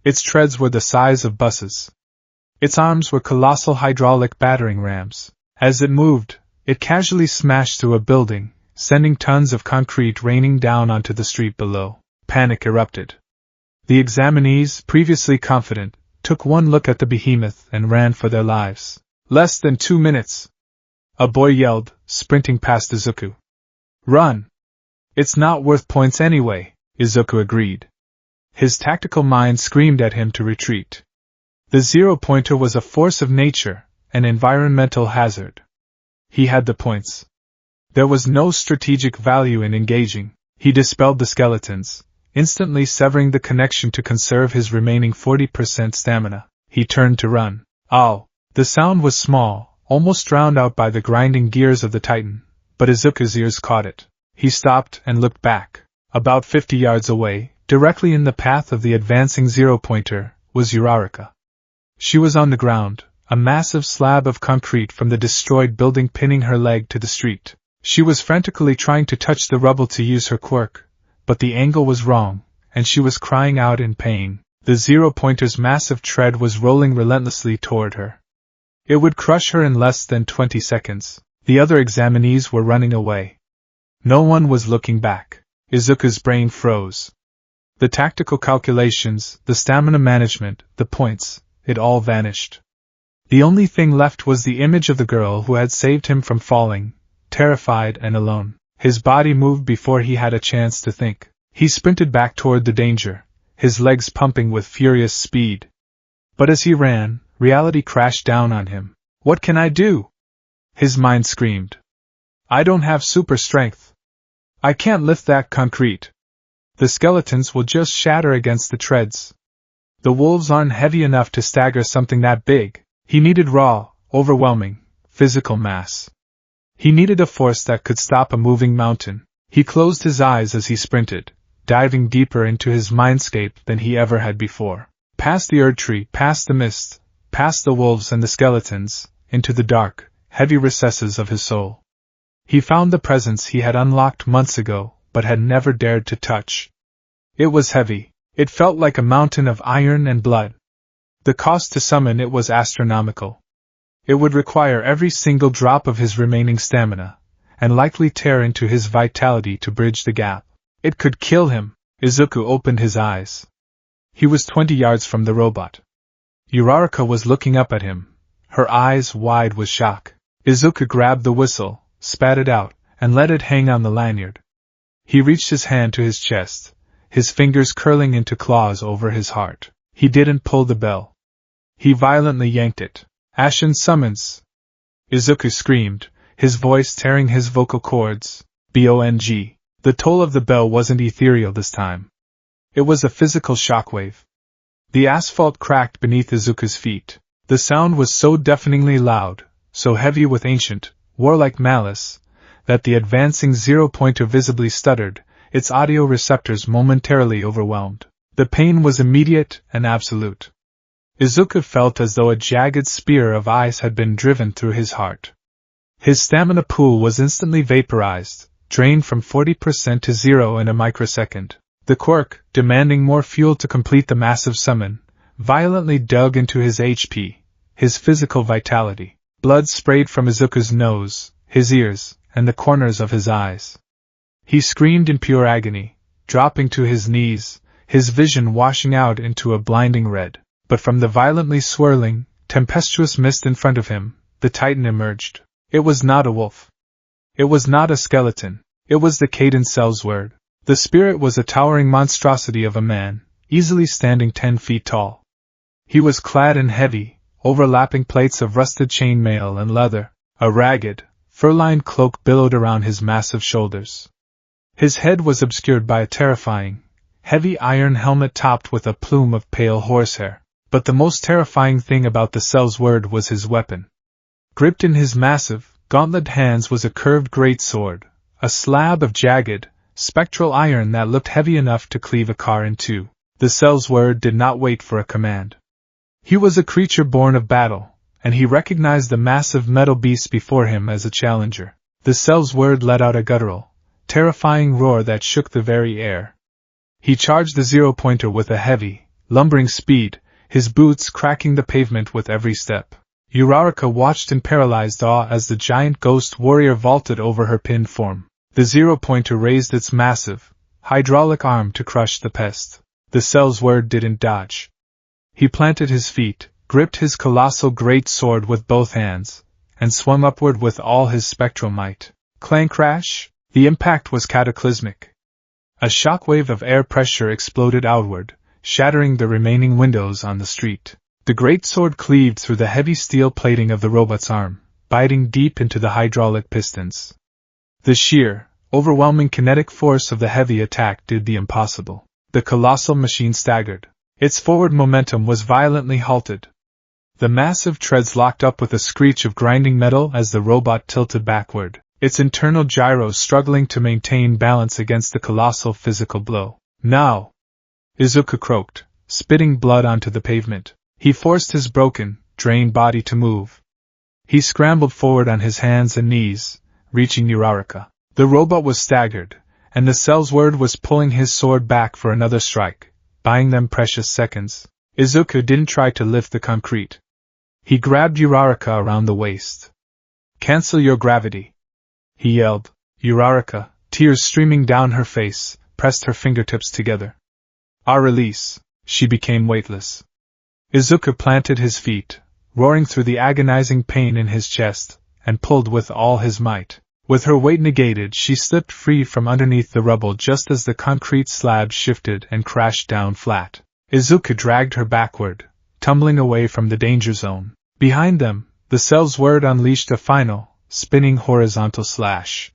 Its treads were the size of buses. Its arms were colossal hydraulic battering rams. As it moved, it casually smashed through a building, sending tons of concrete raining down onto the street below. Panic erupted. The examinees, previously confident, took one look at the behemoth and ran for their lives. Less than 2 minutes. A boy yelled, sprinting past Izuku. Run! It's not worth points anyway, Izuku agreed. His tactical mind screamed at him to retreat. The zero-pointer was a force of nature, an environmental hazard. He had the points. There was no strategic value in engaging. He dispelled the skeletons, instantly severing the connection to conserve his remaining 40% stamina. He turned to run. Ow! The sound was small, almost drowned out by the grinding gears of the Titan, but Izuku's ears caught it. He stopped and looked back. About 50 yards away, directly in the path of the advancing zero-pointer, was Uraraka. She was on the ground, a massive slab of concrete from the destroyed building pinning her leg to the street. She was frantically trying to touch the rubble to use her quirk, but the angle was wrong, and she was crying out in pain. The zero-pointer's massive tread was rolling relentlessly toward her. It would crush her in less than 20 seconds. The other examinees were running away. No one was looking back. Izuku's brain froze. The tactical calculations, the stamina management, the points, it all vanished. The only thing left was the image of the girl who had saved him from falling, terrified and alone. His body moved before he had a chance to think. He sprinted back toward the danger, his legs pumping with furious speed. But as he ran, reality crashed down on him. What can I do? His mind screamed. I don't have super strength. I can't lift that concrete. The skeletons will just shatter against the treads. The wolves aren't heavy enough to stagger something that big. He needed raw, overwhelming, physical mass. He needed a force that could stop a moving mountain. He closed his eyes as he sprinted, diving deeper into his mindscape than he ever had before. Past the Erdtree, past the mist, past the wolves and the skeletons, into the dark, heavy recesses of his soul. He found the presence he had unlocked months ago, but had never dared to touch. It was heavy. It felt like a mountain of iron and blood. The cost to summon it was astronomical. It would require every single drop of his remaining stamina, and likely tear into his vitality to bridge the gap. It could kill him. Izuku opened his eyes. He was 20 yards from the robot. Uraraka was looking up at him, her eyes wide with shock. Izuku grabbed the whistle, spat it out, and let it hang on the lanyard. He reached his hand to his chest, his fingers curling into claws over his heart. He didn't pull the bell. He violently yanked it. Ashen summons! Izuku screamed, his voice tearing his vocal cords. Bong. The toll of the bell wasn't ethereal this time. It was a physical shockwave. The asphalt cracked beneath Izuku's feet. The sound was so deafeningly loud, so heavy with ancient, warlike malice, that the advancing zero-pointer visibly stuttered, its audio receptors momentarily overwhelmed. The pain was immediate and absolute. Izuku felt as though a jagged spear of ice had been driven through his heart. His stamina pool was instantly vaporized, drained from 40% to 0 in a microsecond. The quirk, demanding more fuel to complete the massive summon, violently dug into his HP, his physical vitality. Blood sprayed from Izuku's nose, his ears, and the corners of his eyes. He screamed in pure agony, dropping to his knees, his vision washing out into a blinding red. But from the violently swirling, tempestuous mist in front of him, the Titan emerged. It was not a wolf. It was not a skeleton. It was the Caden Cellsword. The spirit was a towering monstrosity of a man, easily standing 10 feet tall. He was clad in heavy, overlapping plates of rusted chainmail and leather. A ragged, fur-lined cloak billowed around his massive shoulders. His head was obscured by a terrifying, heavy iron helmet topped with a plume of pale horsehair. But the most terrifying thing about the Cellsword was his weapon. Gripped in his massive, gauntleted hands was a curved great sword, a slab of jagged, spectral iron that looked heavy enough to cleave a car in two. The Cellsword did not wait for a command. He was a creature born of battle, and he recognized the massive metal beast before him as a challenger. The Cellsword let out a guttural, terrifying roar that shook the very air. He charged the zero-pointer with a heavy, lumbering speed, his boots cracking the pavement with every step. Uraraka watched in paralyzed awe as the giant ghost warrior vaulted over her pinned form. The zero-pointer raised its massive, hydraulic arm to crush the pest. The Cellsword didn't dodge. He planted his feet, gripped his colossal great sword with both hands, and swung upward with all his spectral might. Clang crash! The impact was cataclysmic. A shockwave of air pressure exploded outward, shattering the remaining windows on the street. The great sword cleaved through the heavy steel plating of the robot's arm, biting deep into the hydraulic pistons. The sheer, overwhelming kinetic force of the heavy attack did the impossible. The colossal machine staggered. Its forward momentum was violently halted. The massive treads locked up with a screech of grinding metal as the robot tilted backward, its internal gyros struggling to maintain balance against the colossal physical blow. Now! Izuku croaked, spitting blood onto the pavement. He forced his broken, drained body to move. He scrambled forward on his hands and knees, reaching Uraraka. The robot was staggered, and the Cellsword was pulling his sword back for another strike, buying them precious seconds. Izuku didn't try to lift the concrete. He grabbed Uraraka around the waist. "Cancel your gravity," he yelled. Uraraka, tears streaming down her face, pressed her fingertips together. "Our release." She became weightless. Izuku planted his feet, roaring through the agonizing pain in his chest, and pulled with all his might. With her weight negated, she slipped free from underneath the rubble just as the concrete slab shifted and crashed down flat. Izuku dragged her backward, tumbling away from the danger zone. Behind them, the Cellsword unleashed a final, spinning horizontal slash.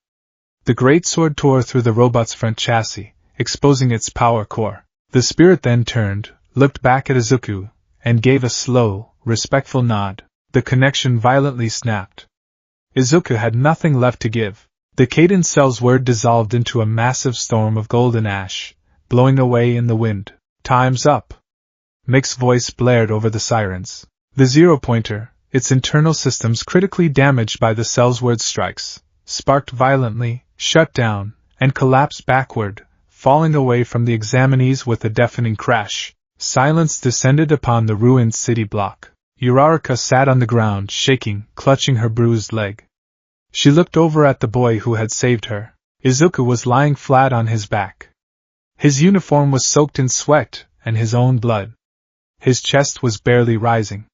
The great sword tore through the robot's front chassis, exposing its power core. The spirit then turned, looked back at Izuku, and gave a slow, respectful nod. The connection violently snapped. Izuku had nothing left to give. The Caden Cellsword dissolved into a massive storm of golden ash, blowing away in the wind. "Time's up!" Mick's voice blared over the sirens. The zero-pointer, its internal systems critically damaged by the Cellsword's strikes, sparked violently, shut down, and collapsed backward, falling away from the examinees with a deafening crash. Silence descended upon the ruined city block. Uraraka sat on the ground, shaking, clutching her bruised leg. She looked over at the boy who had saved her. Izuku was lying flat on his back. His uniform was soaked in sweat and his own blood. His chest was barely rising.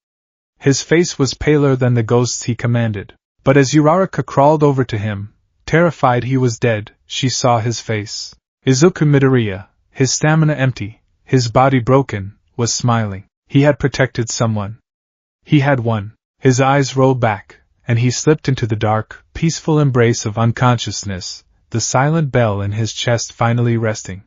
His face was paler than the ghosts he commanded. But as Uraraka crawled over to him, terrified he was dead, she saw his face. Izuku Midoriya, his stamina empty, his body broken, was smiling. He had protected someone. He had won. His eyes rolled back, and he slipped into the dark, peaceful embrace of unconsciousness, the silent bell in his chest finally resting.